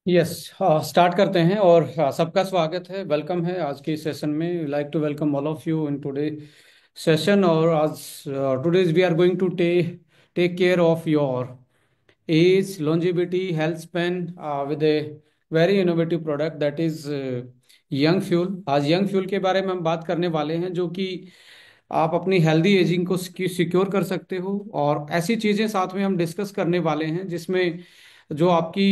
Yes. Start करते हैं और सबका स्वागत है, वेलकम है आज के सेशन में। Like to welcome all of you in today session. और आज today's we are going to take care of your age, longevity, health span with a very innovative product that is young fuel. आज young fuel के बारे में हम बात करने वाले हैं, जो कि आप अपनी हेल्दी एजिंग को सिक्योर कर सकते हो। और ऐसी चीज़ें साथ में हम डिस्कस करने वाले हैं जिसमें जो आपकी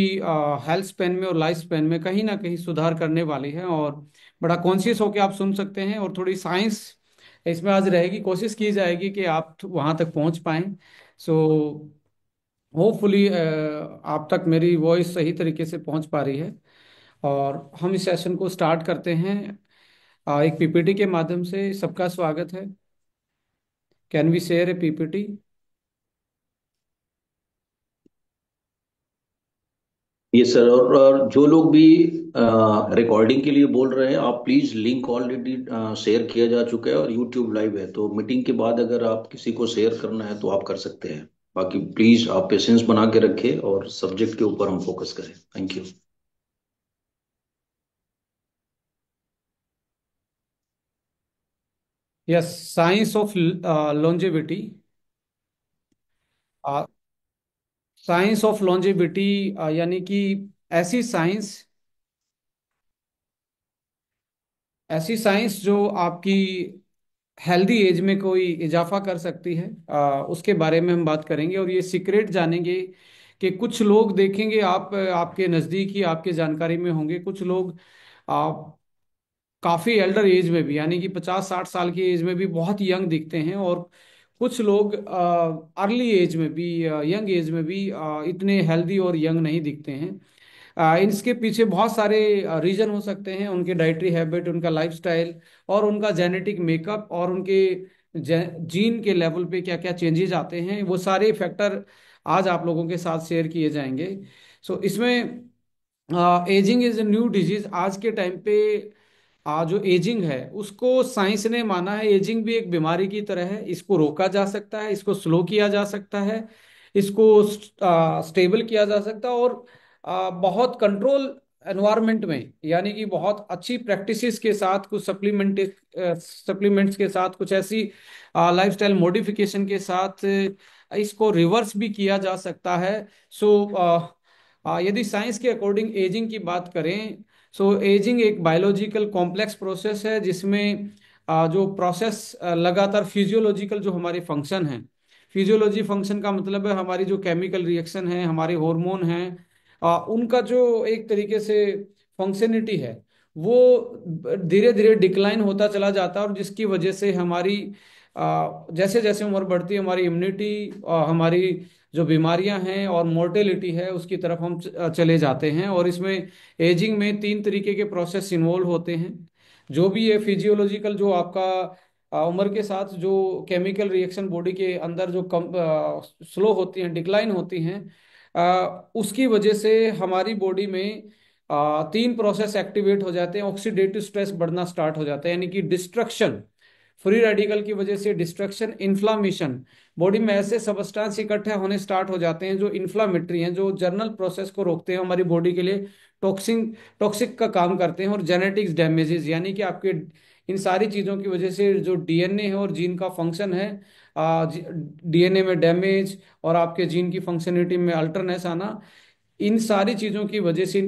हेल्थ स्पेन में और लाइफ स्पेन में कहीं ना कहीं सुधार करने वाली है। और बड़ा कॉन्शियस होकर आप सुन सकते हैं, और थोड़ी साइंस इसमें आज रहेगी। कोशिश की जाएगी कि आप वहाँ तक पहुँच पाएं। सो होपफुली आप तक मेरी वॉइस सही तरीके से पहुँच पा रही है। और हम इस सेशन को स्टार्ट करते हैं एक पीपीटी के माध्यम से। सबका स्वागत है। Can we share a PPT? ये सर और जो लोग भी रिकॉर्डिंग के लिए बोल रहे हैं, आप प्लीज लिंक ऑलरेडी शेयर किया जा चुका है और यूट्यूब लाइव है, तो मीटिंग के बाद अगर आप किसी को शेयर करना है तो आप कर सकते हैं। बाकी प्लीज आप पेशेंस बना के रखें और सब्जेक्ट के ऊपर हम फोकस करें। Thank you. Yes. Science of longevity. Science of longevity यानी कि ऐसी साइंस ऐसी साइंस जो आपकी हेल्दी एज में कोई इजाफा कर सकती है, उसके बारे में हम बात करेंगे। और ये सीक्रेट जानेंगे कि कुछ लोग देखेंगे, आप आपके नज़दीक ही आपके जानकारी में होंगे कुछ लोग काफ़ी एल्डर एज में भी, यानी कि 50-60 साल की एज में भी बहुत यंग दिखते हैं। और कुछ लोग अर्ली एज में भी, यंग एज में भी इतने हेल्दी और यंग नहीं दिखते हैं। इसके पीछे बहुत सारे रीजन हो सकते हैं। उनके डाइटरी हैबिट, उनका लाइफस्टाइल, और उनका जेनेटिक मेकअप, और उनके जीन के लेवल पे क्या क्या चेंजेस आते हैं, वो सारे फैक्टर आज आप लोगों के साथ शेयर किए जाएंगे। सो इसमें ageing is a new disease. आज के टाइम पे जो एजिंग है उसको साइंस ने माना है, एजिंग भी एक बीमारी की तरह है। इसको रोका जा सकता है, इसको स्लो किया जा सकता है, इसको स्टेबल किया जा सकता है। और बहुत कंट्रोल एनवायरनमेंट में, यानी कि बहुत अच्छी प्रैक्टिसेस के साथ, कुछ सप्लीमेंट्स के साथ, कुछ ऐसी लाइफस्टाइल मॉडिफिकेशन के साथ इसको रिवर्स भी किया जा सकता है। सो यदि साइंस के अकॉर्डिंग एजिंग की बात करें, सो एजिंग एक बायोलॉजिकल कॉम्प्लेक्स प्रोसेस है जिसमें जो प्रोसेस लगातार फिजियोलॉजिकल जो हमारे फंक्शन हैं। फिजियोलॉजी फंक्शन का मतलब है हमारी जो केमिकल रिएक्शन है, हमारे हार्मोन हैं, उनका जो एक तरीके से फंक्शनिटी है वो धीरे धीरे डिक्लाइन होता चला जाता है। और जिसकी वजह से हमारी जैसे जैसे उम्र बढ़ती है, हमारी इम्यूनिटी, हमारी जो बीमारियां हैं और मोर्टेलिटी है, उसकी तरफ हम चले जाते हैं। और इसमें एजिंग में 3 तरीके के प्रोसेस इन्वॉल्व होते हैं। जो भी है फिजियोलॉजिकल, जो आपका उम्र के साथ जो केमिकल रिएक्शन बॉडी के अंदर जो कम स्लो होती हैं, डिक्लाइन होती हैं, उसकी वजह से हमारी बॉडी में 3 प्रोसेस एक्टिवेट हो जाते हैं। ऑक्सीडेटिव स्ट्रेस बढ़ना स्टार्ट हो जाता है, यानी कि डिस्ट्रक्शन, फ्री रेडिकल की वजह से डिस्ट्रक्शन, इन्फ्लामेशन। बॉडी में ऐसे सबस्टांस इकट्ठे होने स्टार्ट हो जाते हैं जो इन्फ्लामेटरी हैं, जो जर्नल प्रोसेस को रोकते हैं, हमारी बॉडी के लिए टॉक्सिक का काम करते हैं। और जेनेटिक्स डैमेजेस, यानी कि आपके इन सारी चीज़ों की वजह से जो डीएनए है और जीन का फंक्शन है, डीएनए में डैमेज और आपके जीन की फंक्शनलिटी में अल्टरनेस आना, इन सारी चीज़ों की वजह से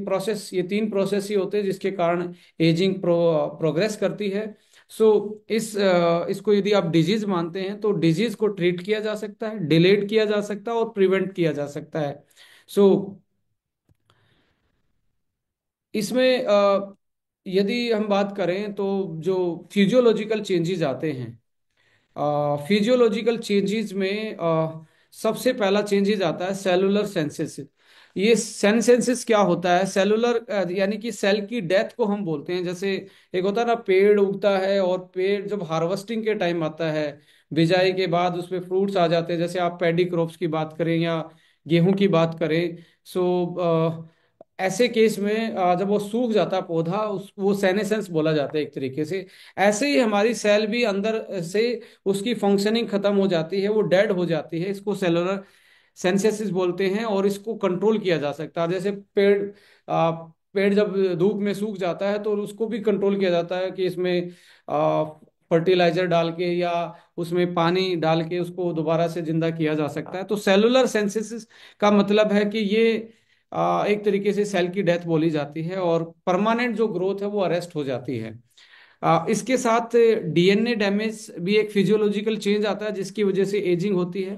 ये 3 प्रोसेस ही होते हैं जिसके कारण एजिंग प्रोग्रेस करती है। सो इसको यदि आप डिजीज मानते हैं तो डिजीज को ट्रीट किया जा सकता है, डिलेड किया जा सकता है, और प्रिवेंट किया जा सकता है। सो इसमें यदि हम बात करें तो जो फिजियोलॉजिकल चेंजेस आते हैं, फिजियोलॉजिकल चेंजेस में सबसे पहला चेंजेस आता है सेलुलर सेंसेस। ये सेंसेस क्या होता है? सेलुलर यानी कि सेल की डेथ को हम बोलते हैं। जैसे एक होता है ना, पेड़ उगता है, और पेड़ जब हार्वेस्टिंग के टाइम आता है, बिजाई के बाद उसमें फ्रूट्स आ जाते हैं। जैसे आप पैडी क्रॉप्स की बात करें या गेहूं की बात करें, सो ऐसे केस में जब वो सूख जाता है पौधा, वो सेनेसेंस बोला जाता है एक तरीके से। ऐसे ही हमारी सेल भी अंदर से उसकी फंक्शनिंग खत्म हो जाती है, वो डेड हो जाती है। इसको सेलुलर सेंसेसिस बोलते हैं, और इसको कंट्रोल किया जा सकता है। जैसे पेड़ पेड़ जब धूप में सूख जाता है तो उसको भी कंट्रोल किया जाता है कि इसमें फर्टिलाइजर डाल के या उसमें पानी डाल के उसको दोबारा से जिंदा किया जा सकता है। तो सेलुलर सेंसिस का मतलब है कि ये एक तरीके से सेल की डेथ बोली जाती है और परमानेंट जो ग्रोथ है वो अरेस्ट हो जाती है। इसके साथ डीएनए डैमेज भी एक फिजियोलॉजिकल चेंज आता है जिसकी वजह से एजिंग होती है।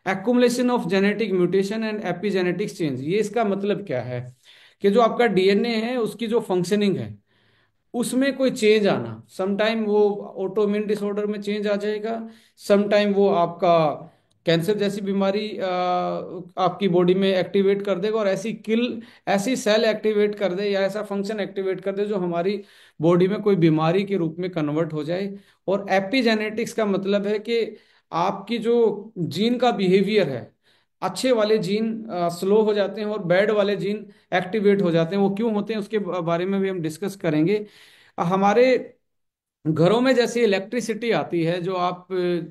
Accumulation of genetic mutation and epigenetics change, ये इसका मतलब क्या है कि जो आपका डीएनए है उसकी जो फंक्शनिंग है उसमें कोई चेंज आना, समटाइम वो ऑटोइम्यून डिसऑर्डर में चेंज आ जाएगा, समटाइम वो आपका कैंसर जैसी बीमारी आपकी बॉडी में एक्टिवेट कर देगा और ऐसी सेल एक्टिवेट कर दे या ऐसा फंक्शन एक्टिवेट कर दे जो हमारी बॉडी में कोई बीमारी के रूप में कन्वर्ट हो जाए। और एपिजेनेटिक्स का मतलब है कि आपकी जो जीन का बिहेवियर है, अच्छे वाले जीन स्लो हो जाते हैं और बैड वाले जीन एक्टिवेट हो जाते हैं। वो क्यों होते हैं उसके बारे में भी हम डिस्कस करेंगे। हमारे घरों में जैसे इलेक्ट्रिसिटी आती है, जो आप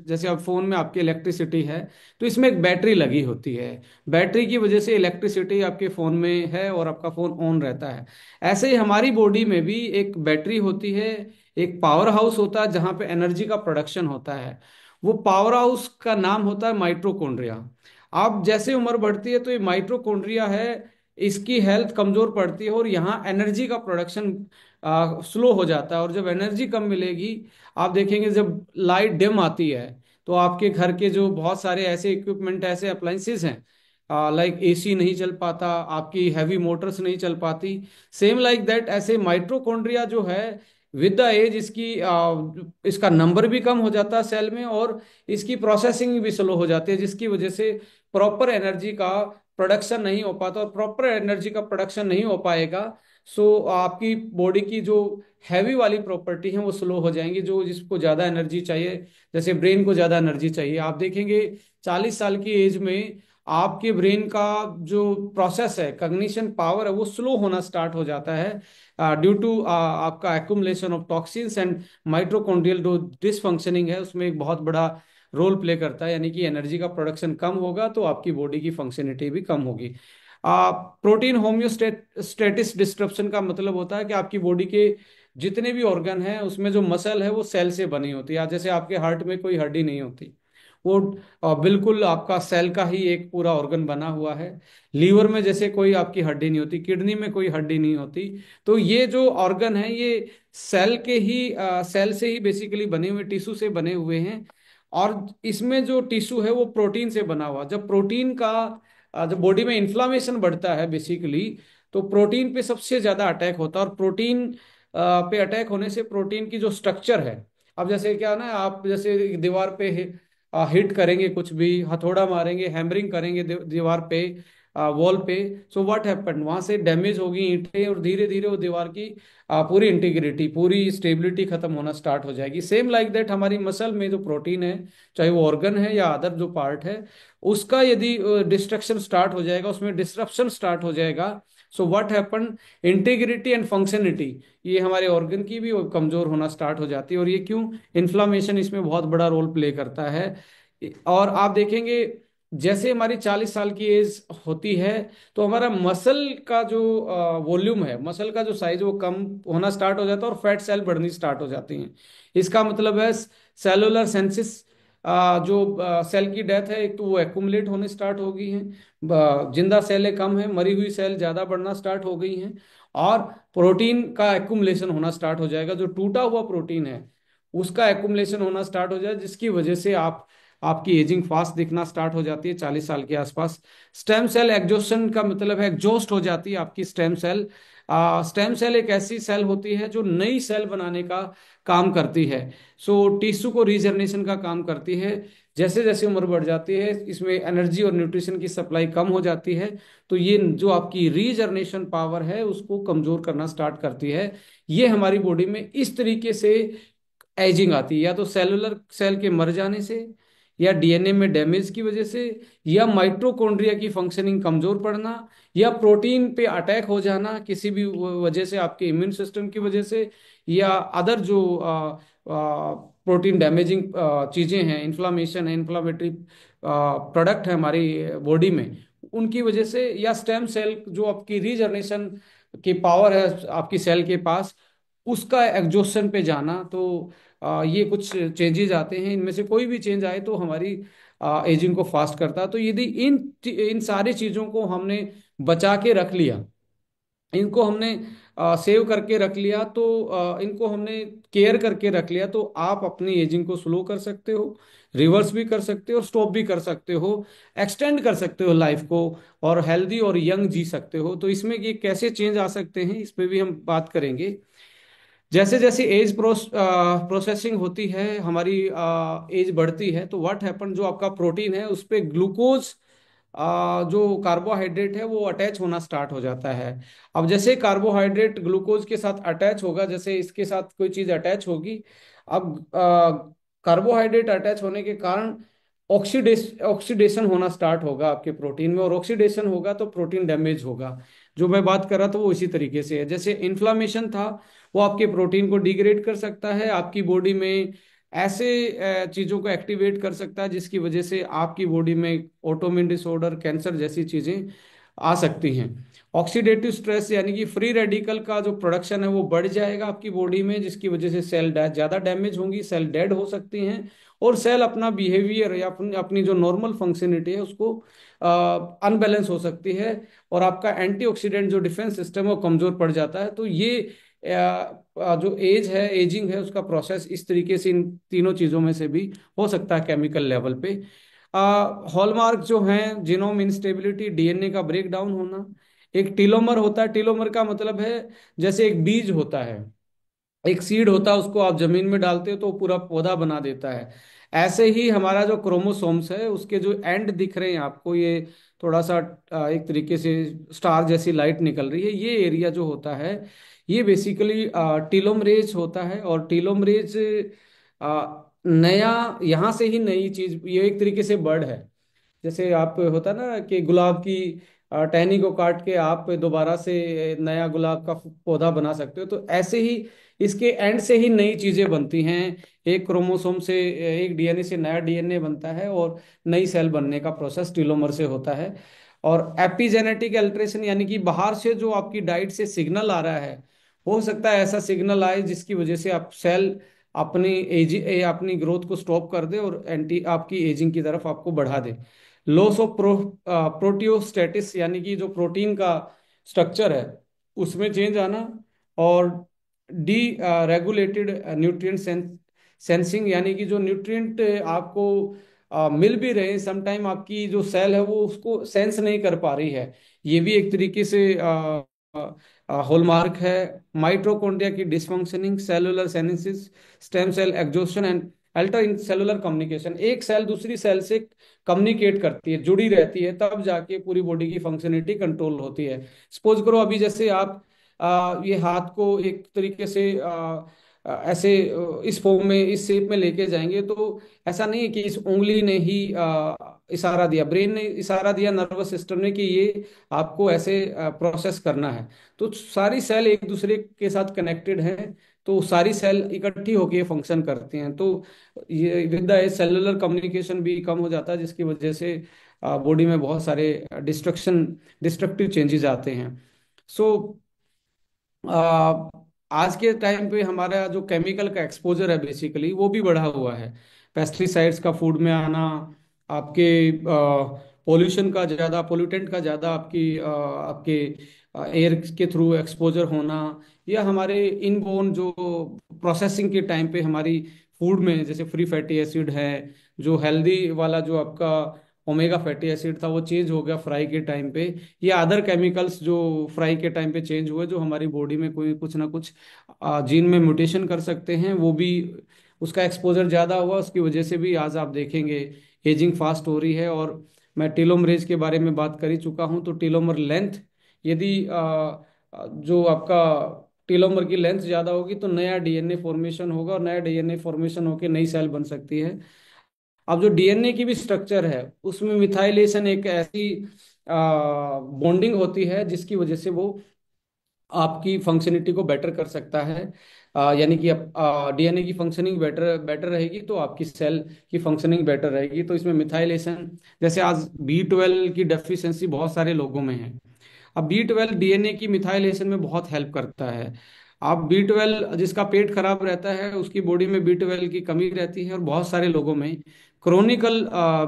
जैसे आप फोन में आपकी इलेक्ट्रिसिटी है तो इसमें एक बैटरी लगी होती है। बैटरी की वजह से इलेक्ट्रिसिटी आपके फोन में है और आपका फोन ऑन रहता है। ऐसे ही हमारी बॉडी में भी एक बैटरी होती है, एक पावर हाउस होता है जहाँ पे एनर्जी का प्रोडक्शन होता है। वो पावर हाउस का नाम होता है माइट्रोकॉन्ड्रिया। आप जैसे उम्र बढ़ती है तो ये माइट्रोकॉन्ड्रिया है, इसकी हेल्थ कमजोर पड़ती है और यहाँ एनर्जी का प्रोडक्शन स्लो हो जाता है। और जब एनर्जी कम मिलेगी, आप देखेंगे जब लाइट डिम आती है तो आपके घर के जो बहुत सारे ऐसे इक्विपमेंट, ऐसे अप्लाइंसेस हैं, लाइक एसी नहीं चल पाता, आपकी हैवी मोटर्स नहीं चल पाती। सेम लाइक दैट ऐसे माइट्रोकॉन्ड्रिया जो है विद द एज इसका नंबर भी कम हो जाता है सेल में और इसकी प्रोसेसिंग भी स्लो हो जाती है, जिसकी वजह से प्रॉपर एनर्जी का प्रोडक्शन नहीं हो पाता। और प्रॉपर एनर्जी का प्रोडक्शन नहीं हो पाएगा सो आपकी बॉडी की जो हैवी वाली प्रॉपर्टी है वो स्लो हो जाएंगी, जो जिसको ज़्यादा एनर्जी चाहिए, जैसे ब्रेन को ज़्यादा एनर्जी चाहिए। आप देखेंगे 40 साल की एज में आपके ब्रेन का जो प्रोसेस है, कग्निशन पावर है, वो स्लो होना स्टार्ट हो जाता है ड्यू टू आपका accumulation of toxins and mitochondrial जो डिसफंक्शनिंग है उसमें एक बहुत बड़ा रोल प्ले करता है। यानी कि एनर्जी का प्रोडक्शन कम होगा तो आपकी बॉडी की फंक्शनिटी भी कम होगी। प्रोटीन होम्योस्टेटिस डिस्ट्रप्शन का मतलब होता है कि आपकी बॉडी के जितने भी ऑर्गन हैं उसमें जो मसल है वो सेल से बनी होती है। जैसे आपके हार्ट में कोई हड्डी नहीं होती, वो बिल्कुल आपका सेल का ही एक पूरा ऑर्गन बना हुआ है। लीवर में जैसे कोई आपकी हड्डी नहीं होती, किडनी में कोई हड्डी नहीं होती। तो ये जो ऑर्गन है ये सेल से ही बेसिकली बने हुए, टिश्यू से बने हुए हैं। और इसमें जो टिश्यू है वो प्रोटीन से बना हुआ। जब प्रोटीन का जब बॉडी में इन्फ्लामेशन बढ़ता है बेसिकली, तो प्रोटीन पे सबसे ज्यादा अटैक होता है। और प्रोटीन पे अटैक होने से प्रोटीन की जो स्ट्रक्चर है, अब जैसे क्या ना, आप जैसे दीवार पे हिट करेंगे, कुछ भी हथौड़ा मारेंगे, हैमरिंग करेंगे दीवार पे, वॉल पे, सो व्हाट हैपन, वहां से डैमेज होगी ईंटें और धीरे धीरे वो दीवार की पूरी इंटीग्रिटी, पूरी स्टेबिलिटी खत्म होना स्टार्ट हो जाएगी। सेम लाइक दैट हमारी मसल में जो प्रोटीन है, चाहे वो ऑर्गन है या अदर जो पार्ट है, उसका यदि डिस्ट्रक्शन स्टार्ट हो जाएगा, उसमें डिस्ट्रप्शन स्टार्ट हो जाएगा, so what happen, integrity and functionality, ये हमारे ऑर्गन की भी कमजोर होना स्टार्ट हो जाती है। और ये क्यों, इन्फ्लामेशन इसमें बहुत बड़ा रोल प्ले करता है। और आप देखेंगे जैसे हमारी 40 साल की एज होती है तो हमारा मसल का जो वॉल्यूम है, मसल का जो साइज, वो कम होना स्टार्ट हो जाता है और फैट सेल बढ़नी स्टार्ट हो जाती हैं। इसका मतलब है सेलुलर सेंसिस, जो सेल की डेथ है, एक तो वो एक्यूमुलेट होने स्टार्ट हो गई हैं, जिंदा सेलें कम है, मरी हुई सेल ज्यादा बढ़ना स्टार्ट हो गई हैं। और प्रोटीन का एक्यूमुलेशन होना स्टार्ट हो जाएगा, जो टूटा हुआ प्रोटीन है उसका एक्यूमुलेशन होना स्टार्ट हो जाए, जिसकी वजह से आपकी एजिंग फास्ट दिखना स्टार्ट हो जाती है 40 साल के आसपास। स्टेम सेल एग्जॉस्शन का मतलब है एग्जॉस्ट हो जाती है आपकी स्टेम सेल। स्टेम सेल एक ऐसी सेल होती है जो नई सेल बनाने का काम करती है, सो टिश्यू को रीजनरेशन का काम करती है। जैसे जैसे उम्र बढ़ जाती है इसमें एनर्जी और न्यूट्रिशन की सप्लाई कम हो जाती है, तो ये जो आपकी रीजनरेशन पावर है उसको कमजोर करना स्टार्ट करती है। ये हमारी बॉडी में इस तरीके से एजिंग आती है, या तो सेलुलर सेल के मर जाने से, या डीएनए में डैमेज की वजह से, या माइटोकॉन्ड्रिया की फंक्शनिंग कमजोर पड़ना, या प्रोटीन पे अटैक हो जाना किसी भी वजह से, आपके इम्यून सिस्टम की वजह से, या अदर जो प्रोटीन डैमेजिंग चीजें हैं, इन्फ्लामेशन है, इन्फ्लामेटरी प्रोडक्ट है हमारी बॉडी में, उनकी वजह से, या स्टेम सेल जो आपकी रीजनरेशन की पावर है आपकी सेल के पास, उसका एग्जॉशन पे जाना। तो ये कुछ चेंजेस आते हैं, इनमें से कोई भी चेंज आए तो हमारी एजिंग को फास्ट करता है। तो यदि इन इन सारी चीज़ों को हमने बचा के रख लिया, इनको हमने सेव करके रख लिया, तो इनको हमने केयर करके रख लिया, तो आप अपनी एजिंग को स्लो कर सकते हो, रिवर्स भी कर सकते हो, स्टॉप भी कर सकते हो, एक्सटेंड कर सकते हो लाइफ को, और हेल्दी और यंग जी सकते हो। तो इसमें ये कैसे चेंज आ सकते हैं, इस पे भी हम बात करेंगे। जैसे जैसे एज प्रोसेसिंग होती है, हमारी एज बढ़ती है, तो व्हाट हैपन, जो आपका प्रोटीन है उस पे ग्लूकोज, जो कार्बोहाइड्रेट है वो अटैच होना स्टार्ट हो जाता है। अब जैसे कार्बोहाइड्रेट ग्लूकोज के साथ अटैच होगा, जैसे इसके साथ कोई चीज अटैच होगी, अब कार्बोहाइड्रेट अटैच होने के कारण ऑक्सीडेशन होना स्टार्ट होगा आपके प्रोटीन में, और ऑक्सीडेशन होगा तो प्रोटीन डैमेज होगा। जो मैं बात कर रहा था वो इसी तरीके से है। जैसे इन्फ्लामेशन था, वो आपके प्रोटीन को डिग्रेड कर सकता है आपकी बॉडी में, ऐसे चीजों को एक्टिवेट कर सकता है जिसकी वजह से आपकी बॉडी में ऑटोइम्यून डिसऑर्डर, कैंसर जैसी चीजें आ सकती हैं। ऑक्सीडेटिव स्ट्रेस यानी कि फ्री रेडिकल का जो प्रोडक्शन है वो बढ़ जाएगा आपकी बॉडी में, जिसकी वजह से सेल ज्यादा डैमेज होंगी, सेल डेड हो सकती हैं, और सेल अपना बिहेवियर या अपनी जो नॉर्मल फंक्शनिटी है उसको अनबैलेंस हो सकती है, और आपका एंटीऑक्सीडेंट जो डिफेंस सिस्टम है वो कमजोर पड़ जाता है। तो ये जो एज है, एजिंग है, उसका प्रोसेस इस तरीके से इन तीनों चीजों में से भी हो सकता है केमिकल लेवल पे। हॉलमार्क जो हैं, जीनोम इंस्टेबिलिटी, डीएनए का ब्रेक डाउन होना। एक टीलोमर होता है, टीलोमर का मतलब है जैसे एक बीज होता है, एक सीड होता है, उसको आप जमीन में डालते हो तो वो पूरा पौधा बना देता है। ऐसे ही हमारा जो क्रोमोसोम्स है उसके जो एंड दिख रहे हैं आपको, ये थोड़ा सा एक तरीके से स्टार जैसी लाइट निकल रही है, ये एरिया जो होता है ये बेसिकली टीलोमरेज होता है। और टीलोमरेज नया, यहाँ से ही नई चीज, ये एक तरीके से वर्ड है। जैसे आप होता ना कि गुलाब की टहनी को काट के आप दोबारा से नया गुलाब का पौधा बना सकते हो, तो ऐसे ही इसके एंड से ही नई चीजें बनती हैं। एक क्रोमोसोम से, एक डीएनए से नया डीएनए बनता है, और नई सेल बनने का प्रोसेस टीलोमर से होता है। और एपिजेनेटिक अल्टरेशन यानी कि बाहर से जो आपकी डाइट से सिग्नल आ रहा है, हो सकता है ऐसा सिग्नल आए जिसकी वजह से आप सेल अपनी ग्रोथ को स्टॉप कर दे और एंटी आपकी एजिंग की तरफ आपको बढ़ा दे। लॉस ऑफ प्रोटियोस्टेटिस यानी कि जो प्रोटीन का स्ट्रक्चर है उसमें चेंज आना, और डी रेगुलेटेड न्यूट्रिएंट सेंसिंग यानी कि जो न्यूट्रिएंट आपको मिल भी रहे हैं, समटाइम आपकी जो सेल है वो उसको सेंस नहीं कर पा रही है, ये भी एक तरीके से हॉलमार्क है। माइटोकॉन्ड्रिया की dysfunctioning, cellular senescence, stem cell exhaustion and alter in cellular communication. एक सेल दूसरी सेल से कम्युनिकेट करती है, जुड़ी रहती है, तब जाके पूरी बॉडी की फंक्शनलिटी कंट्रोल होती है। सपोज करो अभी जैसे आप ये हाथ को एक तरीके से ऐसे इस फॉर्म में, इस शेप में लेके जाएंगे, तो ऐसा नहीं है कि इस उंगली ने ही इशारा दिया, ब्रेन ने इशारा दिया नर्वस सिस्टम ने कि ये आपको ऐसे प्रोसेस करना है। तो सारी सेल एक दूसरे के साथ कनेक्टेड हैं, तो सारी सेल इकट्ठी होकर फंक्शन करती हैं। तो ये विद द सेलुलर कम्युनिकेशन भी कम हो जाता है, जिसकी वजह से बॉडी में बहुत सारे डिस्ट्रक्टिव चेंजेस आते हैं। सो आज के टाइम पे हमारा जो केमिकल का एक्सपोजर है बेसिकली वो भी बढ़ा हुआ है। पेस्टिसाइड्स का फूड में आना, आपके पोल्यूशन का ज़्यादा, पोल्यूटेंट का ज़्यादा आपके एयर के थ्रू एक्सपोजर होना, या हमारे इनबोर्न जो प्रोसेसिंग के टाइम पे हमारी फूड में जैसे फ्री फैटी एसिड है, जो हेल्दी वाला जो आपका ओमेगा फैटी एसिड था वो चेंज हो गया फ्राई के टाइम पे, या अदर केमिकल्स जो फ्राई के टाइम पे चेंज हुए, जो हमारी बॉडी में कोई कुछ ना कुछ जीन में म्यूटेशन कर सकते हैं, वो भी उसका एक्सपोजर ज़्यादा हुआ, उसकी वजह से भी आज आप देखेंगे एजिंग फास्ट हो रही है। और मैं टेलोमरेज के बारे में बात कर ही चुका हूँ, तो टेलोमर लेंथ, यदि जो आपका टेलोमर की लेंथ ज़्यादा होगी तो नया डीएनए फॉर्मेशन होगा, और नया डीएनए फॉर्मेशन होकर नई सेल बन सकती है। अब जो डीएनए की भी स्ट्रक्चर है उसमें मिथाइलेशन एक ऐसी बॉन्डिंग होती है जिसकी वजह से वो आपकी फंक्शनिटी को बेटर कर सकता है। यानी कि डीएनए की फंक्शनिंग बेटर बेटर रहेगी तो आपकी सेल की फंक्शनिंग बेटर रहेगी। तो इसमें मिथाइलेशन, जैसे आज B12 की डेफिशिएंसी बहुत सारे लोगों में है, अब B12 डीएनए की मिथाइलेशन में बहुत हेल्प करता है। आप B12, जिसका पेट खराब रहता है उसकी बॉडी में B12 की कमी रहती है, और बहुत सारे लोगों में क्रोनिकल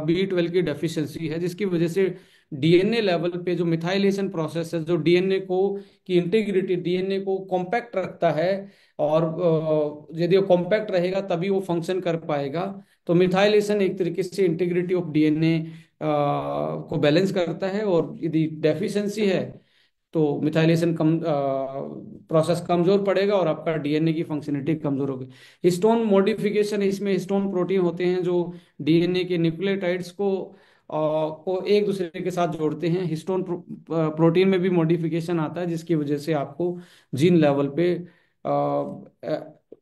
B12 की डेफिशिएंसी है, जिसकी वजह से डीएनए लेवल पे जो मिथाइलेशन प्रोसेस है, जो डीएनए को की इंटीग्रिटी, डीएनए को कॉम्पैक्ट रखता है, और यदि वो कॉम्पैक्ट रहेगा तभी वो फंक्शन कर पाएगा। तो मिथाइलेशन एक तरीके से इंटीग्रिटी ऑफ डीएनए को बैलेंस करता है, और यदि डेफिशिएंसी है तो मिथाइलेशन कम प्रोसेस कमजोर पड़ेगा और आपका डीएनए की फंक्शनलिटी कमजोर होगी। हिस्टोन मॉडिफिकेशन, इसमें हिस्टोन प्रोटीन होते हैं जो डीएनए के न्यूक्लियोटाइड्स को एक दूसरे के साथ जोड़ते हैं। हिस्टोन प्रोटीन में भी मॉडिफिकेशन आता है, जिसकी वजह से आपको जीन लेवल पे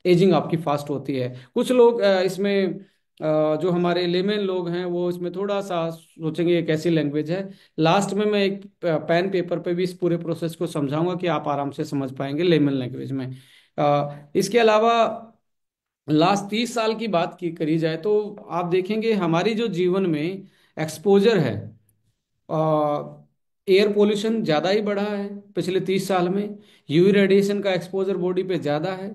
एजिंग आपकी फास्ट होती है। कुछ लोग इसमें जो हमारे लेमन लोग हैं वो इसमें थोड़ा सा सोचेंगे ये कैसी लैंग्वेज है। लास्ट में मैं एक पेन पेपर पे भी इस पूरे प्रोसेस को समझाऊंगा कि आप आराम से समझ पाएंगे लेमन लैंग्वेज में। इसके अलावा लास्ट 30 साल की बात की करी जाए तो आप देखेंगे हमारी जो जीवन में एक्सपोजर है, एयर पोल्यूशन ज़्यादा ही बढ़ा है पिछले 30 साल में। यूवी रेडिएशन का एक्सपोजर बॉडी पे ज़्यादा है।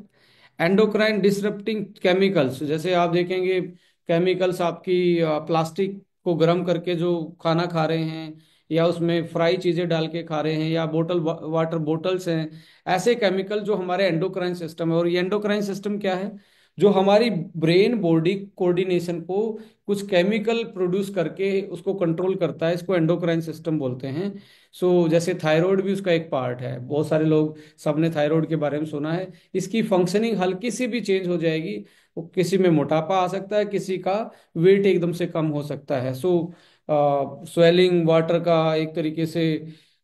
एंडोक्राइन डिसरप्टिंग केमिकल्स, जैसे आप देखेंगे केमिकल्स आपकी प्लास्टिक को गर्म करके जो खाना खा रहे हैं, या उसमें फ्राई चीज़ें डाल के खा रहे हैं, या बोतल वाटर बोटल्स हैं, ऐसे केमिकल जो हमारे एंडोक्राइन सिस्टम है। और ये एंडोक्राइन सिस्टम क्या है? जो हमारी ब्रेन बॉडी कोऑर्डिनेशन को कुछ केमिकल प्रोड्यूस करके उसको कंट्रोल करता है, इसको एंडोक्राइन सिस्टम बोलते हैं। जैसे थायराइड भी उसका एक पार्ट है। बहुत सारे लोग, सबने थायराइड के बारे में सुना है। इसकी फंक्शनिंग हल्की सी भी चेंज हो जाएगी, वो किसी में मोटापा आ सकता है, किसी का वेट एकदम से कम हो सकता है। स्वेलिंग, वाटर का एक तरीके से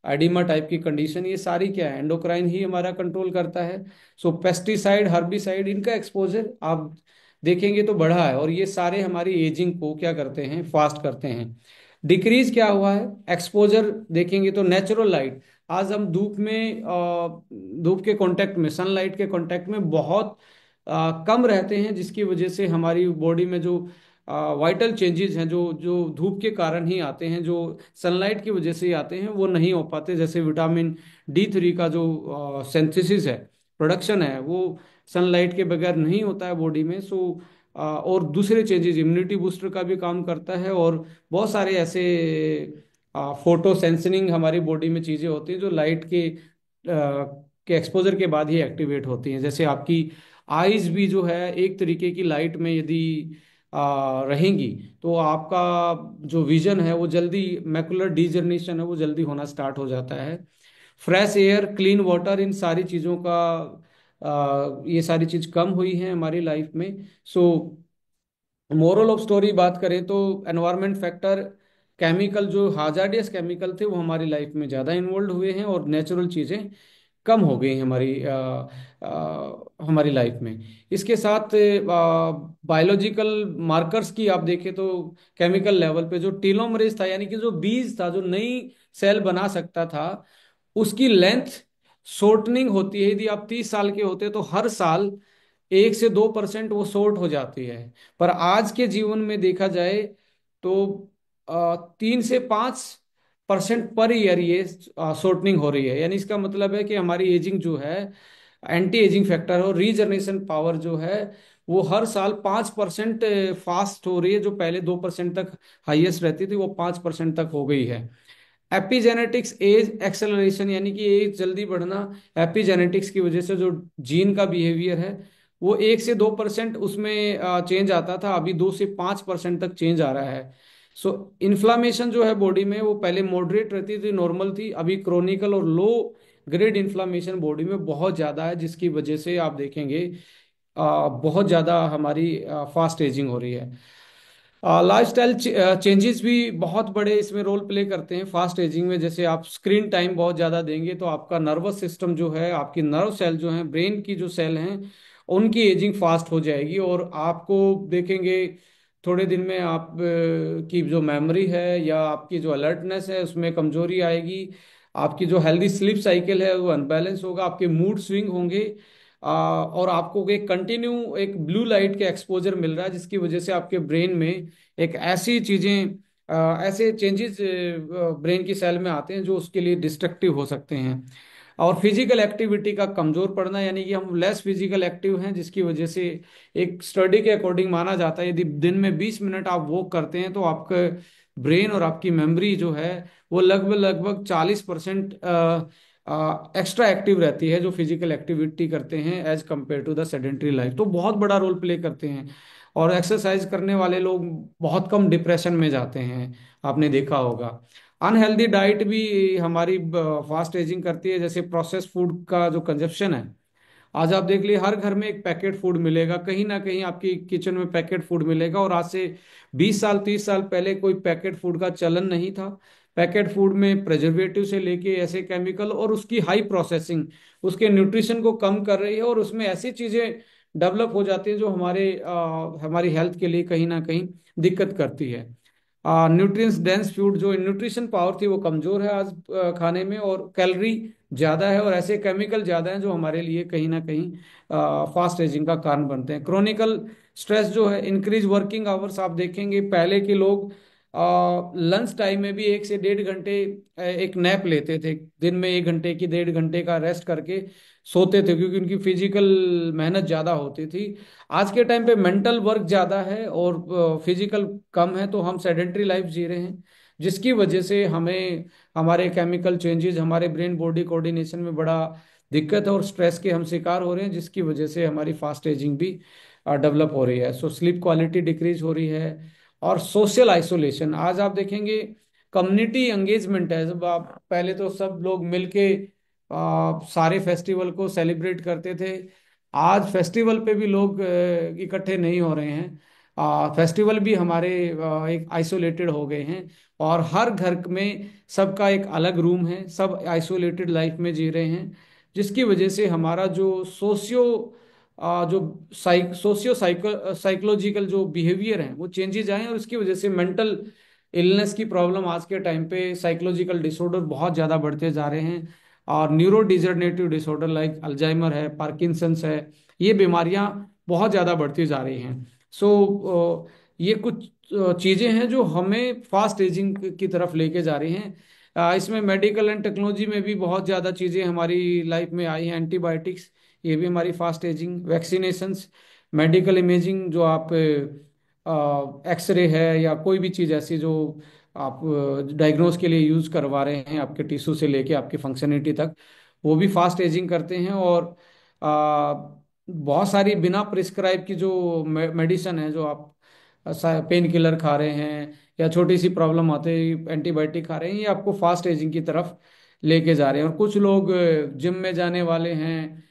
एडिमा टाइप की कंडीशन, ये सारी क्या है? एंडोक्राइन ही हमारा कंट्रोल करता है। पेस्टिसाइड, हर्बिसाइड, इनका एक्सपोजर आप देखेंगे तो बढ़ा है, और ये सारे हमारी एजिंग को क्या करते हैं? फास्ट करते हैं। डिक्रीज क्या हुआ है? एक्सपोजर देखेंगे तो नेचुरल लाइट, आज हम धूप में धूप के कांटेक्ट में, सनलाइट के कांटेक्ट में बहुत कम रहते हैं, जिसकी वजह से हमारी बॉडी में जो वाइटल चेंजेस हैं, जो जो धूप के कारण ही आते हैं, जो सनलाइट की वजह से ही आते हैं, वो नहीं हो पाते। जैसे विटामिन D3 का जो सिंथेसिस है, प्रोडक्शन है, वो सनलाइट के बगैर नहीं होता है बॉडी में। और दूसरे चेंजेस, इम्यूनिटी बूस्टर का भी काम करता है, और बहुत सारे ऐसे फोटो सेंसिंग हमारी बॉडी में चीज़ें होती हैं जो लाइट के एक्सपोजर के बाद ही एक्टिवेट होती हैं। जैसे आपकी आईज भी जो है, एक तरीके की लाइट में यदि रहेंगी तो आपका जो विजन है वो जल्दी, मैकुलर डीजनरेशन है वो जल्दी होना स्टार्ट हो जाता है। फ्रेश एयर, क्लीन वाटर, इन सारी चीज़ों का ये सारी चीज़ कम हुई है हमारी लाइफ में। सो मोरल ऑफ स्टोरी बात करें तो एनवायरमेंट फैक्टर, केमिकल जो हाजार्डियस केमिकल थे वो हमारी लाइफ में ज़्यादा इन्वॉल्व हुए हैं, और नेचुरल चीज़ें कम हो गई हैं हमारी लाइफ में। इसके साथ बायोलॉजिकल मार्कर्स की आप देखें तो केमिकल लेवल पे जो टीलोमरेज था, यानी कि जो बीज था जो नई सेल बना सकता था, उसकी लेंथ शॉर्टनिंग होती है। यदि आप 30 साल के होते तो हर साल 1 से 2% वो शॉर्ट हो जाती है। पर आज के जीवन में देखा जाए तो 3 से 5% पर ईयर ये शॉर्टनिंग हो रही है। यानी इसका मतलब है कि हमारी एजिंग जो है, एंटी एजिंग फैक्टर और रीजनरेशन पावर जो है, वो हर साल 5% फास्ट हो रही है। जो पहले 2% तक हाईएस्ट रहती थी, वो 5% तक हो गई है। एपिजेनेटिक्स एज एक्सेलरेशन, यानी कि एज जल्दी बढ़ना, एपिजेनेटिक्स की वजह से जो जीन का बिहेवियर है वो 1 से 2% उसमें चेंज आता था, अभी 2 से 5% तक चेंज आ रहा है। इन्फ्लामेशन जो है बॉडी में, वो पहले मॉडरेट रहती थी, नॉर्मल थी, अभी क्रोनिकल और लो ग्रेड इन्फ्लामेशन बॉडी में बहुत ज़्यादा है, जिसकी वजह से आप देखेंगे बहुत ज़्यादा हमारी फास्ट एजिंग हो रही है। लाइफस्टाइल चेंजेस भी बहुत बड़े इसमें रोल प्ले करते हैं फास्ट एजिंग में। जैसे आप स्क्रीन टाइम बहुत ज़्यादा देंगे तो आपका नर्वस सिस्टम जो है, आपकी नर्व सेल जो है, ब्रेन की जो सेल हैं, उनकी एजिंग फास्ट हो जाएगी, और आपको देखेंगे थोड़े दिन में आप की जो मेमोरी है या आपकी जो अलर्टनेस है उसमें कमजोरी आएगी। आपकी जो हेल्दी स्लीप साइकिल है वो अनबैलेंस होगा, आपके मूड स्विंग होंगे, और आपको एक कंटिन्यू एक ब्लू लाइट के एक्सपोजर मिल रहा है, जिसकी वजह से आपके ब्रेन में एक ऐसी चीजें ऐसे चेंजेस ब्रेन की सेल में आते हैं जो उसके लिए डिस्ट्रक्टिव हो सकते हैं। और फिजिकल एक्टिविटी का कमजोर पड़ना, यानी कि हम लेस फिजिकल एक्टिव हैं, जिसकी वजह से एक स्टडी के अकॉर्डिंग माना जाता है यदि दिन में 20 मिनट आप वॉक करते हैं तो आपका ब्रेन और आपकी मेमोरी जो है वो लगभग लगभग 40% एक्स्ट्रा एक्टिव रहती है जो फिजिकल एक्टिविटी करते हैं as compare to the sedentary life. तो बहुत बड़ा रोल प्ले करते हैं। और एक्सरसाइज करने वाले लोग बहुत कम डिप्रेशन में जाते हैं, आपने देखा होगा। अनहेल्दी डाइट भी हमारी फास्ट एजिंग करती है, जैसे प्रोसेस फूड का जो कंजप्शन है। आज आप देख लिए हर घर में एक पैकेट फूड मिलेगा, कहीं ना कहीं आपकी किचन में पैकेट फूड मिलेगा। और आज से 20 साल 30 साल पहले कोई पैकेट फूड का चलन नहीं था। पैकेट फूड में प्रेजर्वेटिव से लेके ऐसे केमिकल और उसकी हाई प्रोसेसिंग उसके न्यूट्रिशन को कम कर रही है, और उसमें ऐसी चीजें डेवलप हो जाती हैं जो हमारी हेल्थ के लिए कहीं ना कहीं दिक्कत करती है। न्यूट्रिएंट्स डेंस फूड, जो न्यूट्रिशन पावर थी वो कमजोर है आज खाने में, और कैलोरी ज्यादा है, और ऐसे केमिकल ज्यादा हैं जो हमारे लिए कहीं ना कहीं फास्ट एजिंग का कारण बनते हैं। क्रोनिकल स्ट्रेस जो है, इंक्रीज वर्किंग आवर्स, आप देखेंगे पहले के लोग लंच टाइम में भी 1 से 1.5 घंटे एक नैप लेते थे, दिन में 1 घंटे की 1.5 घंटे का रेस्ट करके सोते थे, क्योंकि उनकी फिजिकल मेहनत ज्यादा होती थी। आज के टाइम पे मेंटल वर्क ज्यादा है और फिजिकल कम है, तो हम सेडेंट्री लाइफ जी रहे हैं, जिसकी वजह से हमें हमारे केमिकल चेंजेस, हमारे ब्रेन बॉडी कोऑर्डिनेशन में बड़ा दिक्कत है, और स्ट्रेस के हम शिकार हो रहे हैं, जिसकी वजह से हमारी फास्ट एजिंग भी डेवलप हो रही है। सो स्लीप क्वालिटी डिक्रीज हो रही है। और सोशल आइसोलेशन, आज आप देखेंगे कम्युनिटी एंगेजमेंट है। जब आप पहले तो सब लोग मिलके सारे फेस्टिवल को सेलिब्रेट करते थे, आज फेस्टिवल पे भी लोग इकट्ठे नहीं हो रहे हैं। फेस्टिवल भी हमारे एक आइसोलेटेड हो गए हैं, और हर घर में सबका एक अलग रूम है, सब आइसोलेटेड लाइफ में जी रहे हैं, जिसकी वजह से हमारा जो जो साइकोलॉजिकल जो बिहेवियर है वो चेंजेस आए, और इसकी वजह से मेंटल इलनेस की प्रॉब्लम आज के टाइम पे, साइकोलॉजिकल डिसऑर्डर बहुत ज़्यादा बढ़ते जा रहे हैं। और neuro degenerative disorder like Alzheimer है, पार्किंसंस है, ये बीमारियां बहुत ज़्यादा बढ़ती जा रही हैं। सो ये कुछ चीज़ें हैं जो हमें फास्ट एजिंग की तरफ लेके जा रही हैं। इसमें मेडिकल एंड टेक्नोलॉजी में भी बहुत ज़्यादा चीज़ें हमारी लाइफ में आई हैं। एंटीबायोटिक्स, ये भी हमारी fast ageing, vaccinations, medical imaging, जो आप एक्सरे है या कोई भी चीज़ ऐसी जो आप डायग्नोस के लिए यूज़ करवा रहे हैं, आपके टिश्यू से लेके आपकी फंक्शनलिटी तक, वो भी फास्ट एजिंग करते हैं। और बहुत सारी बिना प्रिस्क्राइब की जो मेडिसिन है, जो आप पेन किलर खा रहे हैं या छोटी सी प्रॉब्लम आते ही एंटीबायोटिक खा रहे हैं, ये आपको फास्ट एजिंग की तरफ लेके जा रहे हैं। और कुछ लोग जिम में जाने वाले हैं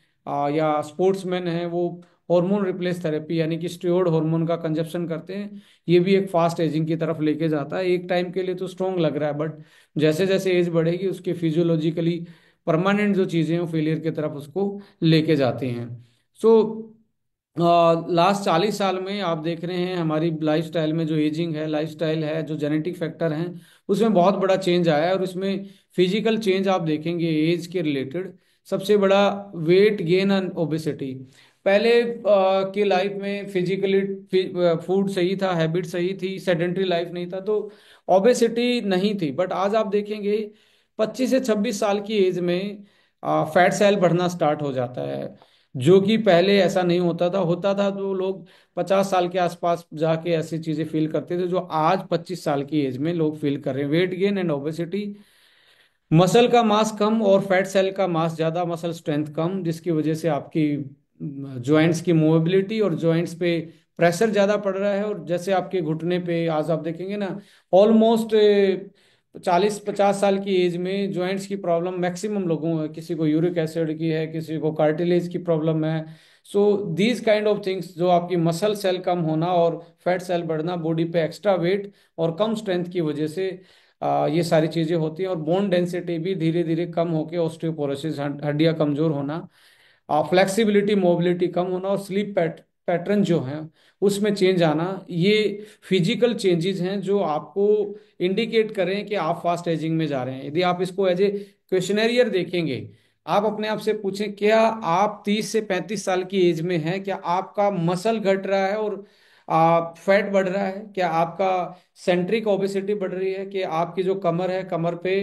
या स्पोर्ट्समैन हैं, वो हार्मोन रिप्लेस थेरेपी यानी कि स्टेरॉयड हार्मोन का कंजप्शन करते हैं। ये भी एक फास्ट एजिंग की तरफ लेके जाता है। एक टाइम के लिए तो स्ट्रॉन्ग लग रहा है, बट जैसे जैसे एज बढ़ेगी उसके फिजियोलॉजिकली परमानेंट जो चीज़ें हैं वो फेलियर की तरफ उसको लेके जाती हैं। सो लास्ट 40 साल में आप देख रहे हैं हमारी लाइफस्टाइल में जो एजिंग है, लाइफस्टाइल है, जो जेनेटिक फैक्टर हैं, उसमें बहुत बड़ा चेंज आया है। और इसमें फिजिकल चेंज आप देखेंगे एज के रिलेटेड, सबसे बड़ा वेट गेन एंड ओबेसिटी। पहले की लाइफ में फिजिकली फूड सही था, हैबिट सही थी, सेडेंट्री लाइफ नहीं था, तो ओबेसिटी नहीं थी। बट आज आप देखेंगे 25 से 26 साल की एज में फैट सेल बढ़ना स्टार्ट हो जाता है, जो कि पहले ऐसा नहीं होता था तो लोग 50 साल के आसपास जाके ऐसी चीजें फील करते थे, जो आज 25 साल की एज में लोग फील कर रहे हैं। Weight gain and obesity, muscle का मास कम और फैट सेल का मास ज्यादा, मसल स्ट्रेंथ कम, जिसकी वजह से आपकी जॉइंट्स की मूवेबिलिटी और जॉइंट्स पे प्रेशर ज्यादा पड़ रहा है। और जैसे आपके घुटने पे आज आप देखेंगे ना, ऑलमोस्ट 40 50 साल की एज में जॉइंट्स की प्रॉब्लम मैक्सिमम लोगों है, किसी को यूरिक एसिड की है, किसी को कार्टिलेज की प्रॉब्लम है। So these kind of things, जो आपकी मसल सेल कम होना और फैट सेल बढ़ना, बॉडी पे एक्स्ट्रा वेट और कम स्ट्रेंथ की वजह से ये सारी चीजें होती हैं। और बोन डेंसिटी भी धीरे धीरे कम होकर ऑस्टियोपोरोसिस, हड्डियां कमजोर होना, फ्लेक्सिबिलिटी मोबिलिटी कम होना, और स्लीप पैटर्न जो है उसमें चेंज आना, ये फिजिकल चेंजेस हैं जो आपको इंडिकेट करें कि आप फास्ट एजिंग में जा रहे हैं। यदि आप इसको एज ए क्वेश्चनेरियर देखेंगे, आप अपने आप से पूछें क्या आप 30 से 35 साल की एज में हैं, क्या आपका मसल घट रहा है और फैट बढ़ रहा है, क्या आपका सेंट्रिक ओबेसिटी बढ़ रही है, कि आपकी जो कमर है, कमर पे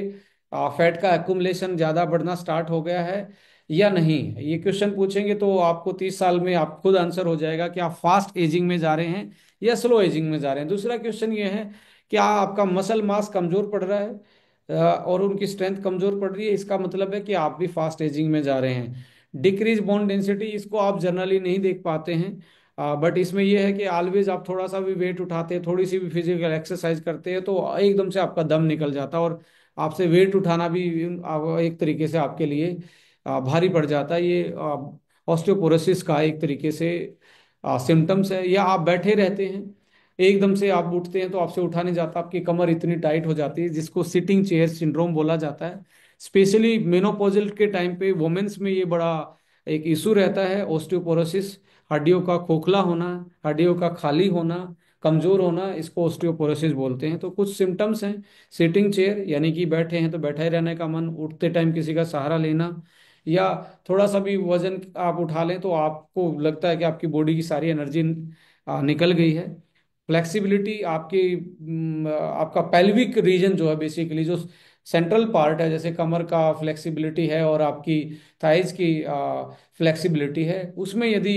फैट का एक्युमुलेशन ज्यादा बढ़ना स्टार्ट हो गया है या नहीं। ये क्वेश्चन पूछेंगे तो आपको 30 साल में आप खुद आंसर हो जाएगा कि आप फास्ट एजिंग में जा रहे हैं या स्लो एजिंग में जा रहे हैं। दूसरा क्वेश्चन ये है, क्या आपका मसल मास कमजोर पड़ रहा है और उनकी स्ट्रेंथ कमजोर पड़ रही है, इसका मतलब है कि आप भी फास्ट एजिंग में जा रहे हैं। डिक्रीज बोन डेंसिटी, इसको आप जनरली नहीं देख पाते हैं, बट इसमें यह है कि ऑलवेज आप थोड़ा सा भी वेट उठाते हैं, थोड़ी सी भी फिजिकल एक्सरसाइज करते हैं, तो एकदम से आपका दम निकल जाता है, और आपसे वेट उठाना भी एक तरीके से आपके लिए भारी पड़ जाता है। ये ऑस्टियोपोरोसिस का एक तरीके से सिम्टम्स है। या आप बैठे रहते हैं, एकदम से आप उठते हैं तो आपसे उठा नहीं जाता, आपकी कमर इतनी टाइट हो जाती है, जिसको सिटिंग चेयर सिंड्रोम बोला जाता है। स्पेशली मेनोपॉजल के टाइम पे वुमेन्स में ये बड़ा एक इशू रहता है, ऑस्टियोपोरोसिस। हड्डियों का खोखला होना, हड्डियों का खाली होना, कमजोर होना, इसको ऑस्टियोपोरोसिस बोलते हैं। तो कुछ सिम्टम्स हैं, सिटिंग चेयर यानी कि बैठे हैं तो बैठा ही रहने का मन, उठते टाइम किसी का सहारा लेना, या थोड़ा सा भी वजन आप उठा लें तो आपको लगता है कि आपकी बॉडी की सारी एनर्जी निकल गई है। फ्लेक्सिबिलिटी, आपका पेल्विक रीजन जो है, बेसिकली जो सेंट्रल पार्ट है, जैसे कमर का फ्लेक्सिबिलिटी है और आपकी थाइज की फ्लेक्सिबिलिटी है, उसमें यदि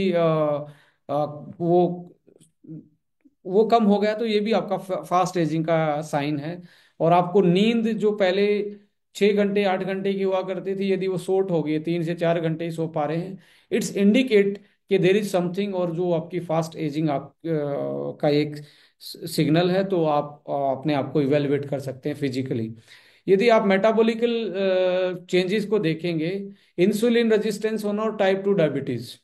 वो कम हो गया तो ये भी आपका फास्ट एजिंग का साइन है। और आपको नींद जो पहले 6 घंटे 8 घंटे की हुआ करती थी, यदि वो शॉर्ट हो गई, 3 से 4 घंटे ही सो पा रहे हैं, इट्स इंडिकेट कि देर इज समथिंग, और जो आपकी फास्ट एजिंग का एक सिग्नल है। तो आप अपने आप को इवेलुएट कर सकते हैं फिजिकली। यदि आप मेटाबॉलिकल चेंजेस को देखेंगे, इंसुलिन रेजिस्टेंस होना और टाइप 2 डायबिटीज,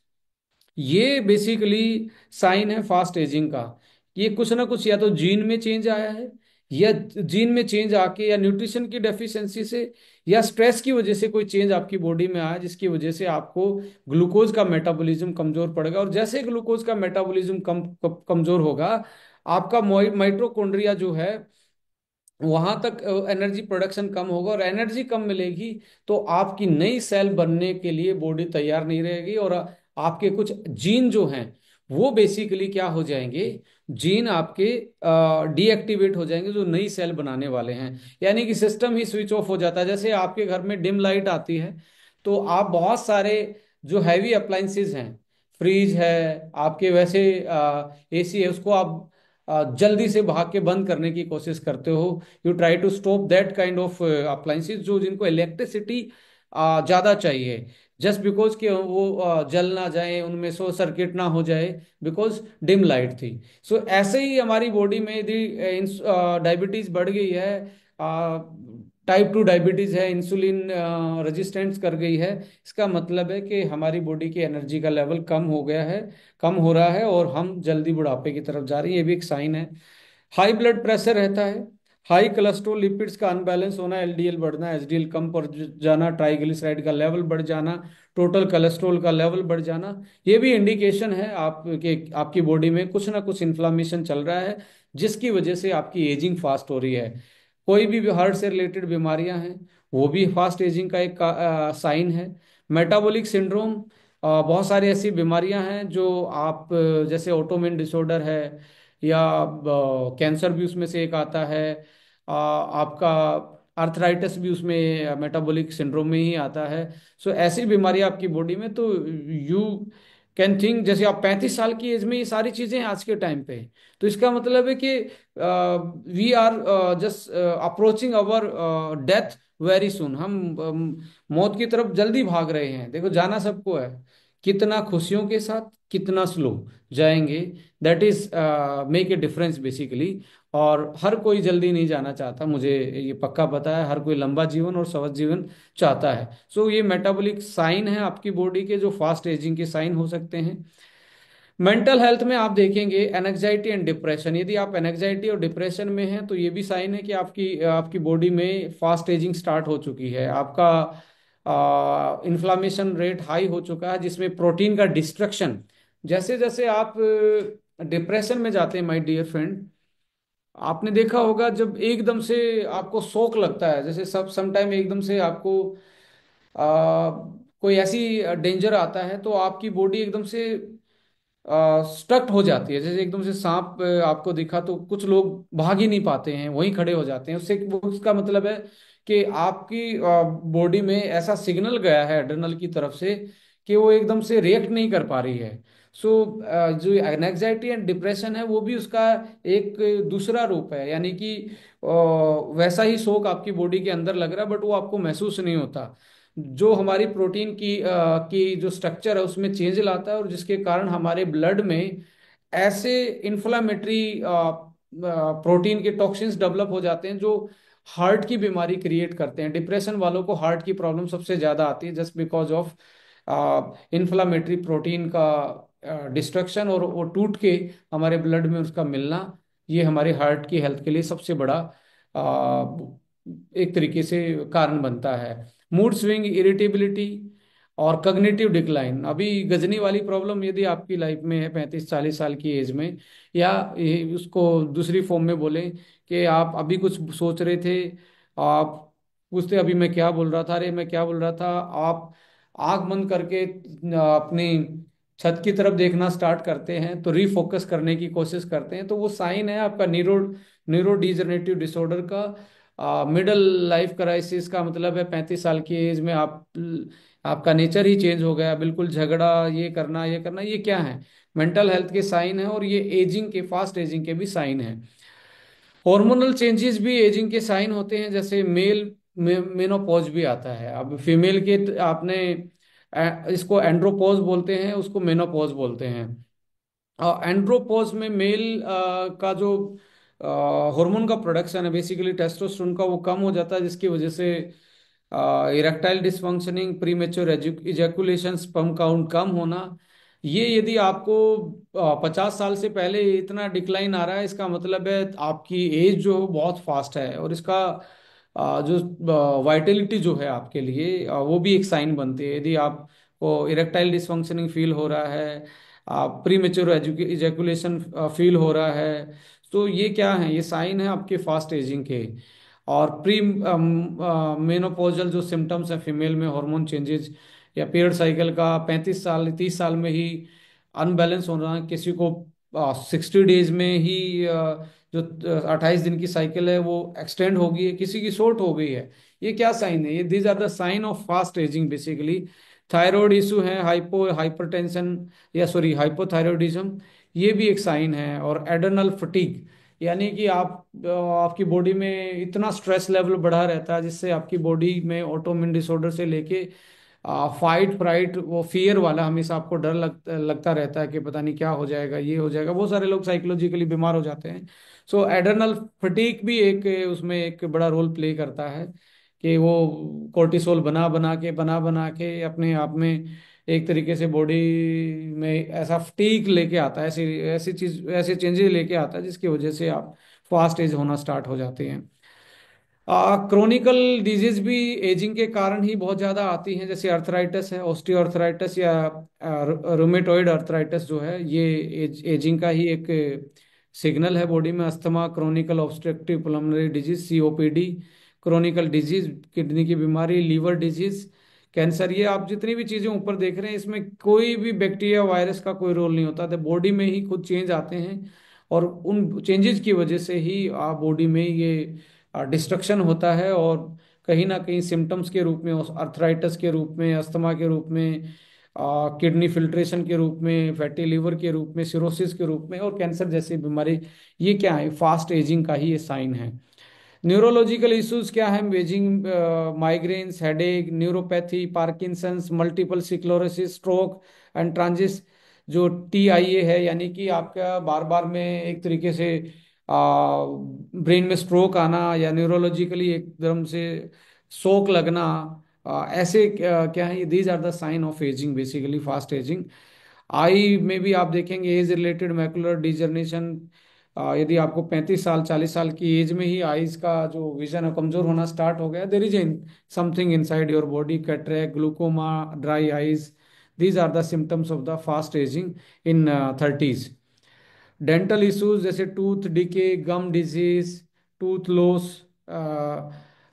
ये बेसिकली साइन है फास्ट एजिंग का। ये कुछ ना कुछ या तो जीन में चेंज आया है, या जीन में चेंज आके, या न्यूट्रिशन की डेफिशिएंसी से, या स्ट्रेस की वजह से कोई चेंज आपकी बॉडी में आया, जिसकी वजह से आपको ग्लूकोज का मेटाबॉलिज्म कमजोर पड़ेगा। और जैसे ग्लूकोज का मेटाबॉलिज्म कमजोर होगा, आपका माइटोकॉन्ड्रिया जो है, वहां तक एनर्जी प्रोडक्शन कम होगा, और एनर्जी कम मिलेगी तो आपकी नई सेल बनने के लिए बॉडी तैयार नहीं रहेगी, और आपके कुछ जीन जो हैं वो बेसिकली क्या हो जाएंगे, जीन आपके डीएक्टिवेट हो जाएंगे, जो नई सेल बनाने वाले हैं। यानी कि सिस्टम ही स्विच ऑफ हो जाता है। जैसे आपके घर में डिम लाइट आती है, तो आप बहुत सारे जो हैवी अप्लाइंसेस हैं, फ्रिज है आपके, वैसे एसी है, उसको आप जल्दी से भाग के बंद करने की कोशिश करते हो। You try to stop that kind of appliances, जो जिनको इलेक्ट्रिसिटी ज्यादा चाहिए, जस्ट बिकॉज कि वो जल ना जाए, उनमें शॉर्ट सर्किट ना हो जाए, बिकॉज डिम लाइट थी। सो ऐसे ही हमारी बॉडी में यदि डायबिटीज बढ़ गई है, टाइप 2 डायबिटीज है, इंसुलिन रेजिस्टेंस कर गई है, इसका मतलब है कि हमारी बॉडी की एनर्जी का लेवल कम हो गया है, कम हो रहा है, और हम जल्दी बुढ़ापे की तरफ जा रहे हैं। ये भी एक साइन है। हाई ब्लड प्रेशर रहता है, हाई कोलेस्ट्रॉल लिपिड्स का अनबैलेंस होना, एलडीएल बढ़ना, एचडीएल कम पड़ जाना, ट्राइग्लिसराइड का लेवल बढ़ जाना, टोटल कोलेस्ट्रॉल का लेवल बढ़ जाना, ये भी इंडिकेशन है आपके आपकी बॉडी में कुछ ना कुछ इन्फ्लामेशन चल रहा है, जिसकी वजह से आपकी एजिंग फास्ट हो रही है। कोई भी हार्ट से रिलेटेड बीमारियां हैं, वो भी फास्ट एजिंग का एक साइन है। मेटाबॉलिक सिंड्रोम, बहुत सारी ऐसी बीमारियां हैं जो आप जैसे ऑटोमिन डिसऑर्डर है, या कैंसर भी उसमें से एक आता है, आपका आर्थराइटिस भी उसमें मेटाबॉलिक सिंड्रोम में ही आता है। सो ऐसी बीमारी आपकी बॉडी में, तो यू कैन थिंक, जैसे आप 35 साल की एज में ये सारी चीजें हैं आज के टाइम पे, तो इसका मतलब है कि we are just approaching our death very soon. हम मौत की तरफ जल्दी भाग रहे हैं। देखो, जाना सबको है, कितना खुशियों के साथ, कितना स्लो जाएंगे, that is make a difference basically. और हर कोई जल्दी नहीं जाना चाहता, मुझे ये पक्का पता है, हर कोई लंबा जीवन और स्वस्थ जीवन चाहता है। सो ये मेटाबॉलिक साइन है आपकी बॉडी के, जो फास्ट एजिंग के साइन हो सकते हैं। मेंटल हेल्थ में आप देखेंगे एनजाइटी एंड डिप्रेशन, यदि आप एनजाइटी और डिप्रेशन में हैं तो ये भी साइन है कि आपकी आपकी बॉडी में फास्ट एजिंग स्टार्ट हो चुकी है। आपका इन्फ्लामेशन रेट हाई हो चुका है, जिसमें प्रोटीन का डिस्ट्रक्शन, जैसे जैसे आप डिप्रेशन में जाते हैं माय डियर फ्रेंड, आपने देखा होगा जब एकदम से आपको शौक लगता है, जैसे सब समटाइम एकदम से आपको कोई ऐसी डेंजर आता है, तो आपकी बॉडी एकदम से स्टक हो जाती है। जैसे एकदम से सांप आपको दिखा तो कुछ लोग भाग ही नहीं पाते हैं, वहीं खड़े हो जाते हैं। उससे उसका मतलब है कि आपकी बॉडी में ऐसा सिग्नल गया है एड्रेनल की तरफ से कि वो एकदम से रिएक्ट नहीं कर पा रही है। सो जो एंजाइटी एंड डिप्रेशन है वो भी उसका एक दूसरा रूप है, यानी कि वैसा ही शोक आपकी बॉडी के अंदर लग रहा है, बट वो आपको महसूस नहीं होता। जो हमारी प्रोटीन की जो स्ट्रक्चर है उसमें चेंज लाता है, और जिसके कारण हमारे ब्लड में ऐसे इन्फ्लामेटरी प्रोटीन के टॉक्सिन्स डेवलप हो जाते हैं जो हार्ट की बीमारी क्रिएट करते हैं। डिप्रेशन वालों को हार्ट की प्रॉब्लम सबसे ज्यादा आती है, just because of inflammatory protein का डिस्ट्रक्शन, और वो टूट के हमारे ब्लड में उसका मिलना। ये हमारे हार्ट की हेल्थ के लिए सबसे बड़ा एक तरीके से कारण बनता है। मूड स्विंग, इरिटेबिलिटी और कग्निटिव डिक्लाइन। अभी गजनी वाली प्रॉब्लम यदि आपकी लाइफ में है 35-40 साल की एज में, या उसको दूसरी फॉर्म में बोलें कि आप अभी कुछ सोच रहे थे, आप पूछते अभी मैं क्या बोल रहा था, अरे मैं क्या बोल रहा था, आप आंख बंद करके अपनी छत की तरफ देखना स्टार्ट करते हैं, तो रीफोकस करने की कोशिश करते हैं, तो वो साइन है आपका न्यूरो डिजनरेटिव डिसऑर्डर का। मिडिल लाइफ क्राइसिस का मतलब है 35 साल की एज में आपका नेचर ही चेंज हो गया, बिल्कुल झगड़ा, ये करना ये क्या है? मेंटल हेल्थ के साइन है, और ये एजिंग के, फास्ट एजिंग के भी साइन है। हार्मोनल चेंजेस भी एजिंग के साइन होते हैं, जैसे मेल मेनोपॉज भी आता है। अब फीमेल के आपने इसको एंड्रोपॉज बोलते हैं, उसको मेनोपॉज बोलते हैं। एंड्रोपोज में मेल का जो हार्मोन का प्रोडक्शन है, बेसिकली टेस्टोस्टेरोन का, वो कम हो जाता है, जिसकी वजह से erectile dysfunctioning, premature ejaculation, sperm count कम होना। ये यदि आपको 50 साल से पहले इतना डिक्लाइन आ रहा है, इसका मतलब है आपकी एज जो बहुत फास्ट है, और इसका जो वाइटलिटी जो है आपके लिए, वो भी एक साइन बनती है। यदि आपको इरेक्टाइल डिसफंक्शनिंग फील हो रहा है, प्री मेच्योर इजैकुलेशन फील हो रहा है, तो ये क्या है? ये साइन है आपके फास्ट एजिंग के। और प्री मेनोपॉजल जो सिम्टम्स हैं फीमेल में, हार्मोन चेंजेस या पीरियड साइकिल का 35 साल 30 साल में ही अनबैलेंस होना, किसी को 60 डेज में ही जो 28 दिन की साइकिल है वो एक्सटेंड हो गई है, किसी की शॉर्ट हो गई है। ये क्या साइन है? ये these are the sign of fast ageing basically. Thyroid issue है, हाइपरटेंशन, या सॉरी हाइपोथायरॉयडिज्म, ये भी एक साइन है। और एडर्नल फटीग, यानी कि आपकी बॉडी में इतना स्ट्रेस लेवल बढ़ा रहता है, जिससे आपकी बॉडी में ऑटोइम्यून डिसऑर्डर से लेके फाइट फ्राइट, वो फियर वाला हमेशा आपको डर लगता रहता है कि पता नहीं क्या हो जाएगा, ये हो जाएगा। बहुत सारे लोग साइकोलॉजिकली बीमार हो जाते हैं। सो एडर्नल फटीग भी एक उसमें एक बड़ा रोल प्ले करता है, कि वो कोर्टिसोल बना बना के अपने आप में एक तरीके से बॉडी में ऐसा फटीग लेके आता है, ऐसी ऐसी चीज, ऐसे चेंजेस लेके आता है, जिसकी वजह से आप फास्ट एज होना स्टार्ट हो जाते हैं। क्रोनिकल डिजीज भी एजिंग के कारण ही बहुत ज्यादा आती हैं, जैसे अर्थराइटिस है, ऑस्टियोआर्थराइटिस, या रोमेटॉइड अर्थराइटिस जो है, ये एजिंग का ही एक सिग्नल है बॉडी में। Asthma, chronicle obstructive pulmonary disease, COPD, chronicle disease, kidney की बीमारी, लीवर डिजीज, कैंसर, ये आप जितनी भी चीजें ऊपर देख रहे हैं, इसमें कोई भी बैक्टीरिया वायरस का कोई रोल नहीं होता, तो बॉडी में ही खुद चेंज आते हैं, और उन चेंजेस की वजह से ही बॉडी में ये डिस्ट्रक्शन होता है, और कहीं ना कहीं सिम्टम्स के रूप में, अर्थराइटिस के रूप में, अस्थमा के रूप में, किडनी फिल्ट्रेशन के रूप में, फैटी लिवर के रूप में, सिरोसिस के रूप में, और कैंसर जैसी बीमारी, ये क्या है? फास्ट एजिंग का ही ये साइन है। न्यूरोलॉजिकल इश्यूज क्या है? Ageing, migraines, headache, neuropathy, Parkinson's, multiple sclerosis, stroke and transient, जो TIA है, यानी कि आपका बार बार में एक तरीके से ब्रेन में स्ट्रोक आना, या न्यूरोलॉजिकली एकदम से शोक लगना, ऐसे क्या है? These are the sign of ageing, basically fast ageing. Eye में भी आप देखेंगे एज रिलेटेड मैकुलर डिजनरेशन। यदि आपको 35 साल 40 साल की एज में ही आईज का जो विजन है कमजोर होना स्टार्ट हो गया, there is something inside your body, cataract, glaucoma, dry eyes, these are the symptoms of the fast ageing in 30s। Dental issues जैसे tooth decay, gum disease, tooth loss,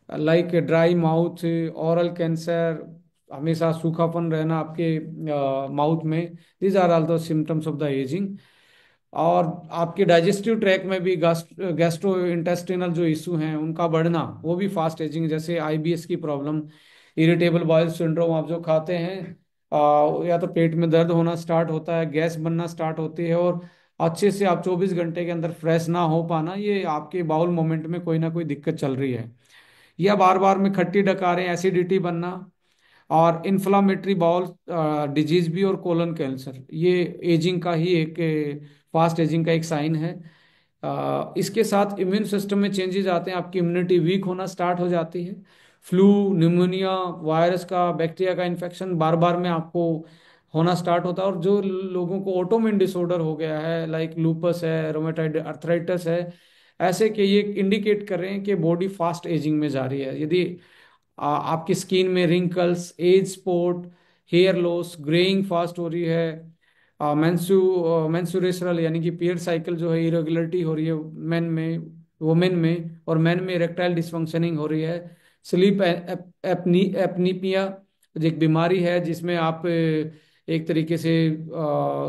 like dry mouth, oral cancer, हमेशा सूखापन रहना आपके mouth में, these are all the symptoms of the ageing. और आपके digestive track में भी गैस्ट्रो इंटेस्टिनल जो इशू हैं उनका बढ़ना, वो भी फास्ट एजिंग, जैसे आईबीएस की प्रॉब्लम, इरिटेबल बाउल सिंड्रोम, आप जो खाते हैं या तो पेट में दर्द होना स्टार्ट होता है, गैस बनना स्टार्ट होती है, और अच्छे से आप 24 घंटे के अंदर फ्रेश ना हो पाना, ये आपके बाउल मोमेंट में कोई ना कोई दिक्कत चल रही है। या बार बार में खट्टी डकारें, एसिडिटी बनना, और इन्फ्लामेटरी बाउल डिजीज भी, और कोलन कैंसर, ये एजिंग का ही एक फास्ट एजिंग का एक साइन है। इसके साथ इम्यून सिस्टम में चेंजेस आते हैं, आपकी इम्यूनिटी वीक होना स्टार्ट हो जाती है। फ्लू, निमोनिया, वायरस का, बैक्टीरिया का इन्फेक्शन बार बार में आपको होना स्टार्ट होता है। और जो लोगों को ऑटोइम्यून डिसऑर्डर हो गया है, लाइक लूपस है, रोमेटाइड अर्थराइटिस है, ऐसे के ये इंडिकेट कर रहे हैं कि बॉडी फास्ट एजिंग में जा रही है। यदि आपकी स्किन में wrinkles, age spot, hair loss, greying fast हो रही है, मेंसुरेशनल यानी कि पीरियड साइकिल जो है इरेगुलरिटी हो रही है मेन में, वुमेन में, और मेन में इरेक्टाइल डिसफंक्शनिंग हो रही है, स्लीप एपनीपिया एक बीमारी है जिसमें आप एक तरीके से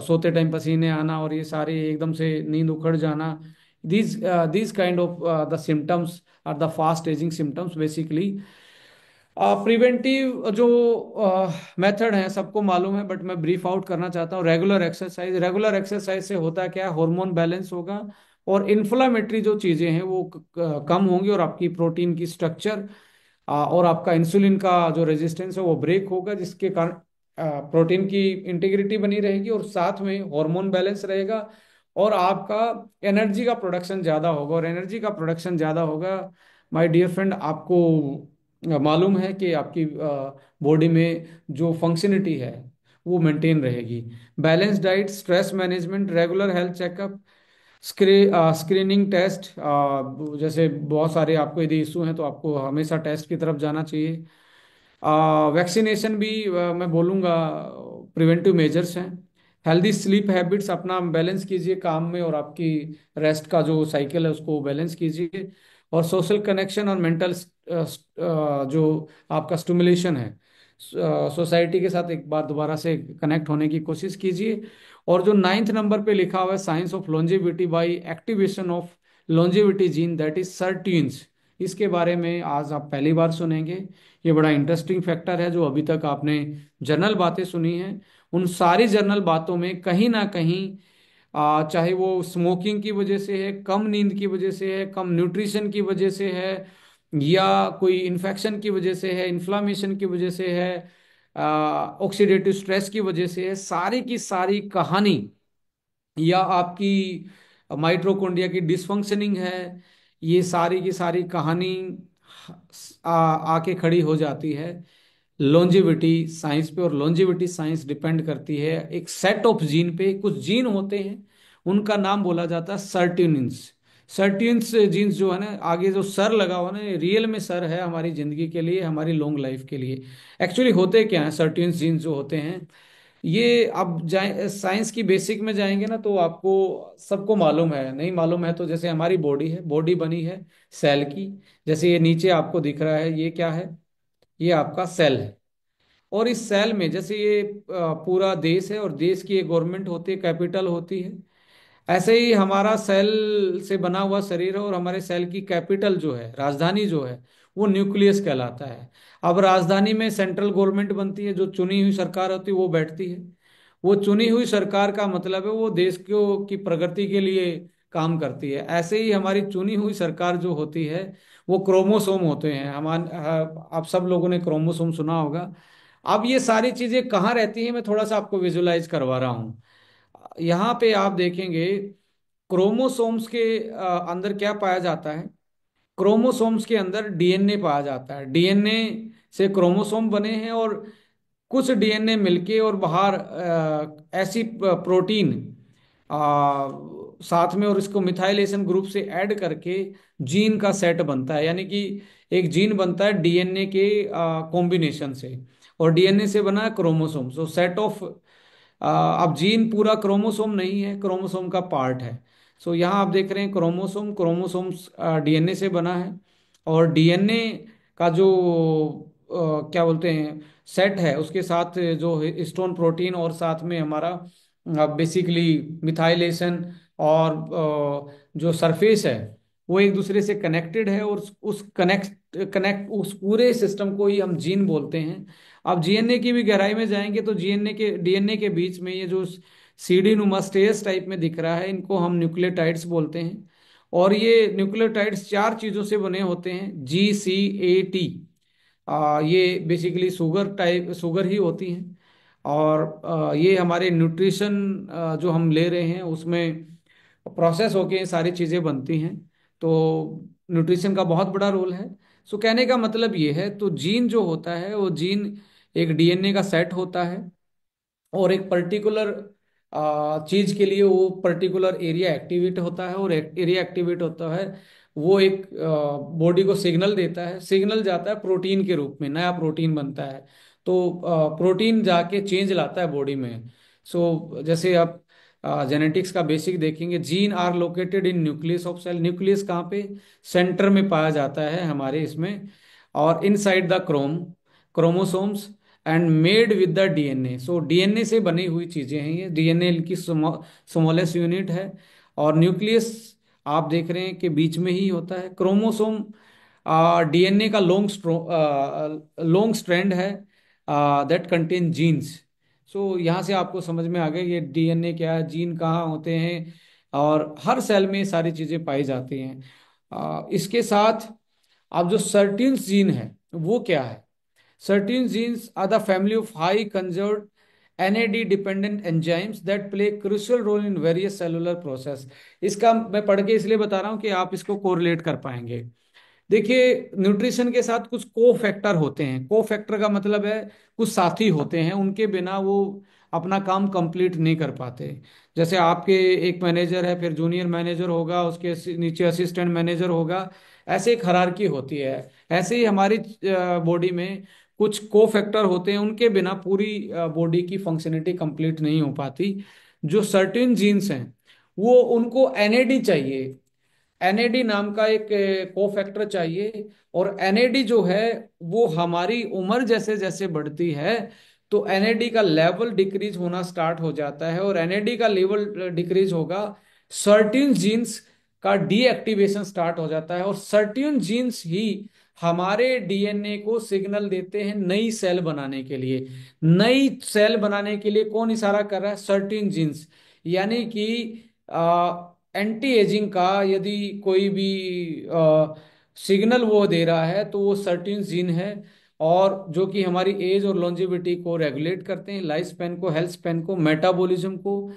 सोते टाइम पसीने आना, और ये सारे एकदम से नींद उखड़ जाना, these kind of the symptoms are the fast aging symptoms basically। Preventive जो मेथड है सबको मालूम है, बट मैं ब्रीफ आउट करना चाहता हूँ। रेगुलर एक्सरसाइज, रेगुलर एक्सरसाइज से होता क्या है, हार्मोन बैलेंस होगा, और इन्फ्लामेटरी जो चीजें हैं वो कम होंगी, और आपकी प्रोटीन की स्ट्रक्चर और आपका इंसुलिन का जो रेजिस्टेंस है वो ब्रेक होगा, जिसके कारण प्रोटीन की इंटीग्रिटी बनी रहेगी, और साथ में हार्मोन बैलेंस रहेगा, और आपका एनर्जी का प्रोडक्शन ज़्यादा होगा। और एनर्जी का प्रोडक्शन ज़्यादा होगा, माय डियर फ्रेंड, आपको मालूम है कि आपकी बॉडी में जो फंक्शनिटी है वो मेंटेन रहेगी। Balance diet, stress management, regular health checkup, screening test, जैसे बहुत सारे आपको यदि इशू हैं तो आपको हमेशा टेस्ट की तरफ जाना चाहिए। वैक्सीनेशन भी मैं बोलूँगा प्रिवेंटिव मेजर्स हैं। हेल्दी स्लीप हैबिट्स अपना बैलेंस कीजिए काम में, और आपकी रेस्ट का जो साइकिल है उसको बैलेंस कीजिए। और सोशल कनेक्शन और मेंटल जो आपका स्टिमुलेशन है, सोसाइटी के साथ एक बार दोबारा से कनेक्ट होने की कोशिश कीजिए। और जो 9th नंबर पे लिखा हुआ है, science of longevity by activation of longevity gene, that is sirtuins, इसके बारे में आज आप पहली बार सुनेंगे। ये बड़ा इंटरेस्टिंग फैक्टर है, जो अभी तक आपने जनरल बातें सुनी हैं, उन सारी जनरल बातों में कहीं ना कहीं चाहे वो स्मोकिंग की वजह से है, कम नींद की वजह से है, कम न्यूट्रिशन की वजह से है, या कोई इन्फेक्शन की वजह से है, इन्फ्लामेशन की वजह से है, ऑक्सीडेटिव स्ट्रेस की वजह से है, सारी की सारी कहानी, या आपकी माइटोकॉन्ड्रिया की डिसफंक्शनिंग है, ये सारी की सारी कहानी आके खड़ी हो जाती है लॉन्जेविटी साइंस पे। और लॉन्जेविटी साइंस डिपेंड करती है एक सेट ऑफ जीन पे। कुछ जीन होते हैं उनका नाम बोला जाता है सर्ट्यूनिन्स। सर्ट्यून्स जीन्स जो है ना, आगे जो सर लगा हुआ ना, रियल में सर है हमारी जिंदगी के लिए, हमारी लॉन्ग लाइफ के लिए। एक्चुअली होते क्या है सर्ट्यून्स जीन्स जो होते हैं, ये अब जाए साइंस की बेसिक में जाएंगे ना तो आपको सबको मालूम है, नहीं मालूम है तो जैसे हमारी बॉडी है, बॉडी बनी है सेल की। जैसे ये नीचे आपको दिख रहा है, ये क्या है, ये आपका सेल है। और इस सेल में जैसे ये पूरा देश है, और देश की एक गवर्नमेंट होती है, कैपिटल होती है, ऐसे ही हमारा सेल से बना हुआ शरीर है, और हमारे सेल की कैपिटल जो है, राजधानी जो है, वो न्यूक्लियस कहलाता है। अब राजधानी में सेंट्रल गवर्नमेंट बनती है, जो चुनी हुई सरकार होती है वो बैठती है। वो चुनी हुई सरकार का मतलब है वो देश को की प्रगति के लिए काम करती है। ऐसे ही हमारी चुनी हुई सरकार जो होती है वो क्रोमोसोम होते हैं। आप सब लोगों ने क्रोमोसोम सुना होगा। अब ये सारी चीजें कहाँ रहती हैं, मैं थोड़ा सा आपको विजुलाइज करवा रहा हूँ। यहाँ पे आप देखेंगे क्रोमोसोम्स के अंदर क्या पाया जाता है। क्रोमोसोम्स के अंदर डीएनए पाया जाता है। डीएनए से क्रोमोसोम बने हैं, और कुछ डीएनए मिलके और बाहर ऐसी प्रोटीन साथ में, और इसको मिथाइलेशन ग्रुप से ऐड करके जीन का सेट बनता है। यानी कि एक जीन बनता है डीएनए के कॉम्बिनेशन से, और डीएनए से बना है क्रोमोसोम। सो सेट ऑफ, अब जीन पूरा क्रोमोसोम नहीं है, क्रोमोसोम का पार्ट है। सो यहाँ आप देख रहे हैं क्रोमोसोम, क्रोमोसोम्स डीएनए से बना है, और डीएनए का जो क्या बोलते हैं सेट है, उसके साथ जो हिस्टोन प्रोटीन और साथ में हमारा बेसिकली मिथाइलेशन और जो सरफेस है वो एक दूसरे से कनेक्टेड है, और उस कनेक्ट उस पूरे सिस्टम को ही हम जीन बोलते हैं। अब जीएनए की भी गहराई में जाएंगे तो जीएनए के डीएनए के बीच में ये जो सीडी नुमा स्टेज टाइप में दिख रहा है, इनको हम न्यूक्लियोटाइड्स बोलते हैं। और ये न्यूक्लियोटाइड्स चार चीजों से बने होते हैं, GCAT। ये बेसिकली शुगर ही होती हैं। और ये हमारे न्यूट्रिशन जो हम ले रहे हैं उसमें प्रोसेस होके ये सारी चीज़ें बनती हैं। तो न्यूट्रिशन का बहुत बड़ा रोल है। सो कहने का मतलब ये है, तो जीन जो होता है वो जीन एक डीएनए का सेट होता है, और एक पर्टिकुलर चीज के लिए वो पर्टिकुलर एरिया एक्टिवेट होता है, और एरिया एक्टिवेट होता है वो एक बॉडी को सिग्नल देता है, सिग्नल जाता है प्रोटीन के रूप में, नया प्रोटीन बनता है। तो प्रोटीन जाके चेंज लाता है बॉडी में। सो जैसे आप जेनेटिक्स का बेसिक देखेंगे, gene are located in nucleus of cell. Nucleus कहाँ पे? सेंटर में पाया जाता है हमारे इसमें। और inside the chromosomes and made with the DNA. So DNA से बनी हुई चीजें हैं ये, डीएनए की स्मॉलेस्ट यूनिट है। और न्यूक्लियस आप देख रहे हैं कि बीच में ही होता है। क्रोमोसोम डीएनए का लॉन्ग स्ट्रैंड है दैट कंटेन जीन्स। सो यहाँ से आपको समझ में आ गया ये डीएनए क्या है, जीन कहाँ होते हैं, और हर सेल में ये सारी चीजें पाई जाती हैं। इसके साथ अब जो सर्टीन जीन है वो क्या है? Certain genes are the family of high conserved NAD dependent enzymes that play crucial role in various cellular process। इसका मैं पढ़ के इसलिए बता रहा हूं कि आप इसको कोरिलेट कर पाएंगे। देखिए, न्यूट्रिशन के साथ कुछ को फैक्टर होते हैं। को फैक्टर का मतलब है कुछ साथी होते हैं, उनके बिना वो अपना काम कंप्लीट नहीं कर पाते। जैसे आपके एक मैनेजर है, फिर जूनियर मैनेजर होगा, उसके नीचे असिस्टेंट मैनेजर होगा, ऐसे एक हायरार्की होती है। ऐसे ही हमारी बॉडी में कुछ को फैक्टर होते हैं, उनके बिना पूरी बॉडी की फंक्शनलिटी कंप्लीट नहीं हो पाती। जो सर्टेन जीन्स हैं वो उनको एनएडी चाहिए, एनएडी नाम का एक कोफैक्टर चाहिए। और एनएडी जो है वो हमारी उम्र जैसे जैसे बढ़ती है तो एनएडी का लेवल डिक्रीज होना स्टार्ट हो जाता है, और एनएडी का लेवल डिक्रीज होगा, सर्टेन जीन्स का डीएक्टिवेशन स्टार्ट हो जाता है। और सर्टेन जीन्स ही हमारे डीएनए को सिग्नल देते हैं नई सेल बनाने के लिए। नई सेल बनाने के लिए कौन इशारा कर रहा है? Certain jeans. यानी कि एंटी एजिंग का यदि कोई भी सिग्नल वो दे रहा है तो वो सर्टेन जीन है, और जो कि हमारी एज और लॉन्जेविटी को रेगुलेट करते हैं, लाइफ स्पैन को, हेल्थ स्पैन को, मेटाबॉलिज्म को,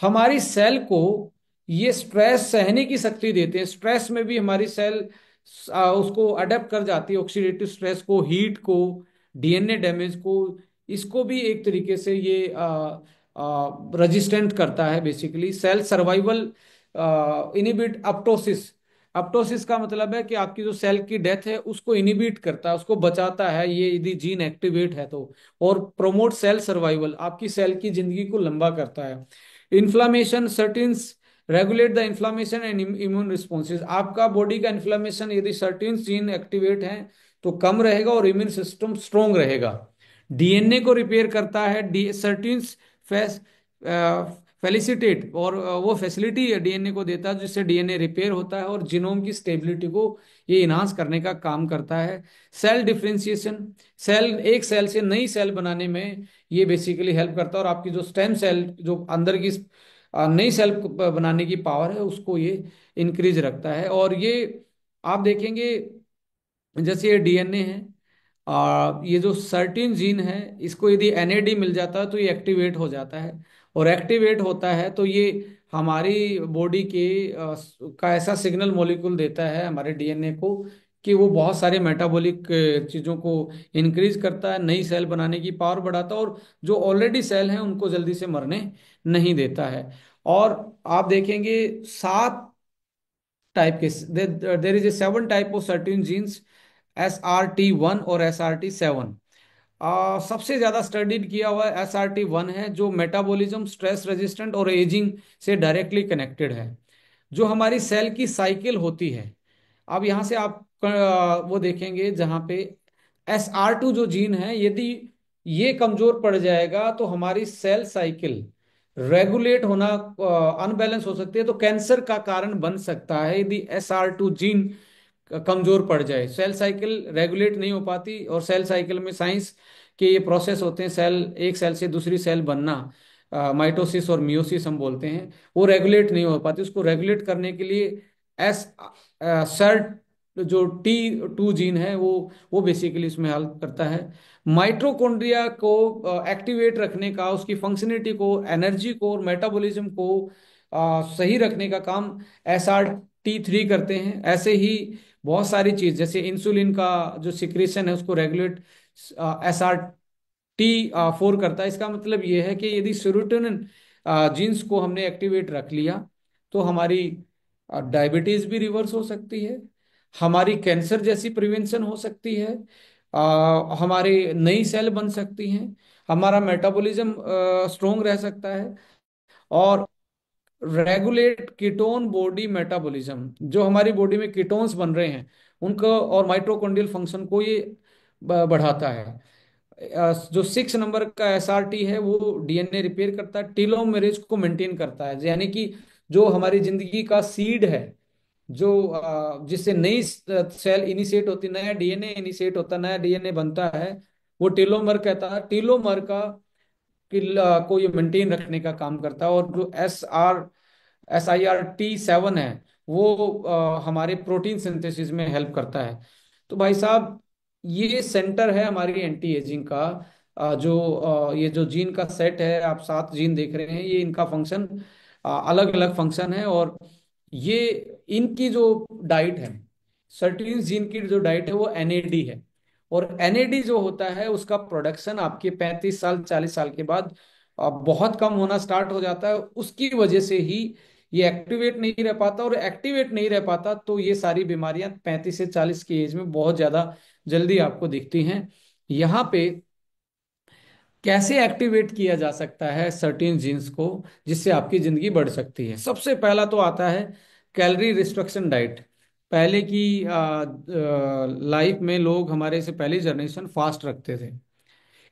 हमारी सेल को ये स्ट्रेस सहने की शक्ति देते हैं। स्ट्रेस में भी हमारी सेल उसको अडेप्ट कर जाती है, ऑक्सीडेटिव स्ट्रेस को, हीट को, डीएनए डैमेज को। इसको भी एक तरीके से ये रजिस्टेंट करता है। Basically cell survival inhibit apoptosis. Apoptosis का मतलब है कि आपकी जो सेल की डेथ है उसको इनिबिट करता है, उसको बचाता है ये, यदि जीन एक्टिवेट है तो। और प्रोमोट सेल सर्वाइवल, आपकी सेल की जिंदगी को लंबा करता है। Inflammation sirtuins regulate the inflammation and immune responses. आपका बॉडी का इन्फ्लामेशन यदि सर्टिन जीन एक्टिवेट है तो कम रहेगा, और इम्यून सिस्टम स्ट्रोंग रहेगा। डीएनए को रिपेयर करता है डी सर्टिन्स फेलिसिटेट, और वो फैसिलिटी डीएनए को देता है जिससे डीएनए रिपेयर होता है, और जीनोम की स्टेबिलिटी को ये इन्हांस करने का काम करता है। सेल डिफरेंशिएशन, सेल एक सेल से नई सेल बनाने में ये बेसिकली हेल्प करता है, और आपकी जो स्टेम सेल जो अंदर की नई सेल बनाने की पावर है उसको ये इंक्रीज रखता है। और ये आप देखेंगे जैसे ये डीएनए है, ये जो सर्टिन जीन है इसको यदि एनएडी मिल जाता है तो ये एक्टिवेट हो जाता है, और एक्टिवेट होता है तो ये हमारी बॉडी के का ऐसा सिग्नल मॉलिक्यूल देता है हमारे डीएनए को कि वो बहुत सारे मेटाबॉलिक चीज़ों को इंक्रीज करता है, नई सेल बनाने की पावर बढ़ाता है, और जो ऑलरेडी सेल हैं उनको जल्दी से मरने नहीं देता है। और आप देखेंगे 7 टाइप के, there is a 7 type of certain genes, SRT1 और SRT7। सबसे ज्यादा स्टडीड किया हुआ SRT1 है, जो मेटाबॉलिज्म, स्ट्रेस रेजिस्टेंट और एजिंग से डायरेक्टली कनेक्टेड है। जो हमारी सेल की साइकिल होती है, अब यहाँ से आप वो देखेंगे जहाँ पे SR2 जो जीन है, यदि ये कमजोर पड़ जाएगा तो हमारी सेल साइकिल रेगुलेट होना अनबैलेंस हो सकती है, तो कैंसर का कारण बन सकता है यदि SR2 जीन कमजोर पड़ जाए। सेल साइकिल रेगुलेट नहीं हो पाती, और सेल साइकिल में साइंस के ये प्रोसेस होते हैं, सेल एक सेल से दूसरी सेल बनना, माइटोसिस और मियोसिस हम बोलते हैं, वो रेगुलेट नहीं हो पाती। उसको रेगुलेट करने के लिए एस सर जो T2 जीन है वो बेसिकली इसमें हेल्प करता है। माइटोकॉन्ड्रिया को एक्टिवेट रखने का, उसकी फंक्शनलिटी को, एनर्जी को और मेटाबॉलिज्म को सही रखने का काम SRT3 करते हैं। ऐसे ही बहुत सारी चीज, जैसे इंसुलिन का जो सिक्रेशन है उसको रेगुलेट SRT4 करता है। इसका मतलब ये है कि यदि सेरोटोनिन जीन्स को हमने एक्टिवेट रख लिया तो हमारी डायबिटीज भी रिवर्स हो सकती है, हमारी कैंसर जैसी प्रिवेंशन हो सकती है, हमारी नई सेल बन सकती हैं, हमारा मेटाबॉलिज्म स्ट्रोंग रह सकता है, और रेगुलेट कीटोन बॉडी मेटाबॉलिज्म, जो हमारी बॉडी में कीटोन्स बन रहे हैं उनको और माइटोकॉन्ड्रियल फंक्शन को ये बढ़ाता है। जो 6 नंबर का SRT है वो डीएनए रिपेयर करता है, टीलोमेरेज को मेंटेन करता है, यानी कि जो हमारी जिंदगी का सीड है, जो जिससे नई सेल इनिशिएट होती, नया डीएनए इनिशिएट होता, नया डीएनए बनता है, वो टीलोमर कहता है। टीलोमर का को ये मेंटेन रखने का काम करता है। और जो SIRT7 है वो हमारे प्रोटीन सिंथेसिस में हेल्प करता है। तो भाई साहब, ये सेंटर है हमारी एंटी एजिंग का। ये जो जीन का सेट है, आप 7 जीन देख रहे हैं, ये इनका फंक्शन अलग अलग फंक्शन है। और ये इनकी जो डाइट है, सर्टीन जीन की जो डाइट है वो NAD है। और NAD जो होता है उसका प्रोडक्शन आपके 35 साल 40 साल के बाद बहुत कम होना स्टार्ट हो जाता है। उसकी वजह से ही ये एक्टिवेट नहीं रह पाता, और एक्टिवेट नहीं रह पाता तो ये सारी बीमारियां 35 से 40 की एज में बहुत ज्यादा जल्दी आपको दिखती हैं। यहाँ पे कैसे एक्टिवेट किया जा सकता है सर्टेन जीन्स को, जिससे आपकी जिंदगी बढ़ सकती है? सबसे पहला तो आता है कैलोरी रिस्ट्रिक्शन डाइट। पहले की लाइफ में लोग, हमारे से पहली जनरेशन फास्ट रखते थे,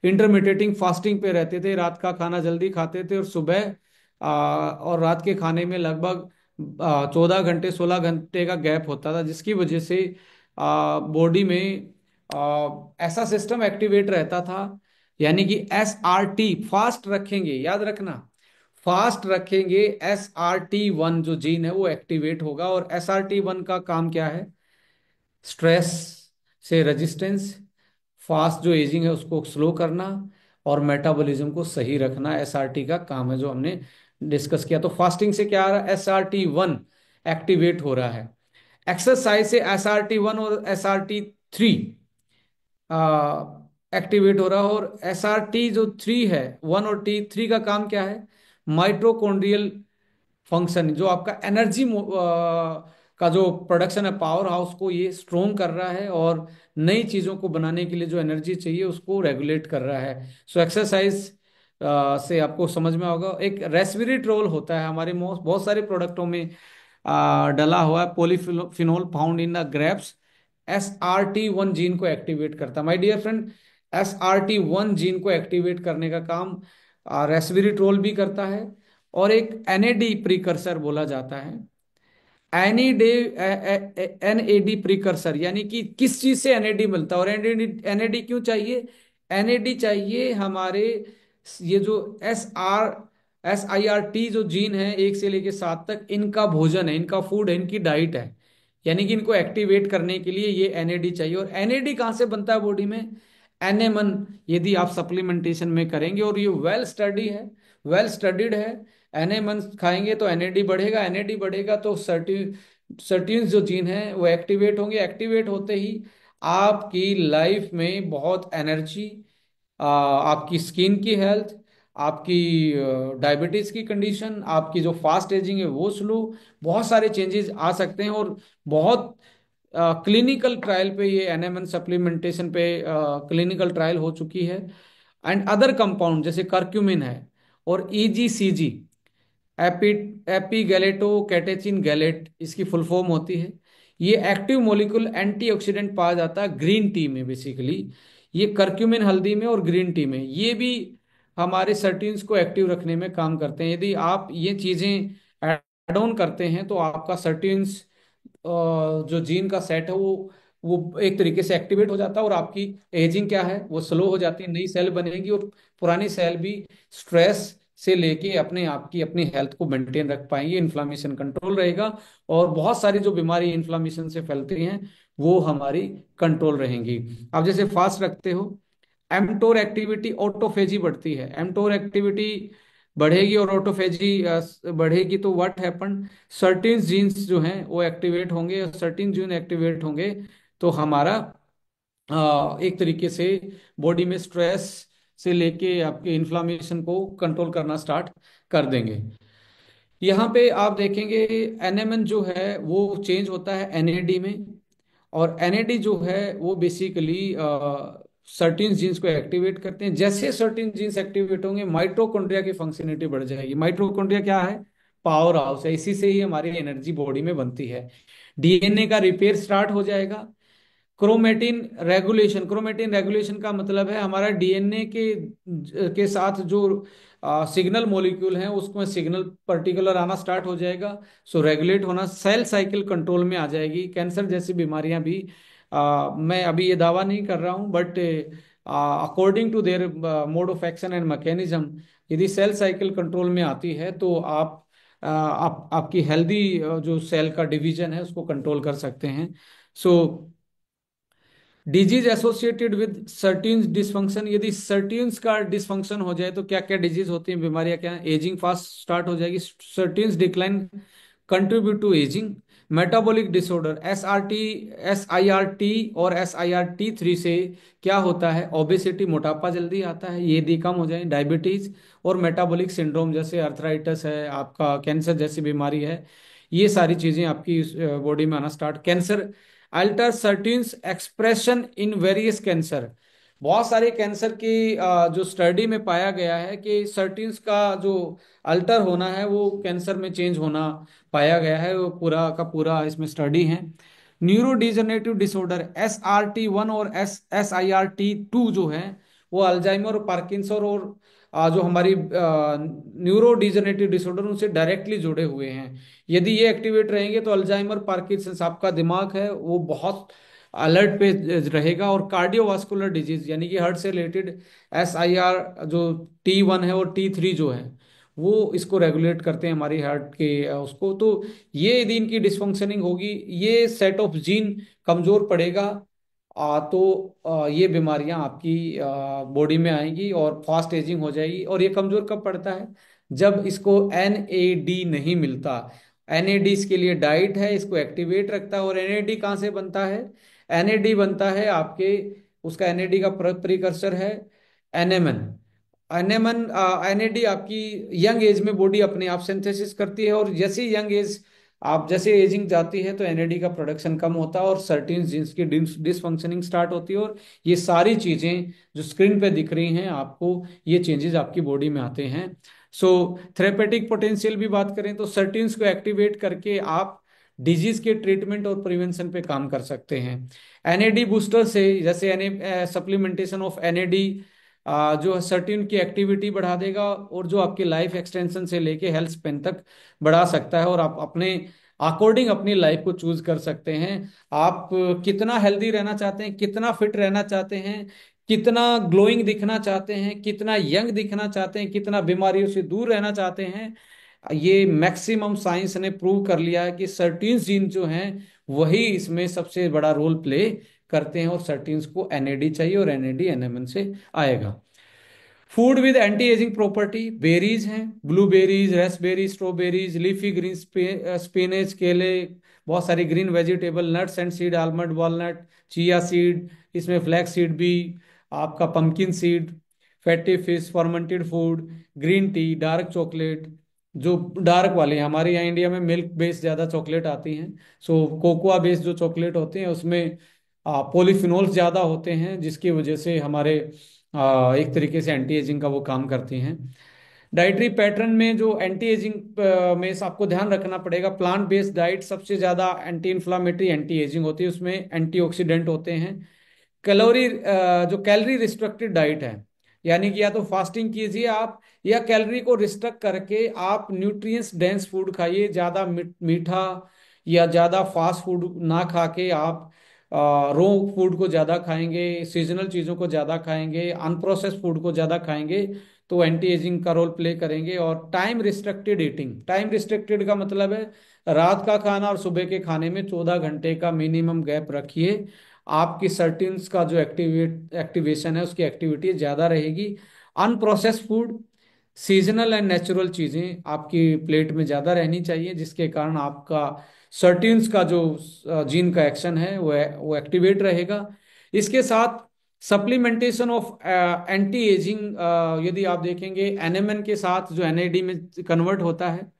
इंटरमिटेटिंग फास्टिंग पे रहते थे, रात का खाना जल्दी खाते थे, और सुबह और रात के खाने में लगभग 14 घंटे 16 घंटे का गैप होता था, जिसकी वजह से बॉडी में ऐसा सिस्टम एक्टिवेट रहता था। यानी कि SRT फास्ट रखेंगे, याद रखना, फास्ट रखेंगे, SRT1 जो जीन है वो एक्टिवेट होगा। और SRT1 का काम क्या है? स्ट्रेस से रेजिस्टेंस, फास्ट जो एजिंग है उसको स्लो करना, और मेटाबॉलिज्म को सही रखना SRT का काम है, जो हमने डिस्कस किया। तो फास्टिंग से क्या आ रहा है? SRT1 एक्टिवेट हो रहा है। एक्सरसाइज से SRT1 और SRT3 एक्टिवेट हो रहा है। और SRT जो 3 है, 1 और T3 का काम क्या है? माइटोकॉन्ड्रियल फंक्शन, जो आपका एनर्जी का जो प्रोडक्शन है, पावर हाउस को ये स्ट्रोंग कर रहा है, और नई चीजों को बनाने के लिए जो एनर्जी चाहिए उसको रेगुलेट कर रहा है। सो एक्सरसाइज से आपको समझ में होगा। एक रेस्वेराट्रोल होता है हमारे बहुत सारे प्रोडक्टों में डला हुआ है, polyphenol found in the grapes. SRT1 gene को एक्टिवेट करता है my dear friend. SRT1 gene को एक्टिवेट करने का काम रेस्वेराट्रोल भी करता है। और एक NAD प्रीकर्सर बोला जाता है। NAD प्रीकर्सर, यानी कि किस चीज से NAD मिलता है, और NAD क्यों चाहिए? NAD चाहिए हमारे, ये जो SIRT जो जीन है 1 से लेके 7 तक, इनका भोजन है, इनका फूड है, इनकी डाइट है। यानी कि इनको एक्टिवेट करने के लिए ये NAD चाहिए। और NAD कहाँ से बनता है बॉडी में? NMN, यदि आप सप्लीमेंटेशन में करेंगे, और ये वेल स्टडी है, वेल स्टडीड है। NMN खाएंगे तो NAD बढ़ेगा, NAD बढ़ेगा तो सर्टीन्स जो जीन है वो एक्टिवेट होंगे। एक्टिवेट होते ही आपकी लाइफ में बहुत एनर्जी, आपकी स्किन की हेल्थ, आपकी डायबिटीज की कंडीशन, आपकी जो फास्ट एजिंग है वो स्लो, बहुत सारे चेंजेस आ सकते हैं। और बहुत क्लिनिकल ट्रायल पे, ये NMN सप्लीमेंटेशन पे क्लिनिकल ट्रायल हो चुकी है। एंड अदर कंपाउंड जैसे कर्क्यूमिन है, और EGCG, epi epigallocatechin gallate इसकी फुल फॉर्म होती है। ये एक्टिव मॉलिक्यूल एंटीऑक्सीडेंट पाया जाता है ग्रीन टी में बेसिकली। ये करक्यूमिन हल्दी में और ग्रीन टी में, ये भी हमारे सर्टीन्स को एक्टिव रखने में काम करते हैं। यदि आप ये चीजें ऐड ऑन करते हैं तो आपका सर्टीन्स जो जीन का सेट है वो एक तरीके से एक्टिवेट हो जाता है, और आपकी एजिंग क्या है वो स्लो हो जाती है, नई सेल बनेगी, और पुरानी सेल भी स्ट्रेस से लेके अपने आप की अपनी हेल्थ को मेंटेन रख पाएंगे, इन्फ्लामेशन कंट्रोल रहेगा, और बहुत सारी जो बीमारी इन्फ्लामेशन से फैलती हैं वो हमारी कंट्रोल रहेंगी। आप जैसे फास्ट रखते हो, एमटोर एक्टिविटी, ऑटोफेजी बढ़ती है, एमटोर एक्टिविटी बढ़ेगी और ऑटोफेजी बढ़ेगी तो व्हाट हैपन, सर्टेन जीन्स जो हैं वो एक्टिवेट होंगे, और सर्टेन जीन एक्टिवेट होंगे तो हमारा एक तरीके से बॉडी में स्ट्रेस से लेके आपके इन्फ्लामेशन को कंट्रोल करना स्टार्ट कर देंगे। यहाँ पे आप देखेंगे एनएमएन जो है वो चेंज होता है एनएडी में, और एनएडी जो है वो बेसिकली सर्टेन जीन्स को एक्टिवेट करते हैं। जैसे सर्टेन जीन्स एक्टिवेट होंगे माइटोकॉन्ड्रिया की फंक्शनलिटी बढ़ जाएगी। माइटोकॉन्ड्रिया क्या है? पावर हाउस है, इसी से ही हमारी एनर्जी बॉडी में बनती है। डीएनए का रिपेयर स्टार्ट हो जाएगा। क्रोमेटिन रेगुलेशन, क्रोमेटिन रेगुलेशन का मतलब है हमारा डीएनए के साथ जो सिग्नल मॉलिक्यूल हैं उसमें सिग्नल पर्टिकुलर आना स्टार्ट हो जाएगा, सो रेगुलेट होना, सेल साइकिल कंट्रोल में आ जाएगी। कैंसर जैसी बीमारियां भी मैं अभी ये दावा नहीं कर रहा हूं, but according to their mode of action and mechanism, यदि सेल साइकिल कंट्रोल में आती है तो आप आपकी हेल्दी जो सेल का डिवीजन है उसको कंट्रोल कर सकते हैं। सो डिजीज एसोसिएटेड विद सर्टीन्स डिसफंक्शन, यदि सर्टीन्स का डिसफंक्शन हो जाए तो क्या क्या डिजीज होती हैं, बीमारियां क्या हैं? एजिंग फास्ट स्टार्ट हो जाएगी, sirtuins decline contribute to ageing. Metabolic disorder, SIRT और SIRT3 से क्या होता है? ओबेसिटी, मोटापा जल्दी आता है, ये यदि कम हो जाए। डायबिटीज और मेटाबॉलिक सिंड्रोम जैसे अर्थराइटिस है, आपका कैंसर जैसी बीमारी है, ये सारी चीजें आपकी बॉडी में आना start. Cancer alter sirtuins expression in various cancer, बहुत सारे कैंसर की जो स्टडी में पाया गया है कि सर्टीन्स का जो अल्टर होना है वो कैंसर में चेंज होना पाया गया है, वो पूरा का पूरा इसमें स्टडी है। न्यूरो डिजनरेटिव डिसऑर्डर, SRT1 और SIRT2 जो है वो अल्जाइमर और पार्किंसर और जो हमारी न्यूरो डिजनरेटिव डिसऑर्डर उनसे डायरेक्टली जुड़े हुए हैं। यदि ये एक्टिवेट रहेंगे तो अल्जाइमर, पार्किंसंस, आपका दिमाग है वो बहुत अलर्ट पे रहेगा। और कार्डियोवास्कुलर डिजीज यानी कि हार्ट से रिलेटेड, SIR जो T1 है और T3 जो है वो इसको रेगुलेट करते हैं हमारी हार्ट के उसको। तो ये यदि इनकी डिसफंक्शनिंग होगी, ये सेट ऑफ जीन कमजोर पड़ेगा, ये बीमारियां आपकी बॉडी में आएंगी और फास्ट एजिंग हो जाएगी। और ये कमजोर कब पड़ता है? जब इसको NAD नहीं मिलता। NAD इसके लिए डाइट है, इसको एक्टिवेट रखता है। और NAD कहाँ से बनता है? NAD बनता है आपके, उसका NAD का प्रिकर्सर है NMN। एनएमन NAD आपकी यंग एज में बॉडी अपने आप सिंथेसिस करती है, और जैसे यंग एज, आप जैसे एजिंग जाती है तो NAD का प्रोडक्शन कम होता है और सर्टेन जीन्स की डिसफंक्शनिंग स्टार्ट होती है। और ये सारी चीजें जो स्क्रीन पे दिख रही हैं आपको, ये चेंजेस आपकी बॉडी में आते हैं। सो थेरेपेटिक पोटेंशियल भी बात करें तो सर्टेन्स को एक्टिवेट करके आप डिजीज के ट्रीटमेंट और प्रिवेंशन पे काम कर सकते हैं। NAD बूस्टर से, जैसे सप्लीमेंटेशन ऑफ NAD जो सर्टेन की एक्टिविटी बढ़ा देगा, और जो आपकी लाइफ एक्सटेंशन से लेके हेल्थ स्पेन तक बढ़ा सकता है, और आप अपने अकॉर्डिंग अपनी लाइफ को चूज कर सकते हैं। आप कितना हेल्दी रहना चाहते हैं, कितना फिट रहना चाहते हैं, कितना ग्लोइंग दिखना चाहते हैं, कितना यंग दिखना चाहते हैं, कितना बीमारियों से दूर रहना चाहते हैं, ये मैक्सिमम साइंस ने प्रूव कर लिया है कि सर्टीन जीन जो हैं वही इसमें सबसे बड़ा रोल प्ले करते हैं। और सर्टीन्स को NAD चाहिए और NAD NMN से आएगा। Food with anti ageing property, berries हैं, blueberries, raspberries, strawberries, leafy green, spinach, kale, बहुत सारी green vegetable, nuts and seed, almond, walnut, chia seed, इसमें फ्लैक्स सीड भी, आपका pumpkin seed, fatty fish, fermented food, green tea, dark chocolate, जो dark वाले हैं, हमारे यहाँ इंडिया में मिल्क बेस्ड ज़्यादा चॉकलेट आती हैं, सो कोकोआ बेस्ड जो चॉकलेट होते हैं उसमें पॉलीफिनोल्स ज़्यादा होते हैं, जिसकी वजह से हमारे एक तरीके से एंटी एजिंग का वो काम करती हैं। डाइटरी पैटर्न में जो एंटी एजिंग में आपको ध्यान रखना पड़ेगा, प्लांट बेस्ड डाइट सबसे ज्यादा एंटी इन्फ्लामेटरी एंटी एजिंग होती है, उसमें एंटीऑक्सीडेंट होते हैं। जो कैलोरी रिस्ट्रिक्टेड डाइट है, यानी कि या तो फास्टिंग कीजिए आप, या कैलोरी को रिस्ट्रिक्ट करके आप न्यूट्रिएंट्स डेंस फूड खाइए, ज्यादा मीठा या ज्यादा फास्ट फूड ना खा के आप रो फूड को ज्यादा खाएंगे, सीजनल चीजों को ज्यादा खाएंगे, अनप्रोसेस्ड फूड को ज्यादा खाएंगे, तो एंटी एजिंग का रोल प्ले करेंगे। और time restricted eating, time restricted का मतलब है रात का खाना और सुबह के खाने में 14 घंटे का मिनिमम गैप रखिए। आपकी सर्टिन्स का जो एक्टिवेशन है, उसकी एक्टिविटी ज़्यादा रहेगी। Unprocessed food, seasonal and natural चीज़ें आपकी प्लेट में ज़्यादा रहनी चाहिए, जिसके कारण आपका सर्टिन्स का जो जीन का एक्शन है वो एक्टिवेट रहेगा। इसके साथ सप्लीमेंटेशन ऑफ एंटी एजिंग, यदि आप देखेंगे एनएमएन के साथ जो एनएडी में कन्वर्ट होता है,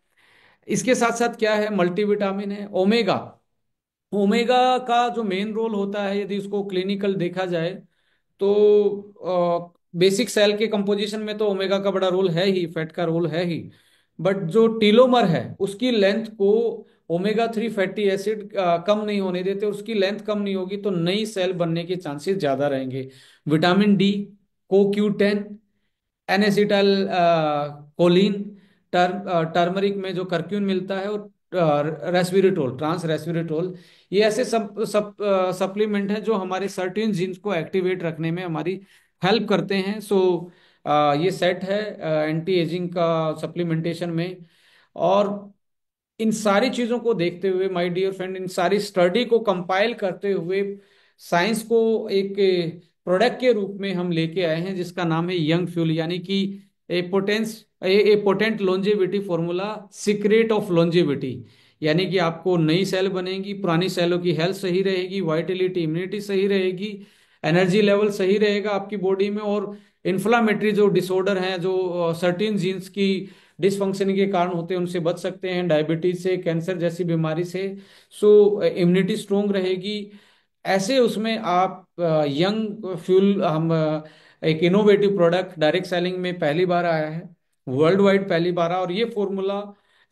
इसके साथ साथ क्या है, मल्टीविटामिन है, ओमेगा। ओमेगा का जो मेन रोल होता है, यदि उसको क्लिनिकल देखा जाए, तो बेसिक सेल के कंपोजिशन में तो ओमेगा का बड़ा रोल है ही, फैट का रोल है ही, बट जो टीलोमर है उसकी लेंथ को ओमेगा 3 फैटी एसिड कम नहीं होने देते, उसकी लेंथ कम नहीं होगी तो नई सेल बनने के चांसेस ज्यादा रहेंगे। Vitamin D, CoQ10, inositol choline, turmeric में जो करक्यून मिलता है, और रेस्वेरेट्रोल, ट्रांस रेस्वेरेट्रोल, ये ऐसे सब सब सप्लीमेंट हैं जो हमारे सर्टेन जीन्स को एक्टिवेट रखने में हमारी हेल्प करते हैं। सो ये सेट है एंटी एजिंग का सप्लीमेंटेशन में। और इन सारी चीजों को देखते हुए माय डियर फ्रेंड, इन सारी स्टडी को कंपाइल करते हुए साइंस को एक प्रोडक्ट के रूप में हम लेके आए हैं, जिसका नाम है यंग फ्यूल, यानी कि a potence a potent longevity formula, secret of longevity. यानी कि आपको नई सेल बनेगी, पुरानी सेलों की हेल्थ सही रहेगी, वाइटलिटी इम्यूनिटी सही रहेगी, एनर्जी लेवल सही रहेगा आपकी बॉडी में, और इन्फ्लामेटरी जो डिसऑर्डर हैं, जो सर्टेन जीन्स की डिसफंक्शनिंग के कारण होते हैं, उनसे बच सकते हैं, डायबिटीज से, कैंसर जैसी बीमारी से। सो इम्यूनिटी स्ट्रोंग रहेगी। ऐसे उसमें आप यंग फ्यूल, हम एक इनोवेटिव प्रोडक्ट डायरेक्ट सेलिंग में पहली बार आया है, वर्ल्ड वाइड पहली बार आया। और ये फॉर्मूला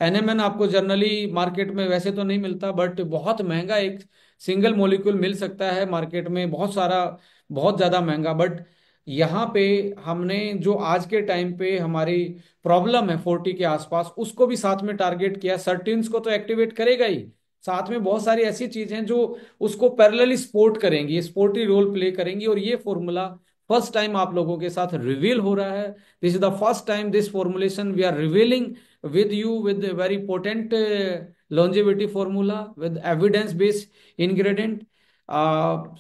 एनएमएन आपको जनरली मार्केट में वैसे तो नहीं मिलता, बट बहुत महंगा एक सिंगल मॉलिक्यूल मिल सकता है मार्केट में, बहुत सारा, बहुत ज्यादा महंगा। बट यहाँ पे हमने जो आज के टाइम पे हमारी प्रॉब्लम है 40 के आसपास, उसको भी साथ में टारगेट किया। सर्टिन्स को तो एक्टिवेट करेगा ही, साथ में बहुत सारी ऐसी चीजें जो उसको पैरेलली सपोर्ट करेंगी, सपोर्टिव रोल प्ले करेंगी। और ये फॉर्मूला फर्स्ट टाइम आप लोगों के साथ रिवील हो रहा है। This is the first time this formulation we are revealing with you with a very potent longevity formula with evidence based ingredient।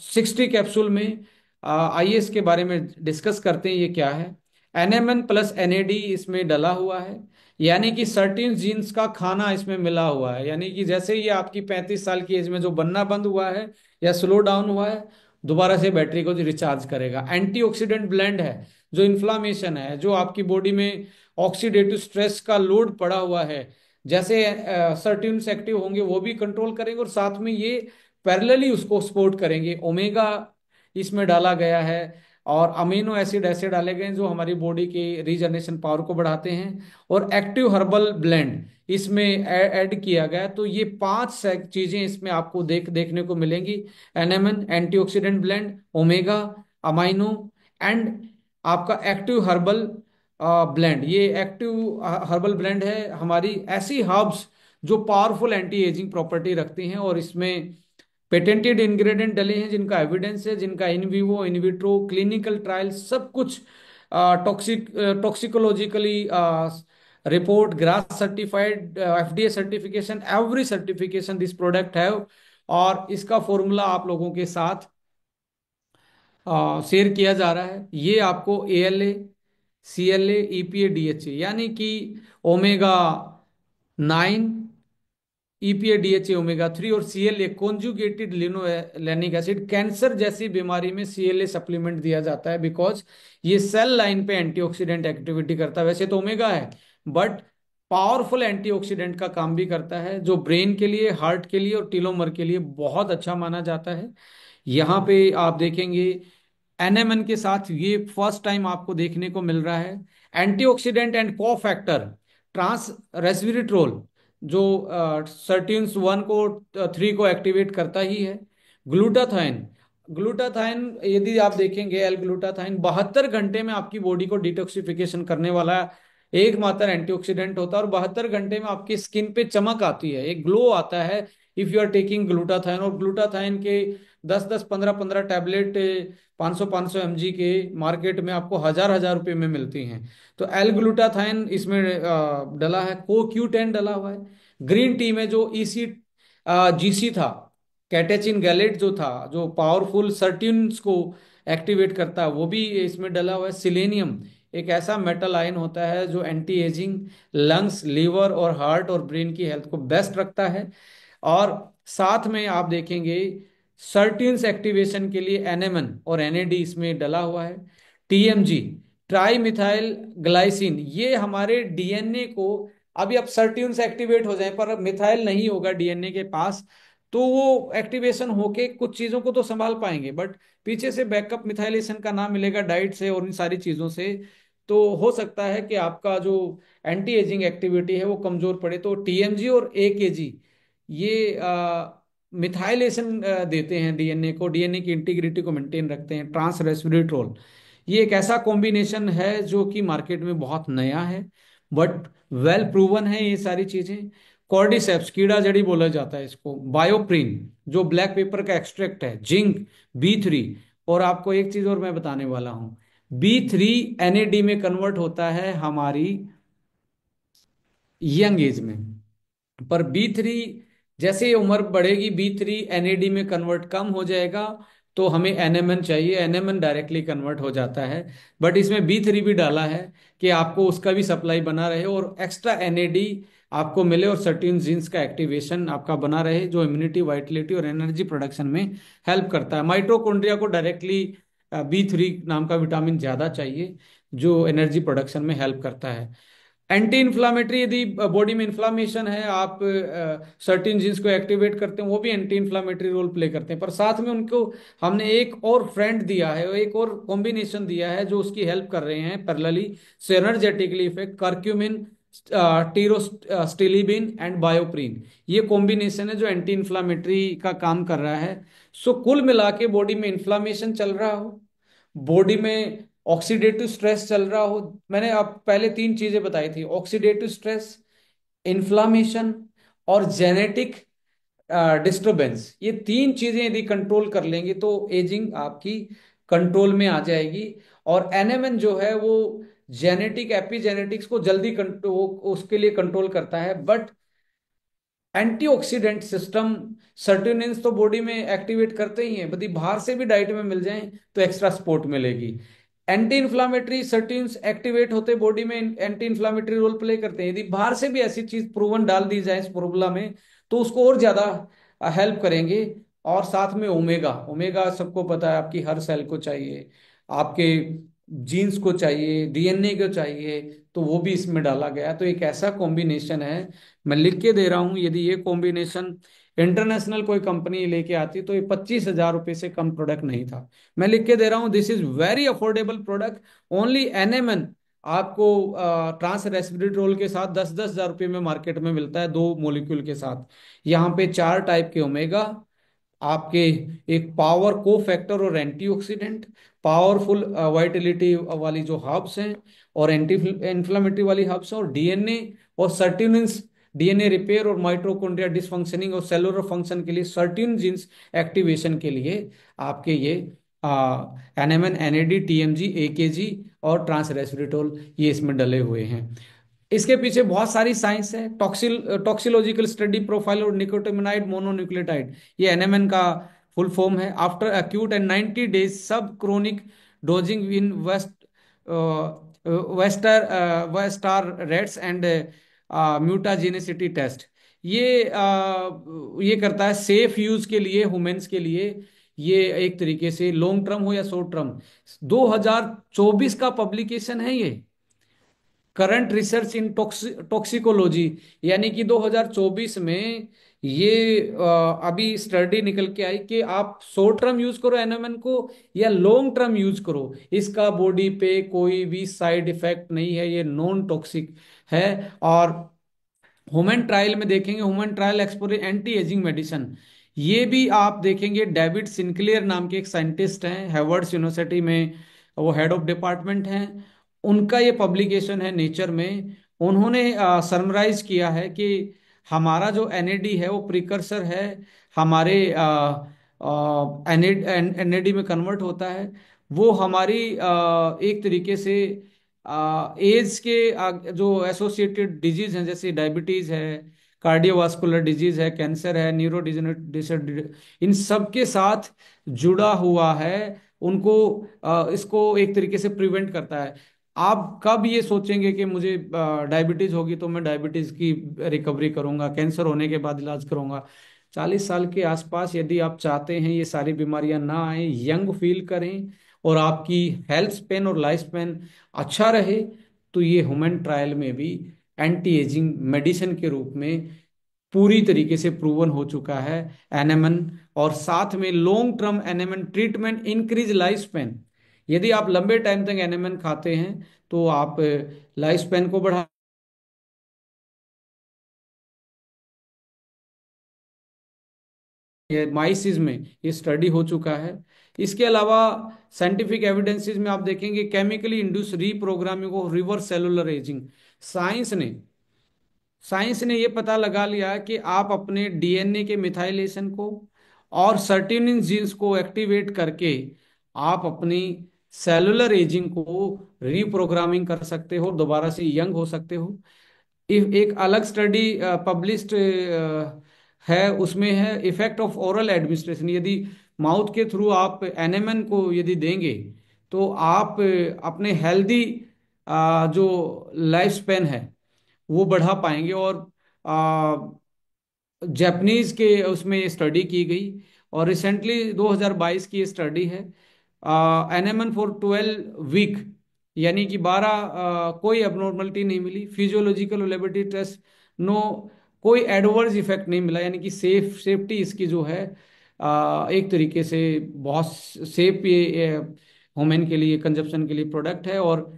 60 capsule में आइए इसके बारे में डिस्कस करते हैं ये क्या है। एनएमएन प्लस एनएडी इसमें डला हुआ है, यानी कि सर्टेन जीन्स का खाना इसमें मिला हुआ है, यानी कि जैसे ये आपकी 35 साल की एज में जो बनना बंद हुआ है या स्लो डाउन हुआ है, दोबारा से बैटरी को रिचार्ज करेगा। एंटीऑक्सीडेंट ब्लेंड है, जो इन्फ्लामेशन है, जो आपकी बॉडी में ऑक्सीडेटिव स्ट्रेस का लोड पड़ा हुआ है, जैसे सर्टेन एक्टिव होंगे वो भी कंट्रोल करेंगे, और साथ में ये पैरेलली उसको सपोर्ट करेंगे। ओमेगा इसमें डाला गया है, और अमीनो एसिड ऐसे डाले गए हैं जो हमारी बॉडी की रीजनरेशन पावर को बढ़ाते हैं, और एक्टिव हर्बल ब्लेंड इसमें ऐड किया गया है। तो ये 5 चीजें इसमें आपको देखने को मिलेंगी। NMN, antioxidant blend, omega, amino, and आपका एक्टिव हर्बल ब्लेंड। ये एक्टिव हर्बल ब्लेंड है हमारी ऐसी हर्ब्स जो पावरफुल एंटी एजिंग प्रॉपर्टी रखती हैं, और इसमें पेटेंटेड इंग्रेडिएंट डले हैं जिनका एविडेंस है, जिनका in vivo in vitro clinical trial सब कुछ, toxicologically report, GRAS certified, FDA certification, every certification this product है। और इसका फॉर्मूला आप लोगों के साथ शेयर किया जा रहा है। ये आपको ALA, CLA, EPA, DHA, यानी कि ओमेगा 9, EPA, DHA, ओमेगा 3, और CLA conjugated linolenic acid, cancer जैसी बीमारी में CLA सप्लीमेंट दिया जाता है, बिकॉज ये सेल लाइन पे एंटीऑक्सीडेंट एक्टिविटी करता है। वैसे तो ओमेगा है, बट पावरफुल एंटीऑक्सीडेंट का काम भी करता है, जो ब्रेन के लिए, हार्ट के लिए और टीलोमर के लिए बहुत अच्छा माना जाता है। यहाँ पे आप देखेंगे एनएमएन के साथ ये फर्स्ट टाइम आपको देखने को मिल रहा है। एंटीऑक्सीडेंट एंड को फैक्टर ट्रांस रेस्वेराट्रोल, जो सर्टिन्स 1 को 3 को एक्टिवेट करता ही है। ग्लूटाथाइन, ग्लूटाथाइन यदि आप देखेंगे, एल ग्लूटाथाइन 72 घंटे में आपकी बॉडी को डिटॉक्सिफिकेशन करने वाला एकमात्र एंटीऑक्सीडेंट होता है, और 72 घंटे में आपकी स्किन पे चमक आती है, एक ग्लो आता है if you are taking glutathione. और ग्लूटाथाइन के 10-10, 15-15 टैबलेट 500-500 mg के मार्केट में आपको हजार हजार रुपए में मिलती हैं। तो एल ग्लूटाथाइन इसमें डला है, को क्यू 10 डला हुआ है। ग्रीन टी में जो ईसी जीसी था, कैटेचिन गैलेट जो था, जो पावरफुल सर्ट्यून्स को एक्टिवेट करता है, वो भी इसमें डला हुआ है। सिलेनियम एक ऐसा मेटल आयन होता है जो एंटी एजिंग, लंग्स, लीवर और हार्ट और ब्रेन की हेल्थ को बेस्ट रखता है। और साथ में आप देखेंगे सर्टिन्स एक्टिवेशन के लिए एनएमएन और एनएडी इसमें डला हुआ है। टीएमजी, ट्राई मिथाइल ग्लाइसिन, ये हमारे डीएनए को, अभी अब सर्ट्यून्स एक्टिवेट हो जाए पर अब मिथाइल नहीं होगा डीएनए के पास, तो वो एक्टिवेशन होके कुछ चीजों को तो संभाल पाएंगे, बट पीछे से बैकअप मिथाइलेशन का नाम मिलेगा डाइट से और इन सारी चीजों से। तो हो सकता है कि आपका जो एंटी एजिंग एक्टिविटी है वो कमजोर पड़े। तो टीएमजी और एकेजी ये मिथाइलेशन देते हैं डीएनए को, डीएनए की इंटीग्रिटी को मेंटेन रखते हैं। ट्रांस रेस्वेराट्रोल ये एक ऐसा कॉम्बिनेशन है जो कि मार्केट में बहुत नया है, बट वेल प्रूवन है ये सारी चीजें। कॉर्डिसेप्स, कीड़ा जड़ी बोला जाता है इसको। बायोप्रिन जो ब्लैक पेपर का एक्सट्रैक्ट है। Zinc, B 3। और आपको एक चीज और मैं बताने वाला हूं, बी 3 एनएडी में कन्वर्ट होता है हमारी यंग एज में, पर बी 3 जैसे ही उम्र बढ़ेगी बी 3 एनएडी में कन्वर्ट कम हो जाएगा, तो हमें एनएमएन चाहिए, एनएमएन डायरेक्टली कन्वर्ट हो जाता है। बट इसमें बी 3 भी डाला है कि आपको उसका भी सप्लाई बना रहे और एक्स्ट्रा एनएडी आपको मिले और सर्टेन जीन्स का एक्टिवेशन आपका बना रहे, जो इम्यूनिटी, वाइटलिटी और एनर्जी प्रोडक्शन में हेल्प करता है। माइटोकॉन्ड्रिया को डायरेक्टली बी 3 नाम का विटामिन ज्यादा चाहिए जो एनर्जी प्रोडक्शन में हेल्प करता है। एंटी इन्फ्लामेटरी, यदि बॉडी में इन्फ्लामेशन है, आप सर्टेन जीन्स को एक्टिवेट करते हैं, वो भी एंटी इन्फ्लामेटरी रोल प्ले करते हैं। पर साथ में उनको हमने एक और फ्रेंड दिया है, एक और कॉम्बिनेशन दिया है जो उसकी हेल्प कर रहे हैं पैरेलली, सिनर्जेटिकली इफेक्ट, करक्यूमिन, टीरोस्टिलिबिन एंड बायोप्रिन। ये कॉम्बिनेशन है जो एंटी इन्फ्लामेटरी का काम कर रहा है। सो कुल मिला के बॉडी में इन्फ्लामेशन चल रहा हो, बॉडी में ऑक्सीडेटिव स्ट्रेस चल रहा हो, मैंने आप पहले 3 चीजें बताई थी, ऑक्सीडेटिव स्ट्रेस, इन्फ्लामेशन और जेनेटिक डिस्टरबेंस, ये 3 चीजें यदि कंट्रोल कर लेंगे तो एजिंग आपकी कंट्रोल में आ जाएगी। और एनएमएन जो है वो जेनेटिक एपिजेनेटिक्स को जल्दी कंट्रोल, उसके लिए कंट्रोल करता है। बट एंटीऑक्सीडेंट सिस्टम, सर्टेनिन्स तो बॉडी में एक्टिवेट करते ही हैं, यदि बाहर से भी डाइट में मिल जाएं तो एक्स्ट्रा सपोर्ट मिलेगी। एंटी इन्फ्लामेटरी सर्टेन्स एक्टिवेट होते बॉडी में, एंटी इन्फ्लामेटरी रोल प्ले करते हैं, यदि बाहर से भी ऐसी चीज प्रूवन डाल दी जाए इस फॉर्मूला में तो उसको और ज्यादा हेल्प करेंगे। और साथ में ओमेगा, ओमेगा सबको पता है आपकी हर सेल को चाहिए, आपके जीन्स को चाहिए, डीएनए को चाहिए, तो वो भी इसमें डाला गया है। तो एक ऐसा कॉम्बिनेशन है, मैं लिख के दे रहा हूं, यदि ये कॉम्बिनेशन इंटरनेशनल कोई कंपनी लेके आती तो ये 25,000 रुपये से कम प्रोडक्ट नहीं था। मैं लिख के दे रहा हूं, this is very affordable product, only NMN आपको ट्रांस रेस्वेराट्रोल के साथ 10-10 हज़ार रुपये में मार्केट में मिलता है, 2 मॉलिक्यूल के साथ। यहाँ पे 4 टाइप के ओमेगा आपके, एक पावर को फैक्टर और एंटीऑक्सीडेंट, पावरफुल वाइटलिटी वाली जो हर्ब्स हैं और एंटी इन्फ्लामेटरी वाली हर्ब्स हैं, और डीएनए और सर्टिनिन्स, डीएनए रिपेयर और माइटोकॉन्ड्रिया डिसफंक्शनिंग और सेलुलर फंक्शन के लिए, सर्टिन जीन्स एक्टिवेशन के लिए आपके ये एनएमएन, एनएडी, टीएमजी, एकेजी और ट्रांस रेस्वेराट्रोल ये इसमें डले हुए हैं। इसके पीछे बहुत सारी साइंस है, टॉक्सिलोजिकल स्टडी प्रोफाइल और निकोटिनाइड मोनोन्यूक्लियोटाइड, ये एनएमएन का फुल फॉर्म है। आफ्टर acute and 90 days सब chronic dosing in Wistar rats and mutagenicity test, ये ये करता है सेफ यूज के लिए, ह्यूमंस के लिए। ये एक तरीके से लॉन्ग टर्म हो या शॉर्ट टर्म, 2024 का पब्लिकेशन है ये। करंट रिसर्च इन टॉक्सिकोलॉजी, यानी कि 2024 में ये अभी स्टडी निकल के आई कि आप शॉर्ट टर्म यूज करो एनएमएन को या लॉन्ग टर्म यूज करो, इसका बॉडी पे कोई भी साइड इफेक्ट नहीं है, ये नॉन टॉक्सिक है। और ह्यूमन ट्रायल में देखेंगे, human trial explore anti ageing medicine, ये भी आप देखेंगे डेविड सिंक्लेयर नाम के एक साइंटिस्ट हैं हार्वर्ड यूनिवर्सिटी में, वो हेड ऑफ डिपार्टमेंट हैं, उनका ये पब्लिकेशन है नेचर में। उन्होंने समराइज किया है कि हमारा जो एनएडी है वो प्रिकर्सर है, हमारे एनएडी में कन्वर्ट होता है, वो हमारी एक तरीके से एज के जो एसोसिएटेड डिजीज हैं जैसे डायबिटीज है, कार्डियोवास्कुलर डिजीज है, कैंसर है, न्यूरो डिजनरेटिव, इन सब के साथ जुड़ा हुआ है, उनको इसको एक तरीके से प्रिवेंट करता है। आप कब ये सोचेंगे कि मुझे डायबिटीज होगी तो मैं डायबिटीज की रिकवरी करूंगा, कैंसर होने के बाद इलाज करूंगा? 40 साल के आसपास यदि आप चाहते हैं ये सारी बीमारियां ना आए, यंग फील करें और आपकी हेल्थ स्पेन और लाइफ स्पेन अच्छा रहे, तो ये ह्यूमन ट्रायल में भी एंटी एजिंग मेडिसिन के रूप में पूरी तरीके से प्रूवन हो चुका है एनएमएन। और साथ में long term NMN treatment increase life span, यदि आप लंबे टाइम तक एनएमएन खाते हैं तो आप लाइफ स्पेन को बढ़ा, ये माइसिस में ये स्टडी हो चुका है। इसके अलावा साइंटिफिक एविडेंसेस में आप देखेंगे chemically induce reprogramming of reverse cellular ageing. Science ने साइंस ने ये पता लगा लिया कि आप अपने डीएनए के मिथाइलेशन को और सर्टेनिन जीन्स को एक्टिवेट करके आप अपनी सेलुलर एजिंग को रीप्रोग्रामिंग कर सकते हो, दोबारा से यंग हो सकते हो। एक अलग स्टडी पब्लिश्ड है, उसमें है इफेक्ट ऑफ ओरल एडमिनिस्ट्रेशन, यदि माउथ के थ्रू आप एनएमएन को यदि देंगे तो आप अपने हेल्दी जो लाइफ स्पेन है वो बढ़ा पाएंगे। और जापानीज के उसमें स्टडी की गई और रिसेंटली 2022 की ये स्टडी है, एनएमएन फॉर 12 वीक, यानी कि 12, कोई एबनॉर्मलिटी नहीं मिली, फिजियोलॉजिकल लेबोरेटरी टेस्ट नो, कोई एडवर्स इफेक्ट नहीं मिला, यानी कि सेफ्टी इसकी जो है एक तरीके से बहुत सेफ ये ह्यूमन के लिए कंजप्शन के लिए प्रोडक्ट है। और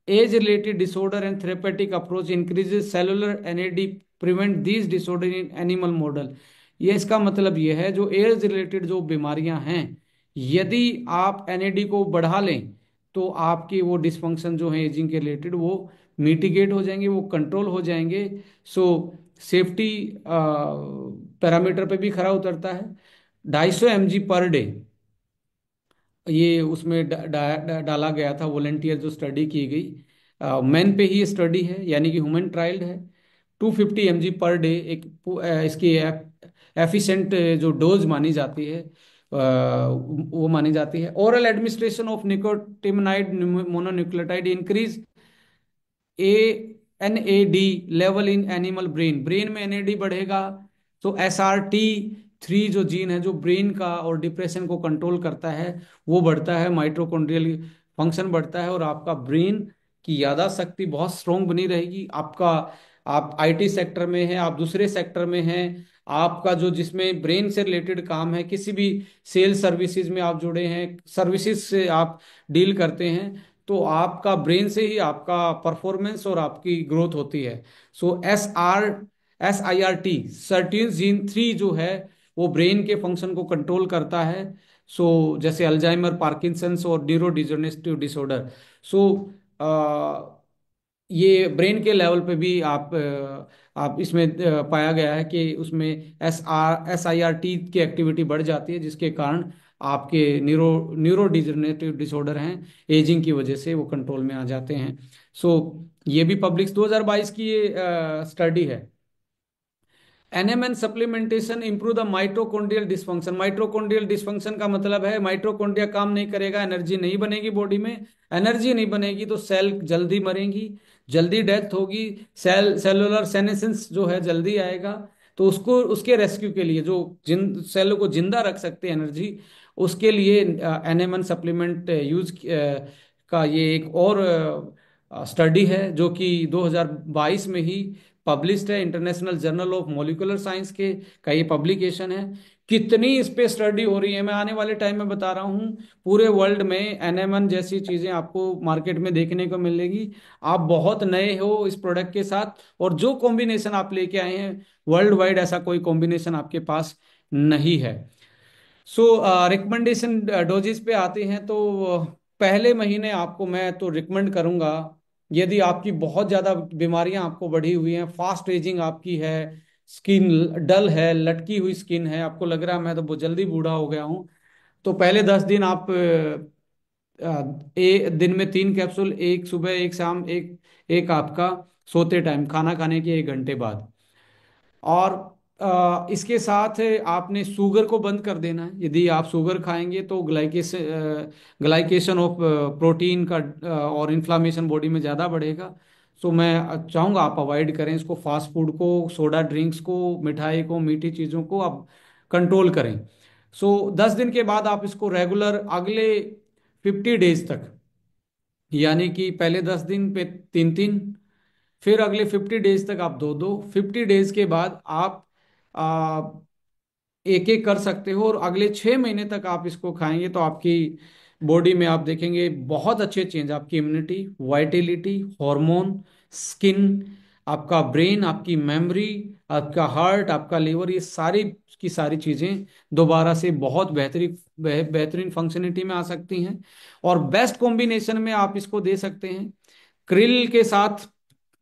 age related disorder and therapeutic approach increases cellular NAD, prevent these disorder in animal model. ये इसका मतलब ये है जो एज रिलेटेड जो बीमारियां हैं, यदि आप एनएडी को बढ़ा लें तो आपकी वो डिसफंक्शन जो है एजिंग के रिलेटेड वो मिटिगेट हो जाएंगे, वो कंट्रोल हो जाएंगे। सो सेफ्टी पैरामीटर पे भी खरा उतरता है। 250 mg पर डे ये उसमें डाला गया था, वॉलेंटियर जो स्टडी की गई मैन पे ही स्टडी है, यानी कि ह्यूमन ट्रायल्ड है। 250 mg पर डे एक इसकी एफिशिएंट जो डोज मानी जाती है वो मानी जाती है। Oral administration of nicotinamide mononucleotide increase a NAD level in animal brain, brain में एनएडी बढ़ेगा तो SRT3 जो जीन है जो ब्रेन का और डिप्रेशन को कंट्रोल करता है वो बढ़ता है, माइटोकॉन्ड्रियल फंक्शन बढ़ता है और आपका ब्रेन की याददाश्त शक्ति बहुत स्ट्रोंग बनी रहेगी। आपका, आप आईटी सेक्टर में हैं, आप दूसरे सेक्टर में हैं, आपका जो जिसमें ब्रेन से रिलेटेड काम है, किसी भी सेल्स सर्विसेज में आप जुड़े हैं, सर्विसेज से आप डील करते हैं, तो आपका ब्रेन से ही आपका परफॉर्मेंस और आपकी ग्रोथ होती है। सो SIRT सर्टीन जीन 3 जो है वो ब्रेन के फंक्शन को कंट्रोल करता है। सो जैसे अल्जाइमर, पार्किंसंस और न्यूरो डिजनरेटिव डिसऑर्डर। सो ये ब्रेन के लेवल पे भी आप इसमें पाया गया है कि उसमें SIRT की एक्टिविटी बढ़ जाती है, जिसके कारण आपके न्यूरो डिजनरेटिव डिसऑर्डर हैं एजिंग की वजह से वो कंट्रोल में आ जाते हैं। सो ये भी पब्लिक 2022 की ये स्टडी है। NMN supplementation improve the mitochondrial dysfunction, mitochondrial dysfunction का मतलब है माइटोकॉन्ड्रिया काम नहीं करेगा, एनर्जी नहीं बनेगी बॉडी में, एनर्जी नहीं बनेगी तो सेल जल्दी मरेंगी, जल्दी डेथ होगी, सेलुलर सेनेसेंस जो है जल्दी आएगा। तो उसको उसके रेस्क्यू के लिए जो सेल को जिंदा रख सकते हैं एनर्जी, उसके लिए एनएमएन सप्लीमेंट यूज का ये एक और स्टडी है जो कि 2022 में ही पब्लिश्ड है, international journal of molecular science के का ये पब्लिकेशन है। कितनी इस पे स्टडी हो रही है, मैं आने वाले टाइम में बता रहा हूँ। पूरे वर्ल्ड में एनएमएन जैसी चीजें आपको मार्केट में देखने को मिलेगी। आप बहुत नए हो इस प्रोडक्ट के साथ, और जो कॉम्बिनेशन आप लेके आए हैं वर्ल्ड वाइड ऐसा कोई कॉम्बिनेशन आपके पास नहीं है। सो रिकमेंडेशन डोजेस पे आते हैं तो पहले महीने आपको मैं तो रिकमेंड करूंगा, यदि आपकी बहुत ज़्यादा बीमारियां आपको बढ़ी हुई हैं, फास्ट एजिंग आपकी है, स्किन डल है, लटकी हुई स्किन है, आपको लग रहा है मैं तो बहुत जल्दी बूढ़ा हो गया हूं, तो पहले 10 दिन आप दिन में 3 कैप्सूल, एक सुबह एक शाम, एक एक आपका सोते टाइम खाना खाने के 1 घंटे बाद। और इसके साथ आपने शुगर को बंद कर देना है। यदि आप शुगर खाएंगे तो ग्लाइकेशन ऑफ प्रोटीन का और इन्फ्लामेशन बॉडी में ज़्यादा बढ़ेगा। सो मैं चाहूँगा आप अवॉइड करें इसको, फास्ट फूड को, सोडा ड्रिंक्स को, मिठाई को, मीठी चीज़ों को आप कंट्रोल करें। सो 10 दिन के बाद आप इसको रेगुलर अगले 50 डेज तक, यानी कि पहले 10 दिन पे 3 3, फिर अगले 50 डेज तक आप 2 2, 50 डेज के बाद आप एक एक कर सकते हो, और अगले 6 महीने तक आप इसको खाएंगे तो आपकी बॉडी में आप देखेंगे बहुत अच्छे चेंज, आपकी इम्यूनिटी, वाइटेलिटी, हार्मोन, स्किन, आपका ब्रेन, आपकी मेमोरी, आपका हार्ट, आपका लिवर, ये सारी की सारी चीजें दोबारा से बहुत बेहतरीन बेहतरीन फंक्शनलिटी में आ सकती हैं। और बेस्ट कॉम्बिनेशन में आप इसको दे सकते हैं क्रिल के साथ,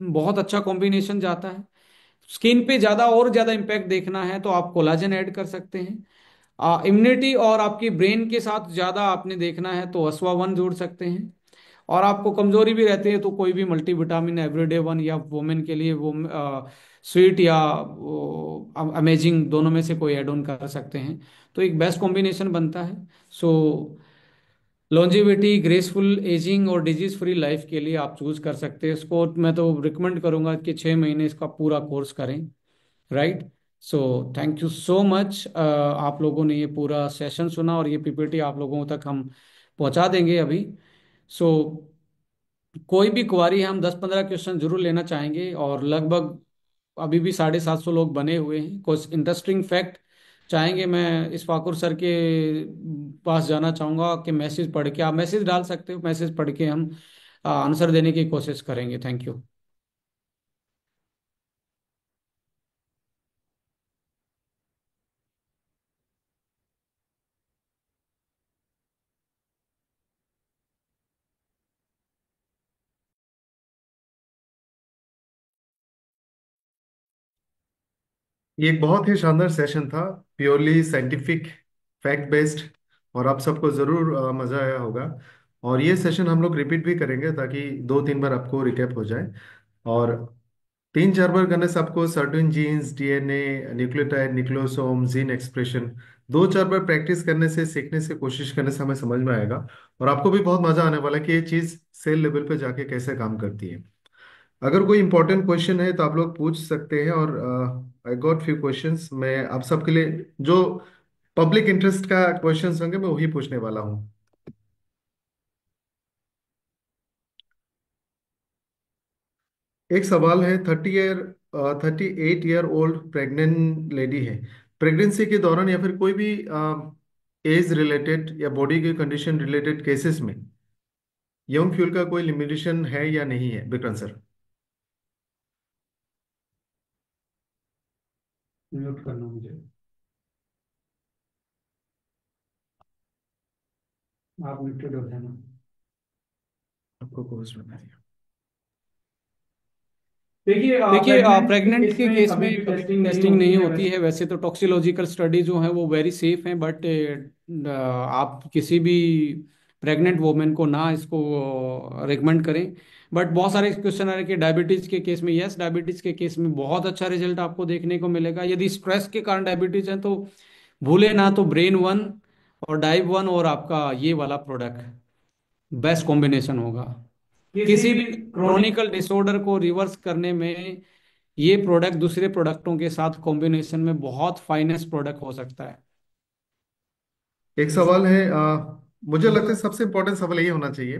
बहुत अच्छा कॉम्बिनेशन जाता है। स्किन पे ज्यादा और ज्यादा इम्पैक्ट देखना है तो आप कोलाजन ऐड कर सकते हैं। इम्यूनिटी और आपकी ब्रेन के साथ ज्यादा आपने देखना है तो अस्वा 1 जोड़ सकते हैं। और आपको कमजोरी भी रहती है तो कोई भी मल्टीविटामिन एवरीडे 1, या वुमेन के लिए वो स्वीट या अमेजिंग, दोनों में से कोई ऐड ऑन कर सकते हैं, तो एक बेस्ट कॉम्बिनेशन बनता है। सो लॉन्जेविटी, ग्रेसफुल एजिंग और डिजीज फ्री लाइफ के लिए आप चूज कर सकते हैं इसको। मैं तो रिकमेंड करूंगा कि 6 महीने इसका पूरा कोर्स करें। Right. So thank you so much, आप लोगों ने ये पूरा सेशन सुना, और ये पीपीटी आप लोगों तक हम पहुंचा देंगे अभी। सो कोई भी क्वारी है, हम 10 15 क्वेश्चन जरूर लेना चाहेंगे, और लगभग अभी भी 750 लोग बने हुए हैं। कुछ इंटरेस्टिंग फैक्ट चाहेंगे, मैं इस फाकुर सर के पास जाना चाहूँगा कि मैसेज पढ़ के, आप मैसेज डाल सकते हो, मैसेज पढ़ के हम आंसर देने की कोशिश करेंगे। Thank you. ये एक बहुत ही शानदार सेशन था, प्योरली साइंटिफिक, फैक्ट बेस्ड, और आप सबको ज़रूर मज़ा आया होगा। और ये सेशन हम लोग रिपीट भी करेंगे ताकि 2 3 बार आपको रिकैप हो जाए। और 3 4 बार करने से आपको certain jeans, DNA, nucleotide, nucleosome, gene expression 2 4 बार प्रैक्टिस करने से, सीखने से, कोशिश करने से हमें समझ में आएगा। और आपको भी बहुत मज़ा आने वाला है कि ये चीज़ सेल लेवल पे जाके कैसे काम करती है। अगर कोई इंपॉर्टेंट क्वेश्चन है तो आप लोग पूछ सकते हैं। और आई गॉट फ्यू क्वेश्चंस, मैं आप सबके लिए जो पब्लिक इंटरेस्ट का क्वेश्चंस होंगे मैं वही पूछने वाला हूँ। एक सवाल है, 38 ईयर ओल्ड प्रेग्नेंट लेडी है। प्रेगनेंसी के दौरान या फिर कोई भी एज रिलेटेड या बॉडी की कंडीशन रिलेटेड केसेस में यौन फ्यूल का कोई लिमिटेशन है या नहीं है, विक्रम सर? म्यूट करना मुझे, आप म्यूटेड हो जाना। आपको कोर्स बना दिया। देखिए प्रेग्नेंट के प्रेग्नेंट केस के में केस कभी में भी कभी भी टेस्टिंग नहीं टेस्टिंग होती नहीं है होती वैसे। है, वैसे तो टॉक्सिकोलॉजिकल स्टडी जो है वो वेरी सेफ हैं, बट आप किसी भी प्रेग्नेंट वुमेन को ना इसको रिकमेंड करें। बट बहुत सारे क्वेश्चन आ रहे हैं कि डायबिटीज के केस में, यस डायबिटीज के केस में बहुत अच्छा रिजल्ट आपको देखने को मिलेगा। यदि स्ट्रेस के कारण डायबिटीज है तो भूले ना, तो ब्रेन 1 और डाइव 1 और आपका ये वाला प्रोडक्ट बेस्ट कॉम्बिनेशन होगा। किसी किसी भी भी क्रोनिक। क्रोनिकल डिसऑर्डर को रिवर्स करने में ये प्रोडक्ट दूसरे प्रोडक्टों के साथ कॉम्बिनेशन में बहुत फाइनेस्ट प्रोडक्ट हो सकता है। एक सवाल है, मुझे लगता है सबसे इंपॉर्टेंट सवाल ये होना चाहिए,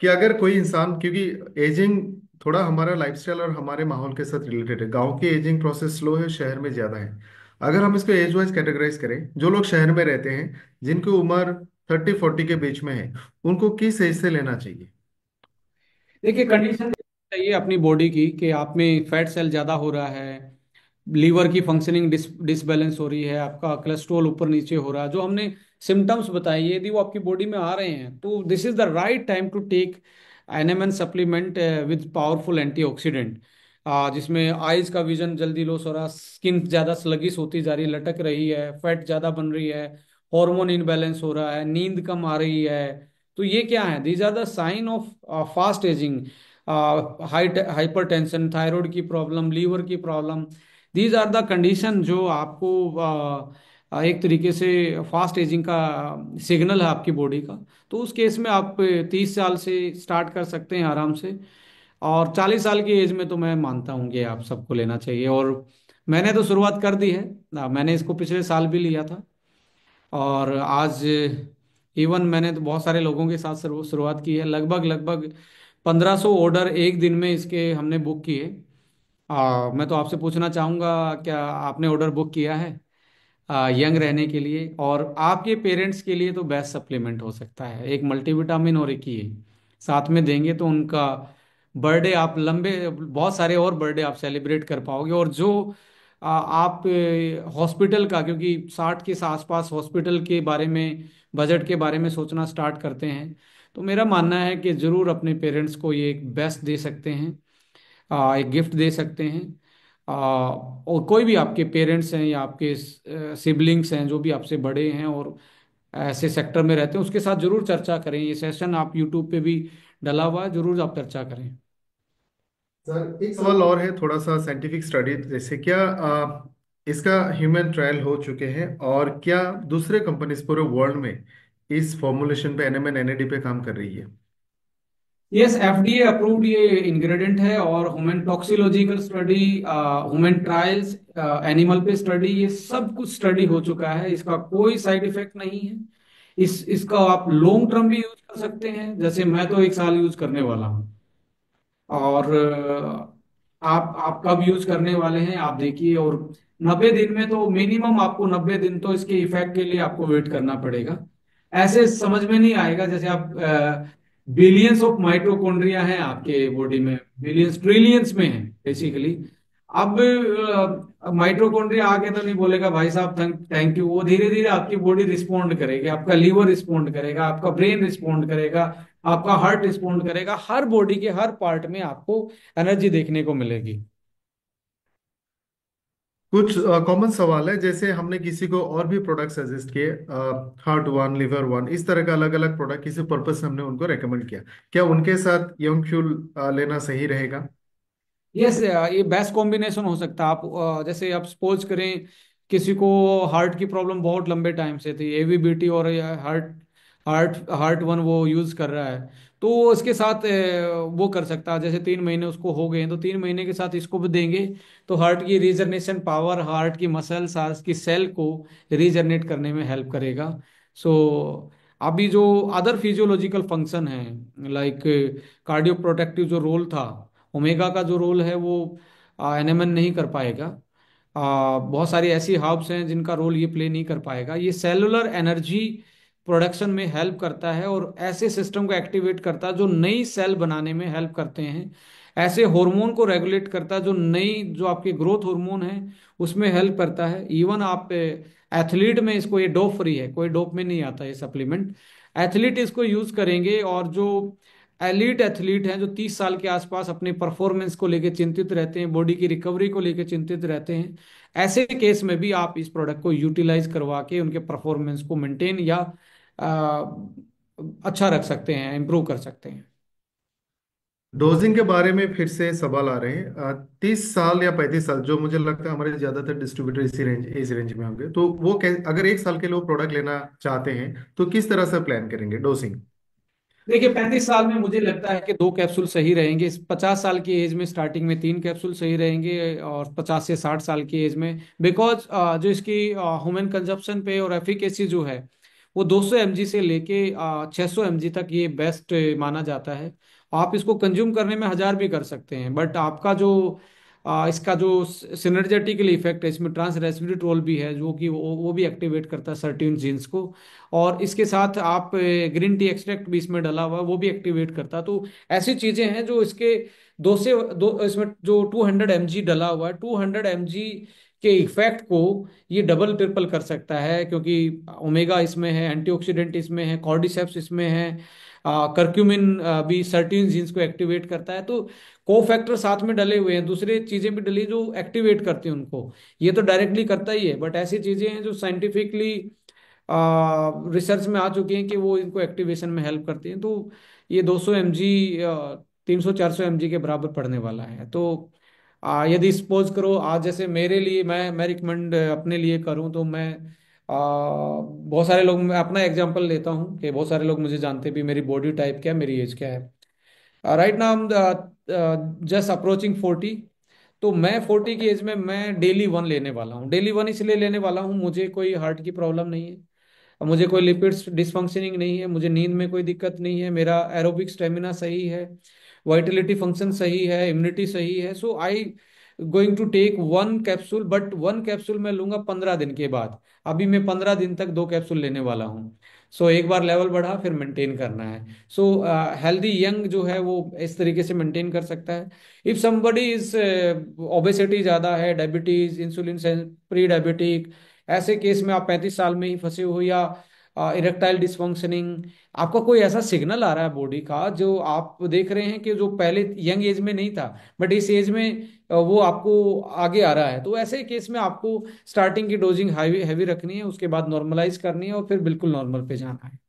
कि अगर कोई इंसान, क्योंकि एजिंग थोड़ा हमारा लाइफस्टाइल और हमारे माहौल के साथ रिलेटेड है, गांव की एजिंग प्रोसेस स्लो है, शहर में ज्यादा है। अगर हम इसको एज वाइज कैटेगराइज करें, जो लोग शहर में रहते हैं जिनकी उम्र 30-40 के बीच में है, उनको किस एज से लेना चाहिए? देखिए, कंडीशन चाहिए अपनी बॉडी की कि आप में फैट सेल ज़्यादा हो रहा है, लीवर की फंक्शनिंग डिसबैलेंस हो रही है, आपका कोलेस्ट्रॉल ऊपर नीचे हो रहा है, जो हमने सिम्टम्स बताए यदि वो आपकी बॉडी में आ रहे हैं तो this is the right time to take NMN supplement with powerful antioxidant, जिसमें आइज का विजन जल्दी लॉस हो रहा, स्किन ज़्यादा स्लगिश होती जा रही, लटक रही है, फैट ज़्यादा बन रही है, हार्मोन इनबैलेंस हो रहा है, नींद कम आ रही है। तो ये क्या है, these are the sign of fast ageing. Hypertension, thyroid की प्रॉब्लम, लीवर की problem, these are the condition जो आपको एक तरीके से फास्ट एजिंग का सिग्नल है आपकी बॉडी का। तो उस केस में आप 30 साल से स्टार्ट कर सकते हैं आराम से, और 40 साल की एज में तो मैं मानता हूँ कि आप सबको लेना चाहिए। और मैंने तो शुरुआत कर दी है, मैंने इसको पिछले साल भी लिया था, और आज इवन मैंने तो बहुत सारे लोगों के साथ शुरुआत की है। लगभग लगभग 1500 ऑर्डर एक दिन में इसके हमने बुक किए। मैं तो आपसे पूछना चाहूँगा, क्या आपने ऑर्डर बुक किया है यंग रहने के लिए? और आपके पेरेंट्स के लिए तो बेस्ट सप्लीमेंट हो सकता है, एक मल्टीविटामिन और एक ये साथ में देंगे तो उनका बर्थडे आप लंबे बहुत सारे और बर्थडे आप सेलिब्रेट कर पाओगे। और जो आप हॉस्पिटल का, क्योंकि 60 के आसपास हॉस्पिटल के बारे में, बजट के बारे में सोचना स्टार्ट करते हैं, तो मेरा मानना है कि ज़रूर अपने पेरेंट्स को ये एक बेस्ट दे सकते हैं, एक गिफ्ट दे सकते हैं। और कोई भी आपके पेरेंट्स हैं या आपके सिबलिंग्स हैं जो भी आपसे बड़े हैं और ऐसे सेक्टर में रहते हैं, उसके साथ जरूर चर्चा करें। ये सेशन आप यूट्यूब पे भी डला हुआ है, जरूर आप चर्चा करें। सर एक सवाल और है, थोड़ा सा साइंटिफिक स्टडी जैसे, क्या इसका ह्यूमन ट्रायल हो चुके हैं, और क्या दूसरे कंपनीज पूरे वर्ल्ड में इस फॉर्मुलेशन पे, एनएमएन एनएडी पे काम कर रही है? यस, एफडीए अप्रूव्ड ये इंग्रेडिएंट है, और human toxicological study, human trials, animal पे स्टडी, ये सब कुछ स्टडी हो चुका है। इसका कोई साइड इफेक्ट नहीं है। इसका आप लॉन्ग टर्म भी यूज कर सकते हैं, जैसे मैं तो 1 साल यूज करने वाला हूँ। और आप कब यूज करने वाले हैं आप देखिए। और 90 दिन में तो मिनिमम आपको 90 दिन तो इसके इफेक्ट के लिए आपको वेट करना पड़ेगा। ऐसे समझ में नहीं आएगा जैसे आप, बिलियंस ऑफ माइटोकॉन्ड्रिया हैं आपके बॉडी में, बिलियंस ट्रिलियंस में है बेसिकली। अब माइटोकॉन्ड्रिया आके तो नहीं बोलेगा भाई साहब थैंक थैंक यू, वो धीरे धीरे आपकी बॉडी रिस्पॉन्ड करेगी, आपका लीवर रिस्पॉन्ड करेगा, आपका ब्रेन रिस्पॉन्ड करेगा, आपका हार्ट रिस्पॉन्ड करेगा, हर बॉडी के हर पार्ट में आपको एनर्जी देखने को मिलेगी। कुछ कॉमन सवाल है, जैसे हमने किसी को और भी प्रोडक्ट सजेस्ट किए, हार्ट वन, लिवर वन, इस तरह का अलग अलग प्रोडक्ट किसी पर्पज से हमने उनको रेकमेंड किया, क्या उनके साथ यंग फ्यूल लेना सही रहेगा? यस, ये बेस्ट कॉम्बिनेशन हो सकता है। आप जैसे आप सपोज करें किसी को हार्ट की प्रॉब्लम बहुत लंबे टाइम से थी, एवीबीटी और हार्ट हार्ट हार्ट वन वो यूज कर रहा है, तो वो इसके साथ वो कर सकता है। जैसे 3 महीने उसको हो गए हैं तो 3 महीने के साथ इसको भी देंगे, तो हार्ट की रीजनरेशन पावर, हार्ट की मसल्स, हार्ट की सेल को रीजनरेट करने में हेल्प करेगा। सो अभी जो अदर फिजियोलॉजिकल फंक्शन है, लाइक कार्डियो प्रोटेक्टिव जो रोल था, ओमेगा का जो रोल है वो एनएमएन नहीं कर पाएगा। बहुत सारी ऐसी हर्ब्स हैं जिनका रोल ये प्ले नहीं कर पाएगा। ये सेलुलर एनर्जी प्रोडक्शन में हेल्प करता है, और ऐसे सिस्टम को एक्टिवेट करता है जो नई सेल बनाने में हेल्प करते हैं, ऐसे हार्मोन को रेगुलेट करता है जो नई, जो आपके ग्रोथ हार्मोन है उसमें हेल्प करता है। इवन आप एथलीट में इसको, ये डोप फ्री है, कोई डोप में नहीं आता ये सप्लीमेंट, एथलीट इसको यूज करेंगे। और जो एलीट एथलीट हैं जो 30 साल के आसपास अपने परफॉर्मेंस को लेकर चिंतित रहते हैं, बॉडी की रिकवरी को लेकर चिंतित रहते हैं, ऐसे केस में भी आप इस प्रोडक्ट को यूटिलाइज करवा के उनके परफॉर्मेंस को मेंटेन या अच्छा रख सकते हैं, इम्प्रूव कर सकते हैं। डोजिंग के बारे में फिर से सवाल आ रहे हैं, 30 साल या 35 साल, जो मुझे लगता है हमारे ज्यादातर डिस्ट्रीब्यूटर इस रेंज में होंगे, तो वो अगर 1 साल के लोग प्रोडक्ट लेना चाहते हैं तो किस तरह से प्लान करेंगे डोजिंग? देखिए, 35 साल में मुझे लगता है कि 2 कैप्सूल सही रहेंगे। 50 साल की एज में स्टार्टिंग में 3 कैप्सूल सही रहेंगे, और 50 से 60 साल की एज में, बिकॉज जो इसकी ह्यूमन कंजप्शन पे और एफिकेसी जो है वो 200 mg से लेके 600 mg तक ये बेस्ट माना जाता है। आप इसको कंज्यूम करने में 1000 भी कर सकते हैं, बट आपका जो इसका जो सिनर्जेटिकली इफेक्ट है, इसमें ट्रांस रेस्वेरेट्रोल भी है जो कि वो भी एक्टिवेट करता है सर्टेन जीन्स को। और इसके साथ आप ग्रीन टी एक्सट्रैक्ट भी इसमें डला हुआ है, वो भी एक्टिवेट करता है। तो ऐसी चीजें हैं जो इसके दो से दो, इसमें जो 200 mg डला हुआ है, 200 mg के इफेक्ट को ये डबल ट्रिपल कर सकता है, क्योंकि ओमेगा इसमें है, एंटीऑक्सीडेंट इसमें है, कॉर्डिसेप्स इसमें है, करक्यूमिन भी सर्टेन जीन्स को एक्टिवेट करता है। तो को फैक्टर साथ में डले हुए हैं, दूसरी चीजें भी डली जो एक्टिवेट करती हैं उनको। ये तो डायरेक्टली करता ही है, बट ऐसी चीजें हैं जो साइंटिफिकली रिसर्च में आ चुकी हैं कि वो इनको एक्टिवेशन में हेल्प करती हैं। तो ये 200 mg 300-400 mg के बराबर पड़ने वाला है। तो यदि सपोज करो आज जैसे मेरे लिए, मैं रिकमेंड अपने लिए करूं, तो मैं बहुत सारे लोग, मैं अपना एग्जांपल लेता हूं कि बहुत सारे लोग मुझे जानते भी, मेरी बॉडी टाइप क्या है, मेरी एज क्या है। Right now just approaching 40। तो मैं 40 की एज में मैं डेली वन लेने वाला हूँ। डेली वन इसलिए लेने वाला हूँ, मुझे कोई हार्ट की प्रॉब्लम नहीं है, अब मुझे कोई लिपिड्स डिसफंक्शनिंग नहीं है, मुझे नींद में कोई दिक्कत नहीं है, मेरा एरोबिक स्टेमिना सही है, वाइटलिटी फंक्शन सही है, इम्यूनिटी सही है। So I going to take one capsule, but one capsule मैं लूंगा 15 दिन के बाद। अभी मैं 15 दिन तक 2 कैप्सूल लेने वाला हूँ। सो एक बार लेवल बढ़ा, फिर मेंटेन करना है। सो हेल्दी यंग जो है वो इस तरीके से मेंटेन कर सकता है। इफ समबडी इज ओबेसिटी ज्यादा है, डायबिटीज, इंसुलिन प्री डायबिटिक, ऐसे केस में आप 35 साल में ही फंसे हो, या इरेक्टाइल डिसफंक्शनिंग, आपका कोई ऐसा सिग्नल आ रहा है बॉडी का जो आप देख रहे हैं कि जो पहले यंग एज में नहीं था, बट इस एज में वो आपको आगे आ रहा है, तो ऐसे केस में आपको स्टार्टिंग की डोजिंग हैवी हैवी रखनी है, उसके बाद नॉर्मलाइज करनी है, और फिर बिल्कुल नॉर्मल पे जाना है।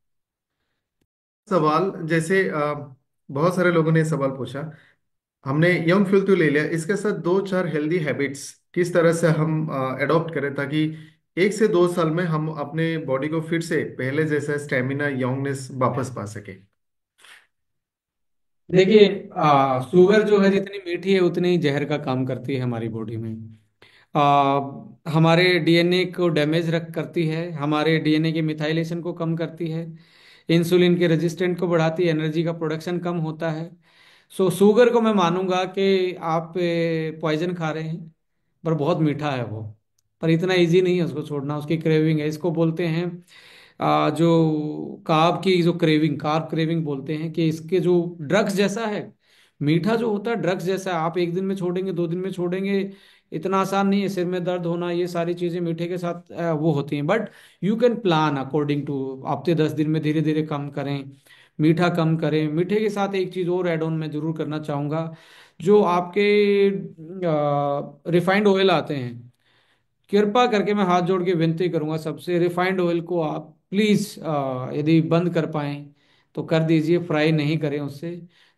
सवाल जैसे बहुत सारे लोगों ने सवाल पूछा। हमने यंग फ्यूल तो ले लिया, इसके साथ दो चार हेल्दी हैबिट्स किस तरह से हम अडॉप्ट करें ताकि 1 से 2 साल में हम अपने बॉडी को फिर से पहले जैसा स्टेमिना यंगनेस वापस पा सके। देखिए, शुगर जो है जितनी मीठी है उतनी ही जहर का काम करती है हमारी बॉडी में। हमारे डीएनए को डैमेज रख करती है, हमारे डीएनए की मिथाइलेशन को कम करती है, इंसुलिन के रेजिस्टेंट को बढ़ाती है, एनर्जी का प्रोडक्शन कम होता है। सो शुगर को मैं मानूंगा कि आप पॉइजन खा रहे हैं, पर बहुत मीठा है वो, पर इतना इजी नहीं है उसको छोड़ना, उसकी क्रेविंग है, इसको बोलते हैं जो कार्ब की जो क्रेविंग, कार्ब क्रेविंग बोलते हैं, कि इसके जो ड्रग्स जैसा है, मीठा जो होता है ड्रग्स जैसा है। आप एक दिन में छोड़ेंगे, 2 दिन में छोड़ेंगे, इतना आसान नहीं है। सिर में दर्द होना, ये सारी चीजें मीठे के साथ वो होती हैं, but you can plan according to, हफ्ते 10 दिन में धीरे धीरे कम करें, मीठा कम करें। मीठे के साथ एक चीज और एड ऑन मैं जरूर करना चाहूंगा, जो आपके रिफाइंड ऑयल आते हैं, कृपा करके मैं हाथ जोड़ के विनती करूंगा सबसे, रिफाइंड ऑयल को आप प्लीज यदि बंद कर पाएं तो कर दीजिए, फ्राई नहीं करें उससे।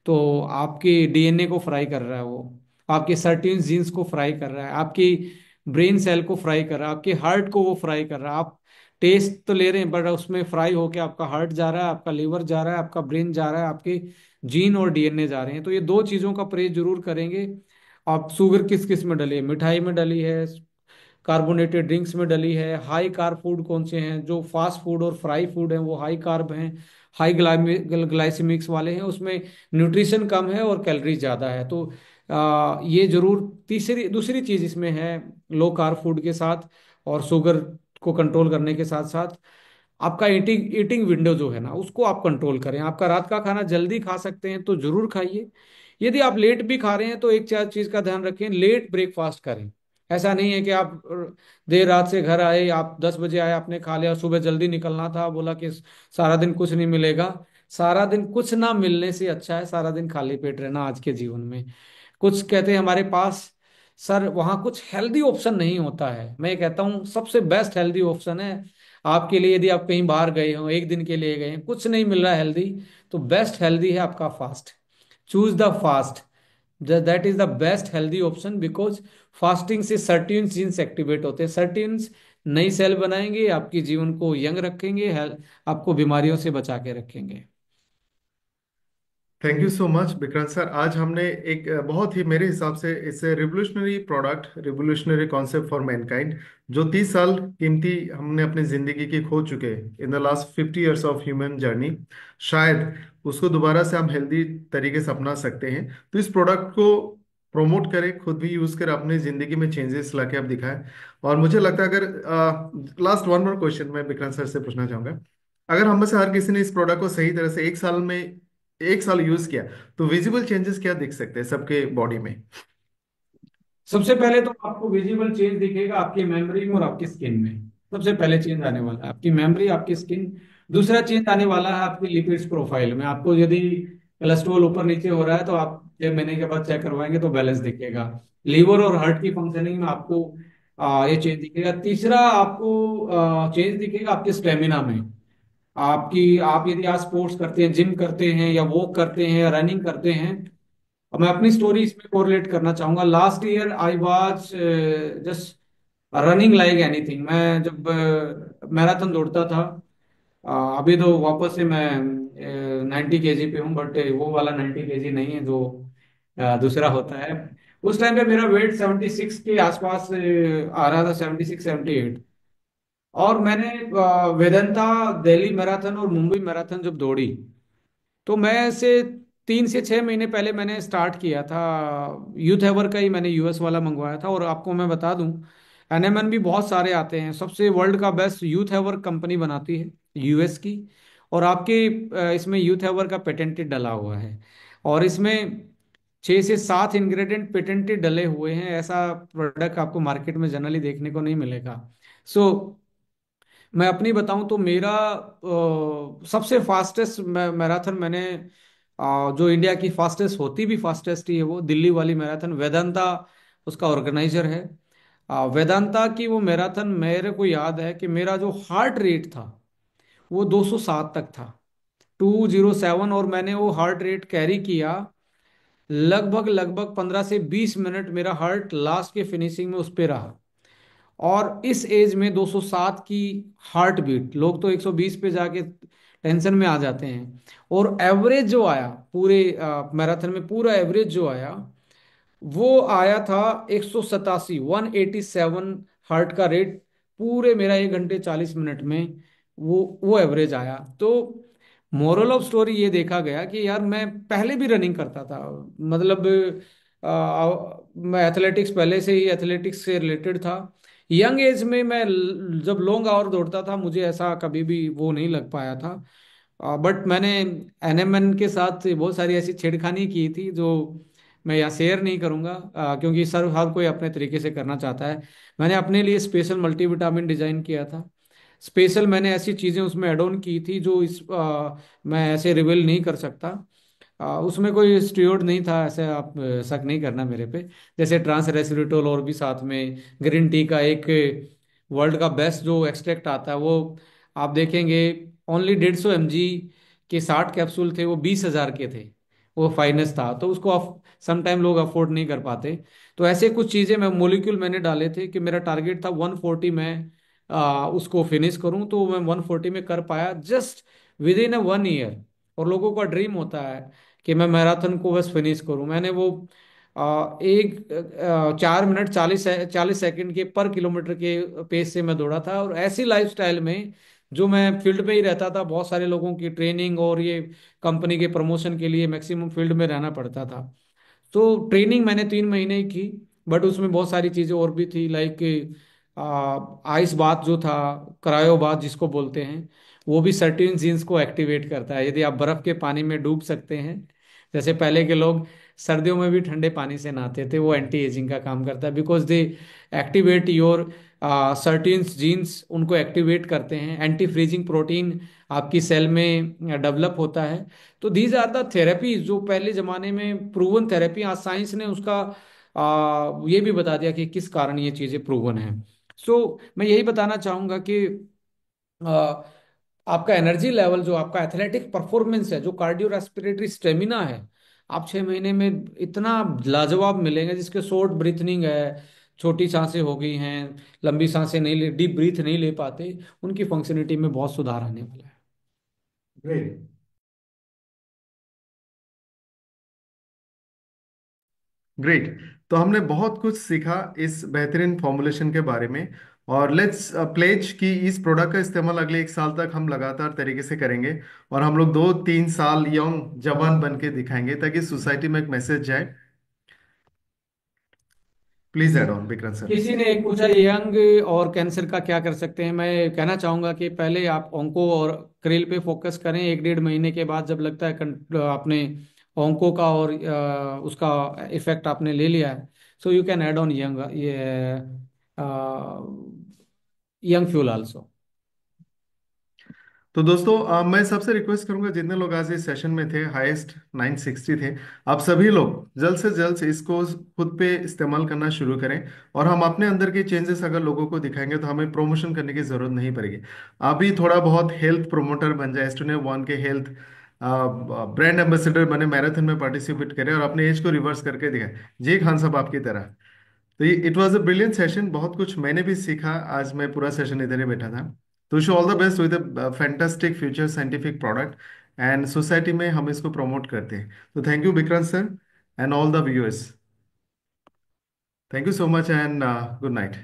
तो आपके डीएनए को फ्राई कर रहा है वो, आपके सर्टेन जीन्स को फ्राई कर रहा है, आपकी ब्रेन सेल को फ्राई कर रहा है, आपके हार्ट को वो फ्राई कर रहा है। आप टेस्ट तो ले रहे हैं, बट उसमें फ्राई होके आपका हार्ट जा रहा है, आपका लिवर जा रहा है, आपका ब्रेन जा रहा है, आपके जीन और डीएनए जा रहे हैं। तो ये दो चीजों का परहेज जरूर करेंगे। आप शुगर किस किस में डली है, मिठाई में डली है, कार्बोनेटेड ड्रिंक्स में डली है, हाई कार्ब फूड कौन से हैं, जो फास्ट फूड और फ्राई फूड हैं वो हाई कार्ब हैं, हाई ग्लाइसेमिक्स वाले हैं, उसमें न्यूट्रिशन कम है और कैलोरीज ज़्यादा है। तो ये जरूर। तीसरी दूसरी चीज़ इसमें है, लो कार्ब फूड के साथ और शुगर को कंट्रोल करने के साथ साथ आपका ईटिंग ईटिंग विंडो जो है ना, उसको आप कंट्रोल करें। आपका रात का खाना जल्दी खा सकते हैं तो जरूर खाइए। यदि आप लेट भी खा रहे हैं तो एक चार चीज का ध्यान रखें, लेट ब्रेकफास्ट करें। ऐसा नहीं है कि आप देर रात से घर आए, आप 10 बजे आए, आपने खा लिया, सुबह जल्दी निकलना था, बोला कि सारा दिन कुछ नहीं मिलेगा। सारा दिन कुछ ना मिलने से अच्छा है सारा दिन खाली पेट रहना आज के जीवन में। कुछ कहते हैं हमारे पास, सर वहाँ कुछ हेल्दी ऑप्शन नहीं होता है। मैं कहता हूँ सबसे बेस्ट हेल्दी ऑप्शन है आपके लिए, यदि आप कहीं बाहर गए हो, एक दिन के लिए गए हैं, कुछ नहीं मिल रहा है हेल्दी, तो बेस्ट हेल्दी है आपका fast. Choose the fast, that is the best healthy option, because fasting से सर्टेन जीन्स एक्टिवेट होते हैं, सर्टेन नई सेल बनाएंगे, आपके जीवन को यंग रखेंगे, आपको बीमारियों से बचा के रखेंगे। Thank you so much Vikrant sir. आज हमने एक बहुत ही मेरे हिसाब से इससे revolutionary product, revolutionary concept for Mankind, जो 30 साल कीमती हमने अपनी जिंदगी की खो चुके हैं in the last 50 years of human journey, शायद उसको दोबारा से हम हेल्दी तरीके से अपना सकते हैं। तो इस प्रोडक्ट को प्रमोट करें, खुद भी यूज करें, अपनी जिंदगी में चेंजेस लाके आप दिखाएं। और मुझे लगता है अगर लास्ट वन मोर क्वेश्चन मैं विक्रांत सर से पूछना चाहूंगा, अगर हम में से हर किसी ने इस प्रोडक्ट को सही तरह से 1 साल में, 1 साल यूज किया, तो विजिबल चेंजेस क्या दिख सकते हैं सबके बॉडी में? सबसे पहले तो आपको विजिबल चेंज दिखेगा आपकी मेमोरी में और आपकी स्किन में। सबसे पहले चेंज आने वाला है आपकी मेमोरी, आपकी स्किन। दूसरा चेंज आने वाला है आपकी लिपिड्स प्रोफाइल में। आपको यदि कोलेस्ट्रॉल ऊपर नीचे हो रहा है तो आप 6 महीने के बाद चेक करवाएंगे तो बैलेंस दिखेगा। लीवर और हार्ट की फंक्शनिंग में आपको ये चेंज दिखेगा। तीसरा आपको चेंज दिखेगा आपके स्टेमिना में। आप यदि आज स्पोर्ट्स करते हैं, जिम करते हैं या वॉक करते हैं या रनिंग करते हैं। अब मैं अपनी स्टोरी इसमें कोरिलेट करना चाहूंगा। Last year I was just running like anything. मैं जब मैराथन दौड़ता था, अभी तो वापस से मैं 90 केजी पे हूँ, बट वो वाला 90 केजी नहीं है जो दूसरा होता है। उस टाइम पे मेरा वेट 76 के आसपास आ रहा था, 76 78। और मैंने वेदांता दिल्ली मैराथन और मुंबई मैराथन जब दौड़ी, तो मैं से 3 से 6 महीने पहले मैंने स्टार्ट किया था। यूथ एवर का ही मैंने यूएस वाला मंगवाया था। और आपको मैं बता दूं, एनएमएन भी बहुत सारे आते हैं। सबसे वर्ल्ड का बेस्ट यूथ एवर कंपनी बनाती है, यूएस की। और आपके इसमें यूथ एवर का पेटेंटेड डला हुआ है। और इसमें 6 से 7 इंग्रेडिएंट पेटेंटेड डले हुए हैं। ऐसा प्रोडक्ट आपको मार्केट में जनरली देखने को नहीं मिलेगा। सो मैं अपनी बताऊं तो मेरा सबसे फास्टेस्ट मैराथन मैंने जो इंडिया की फास्टेस्ट होती भी फास्टेस्ट ही है, वो दिल्ली वाली मैराथन वेदांता उसका ऑर्गेनाइजर है। वेदांता की वो मैराथन मेरे को याद है कि मेरा जो हार्ट रेट था वो 207 तक था, 207। और मैंने वो हार्ट रेट कैरी किया लगभग लगभग 15 से 20 मिनट। मेरा हार्ट लास्ट के फिनिशिंग में उस पे रहा। और इस एज में 207 की हार्ट बीट, लोग तो 120 पे जाके टेंशन में आ जाते हैं। और एवरेज जो आया पूरे मैराथन में, पूरा एवरेज जो आया वो आया था 187, 187 हार्ट का रेट पूरे मेरा 1 घंटे 40 मिनट में। वो एवरेज आया। तो मोरल ऑफ स्टोरी ये देखा गया कि यार मैं पहले भी रनिंग करता था। मतलब मैं एथलेटिक्स, पहले से ही एथलेटिक्स से रिलेटेड था। यंग एज में मैं जब लॉन्ग आवर दौड़ता था मुझे ऐसा कभी भी वो नहीं लग पाया था। बट मैंने एनएमएन के साथ बहुत सारी ऐसी छेड़खानी की थी जो मैं यहाँ शेयर नहीं करूंगा, क्योंकि सर हर कोई अपने तरीके से करना चाहता है। मैंने अपने लिए स्पेशल मल्टीविटामिन डिजाइन किया था। स्पेशल मैंने ऐसी चीजें उसमें एड ऑन की थी जो मैं ऐसे रिवील नहीं कर सकता। उसमें कोई स्टीरोड नहीं था, ऐसे आप शक नहीं करना मेरे पे। जैसे ट्रांस रेस्वेरेट्रोल, और भी साथ में ग्रीन टी का एक वर्ल्ड का बेस्ट जो एक्सट्रैक्ट आता है, वो आप देखेंगे ओनली 150 mg के 60 कैप्सूल थे, वो 20,000 के थे। वो फाइनेंस था, तो उसको समटाइम लोग अफोर्ड नहीं कर पाते। तो ऐसे कुछ चीज़ें मैं मोलिक्यूल मैंने डाले थे कि मेरा टारगेट था 140 में उसको फिनिश करूं। तो मैं 140 में कर पाया जस्ट विद इन 1 ईयर। और लोगों का ड्रीम होता है कि मैं मैराथन को बस फिनिश करूं। मैंने वो 4 मिनट 40 सेकंड के पर किलोमीटर के पेस से मैं दौड़ा था। और ऐसी लाइफस्टाइल में जो मैं फील्ड में ही रहता था, बहुत सारे लोगों की ट्रेनिंग और ये कंपनी के प्रमोशन के लिए मैक्सिमम फील्ड में रहना पड़ता था। तो ट्रेनिंग मैंने 3 महीने ही की। बट उसमें बहुत सारी चीज़ें और भी थी, लाइक आइस बाथ जो था, क्रायो बाथ जिसको बोलते हैं, वो भी सर्टेन जीन्स को एक्टिवेट करता है। यदि आप बर्फ के पानी में डूब सकते हैं, जैसे पहले के लोग सर्दियों में भी ठंडे पानी से नहाते थे, वो एंटी एजिंग का काम करता है। Because they activate your certain jeans, उनको एक्टिवेट करते हैं। एंटी फ्रीजिंग प्रोटीन आपकी सेल में डेवलप होता है। तो दीज आर द थेरेपीज जो पहले जमाने में प्रूवन थेरेपी, आज साइंस ने उसका ये भी बता दिया कि किस कारण ये चीजें प्रूवन है। सो मैं यही बताना चाहूंगा कि आ, आपका एनर्जी लेवल, जो आपका एथलेटिक परफॉर्मेंस है, जो कार्डियो रेस्पिरेटरी स्टेमिना है, आप 6 महीने में इतना लाजवाब मिलेंगे। जिसके शॉर्ट ब्रीथनिंग है, छोटी सांसें हो गई हैं, लंबी सांसें नहीं ले, डीप ब्रीथ नहीं ले पाते, उनकी फंक्शनलिटी में बहुत सुधार आने वाला है। ग्रेट। ग्रेट। तो हमने बहुत कुछ सीखा इस बेहतरीन फॉर्मुलेशन के बारे में। और लेट्स प्लेज कि इस प्रोडक्ट का इस्तेमाल अगले 1 साल तक हम लगातार तरीके से करेंगे, और हम लोग 2-3 साल यंग जवान बन के दिखाएंगे ताकि सोसाइटी में एक मैसेज जाए। Please add on Vikrant sir. किसी ने एक पूछा यंग और कैंसर का क्या कर सकते हैं। मैं कहना चाहूंगा कि पहले आप ओंको और क्रिल पे फोकस करें। 1-1.5 महीने के बाद जब लगता है आपने ओंको का और उसका इफेक्ट आपने ले लिया है, so you can add on young, ये यंग फ्यूल आल्सो। तो दोस्तों, मैं सबसे रिक्वेस्ट करूंगा, जितने लोग आज इस सेशन में थे, हाईएस्ट 960 थे, आप सभी लोग जल्द से जल्द इसको खुद पे इस्तेमाल करना शुरू करें। और हम अपने अंदर के चेंजेस अगर लोगों को दिखाएंगे तो हमें प्रमोशन करने की जरूरत नहीं पड़ेगी। अभी थोड़ा बहुत हेल्थ प्रोमोटर बन जाए, स्टूने वन के हेल्थ ब्रांड एम्बेसडर बने, मैराथन में पार्टिसिपेट करें और अपने एज को रिवर्स करके दिखाएं। जी खान साहब आपकी तरह। तो ये it was a brilliant session, बहुत कुछ मैंने भी सीखा। आज मैं पूरा सेशन इधर ही बैठा था। तो wish all the best with fantastic future scientific product, and society में हम इसको प्रमोट करते हैं। तो thank you Vikrant sir and all the viewers. Thank you so much and good night.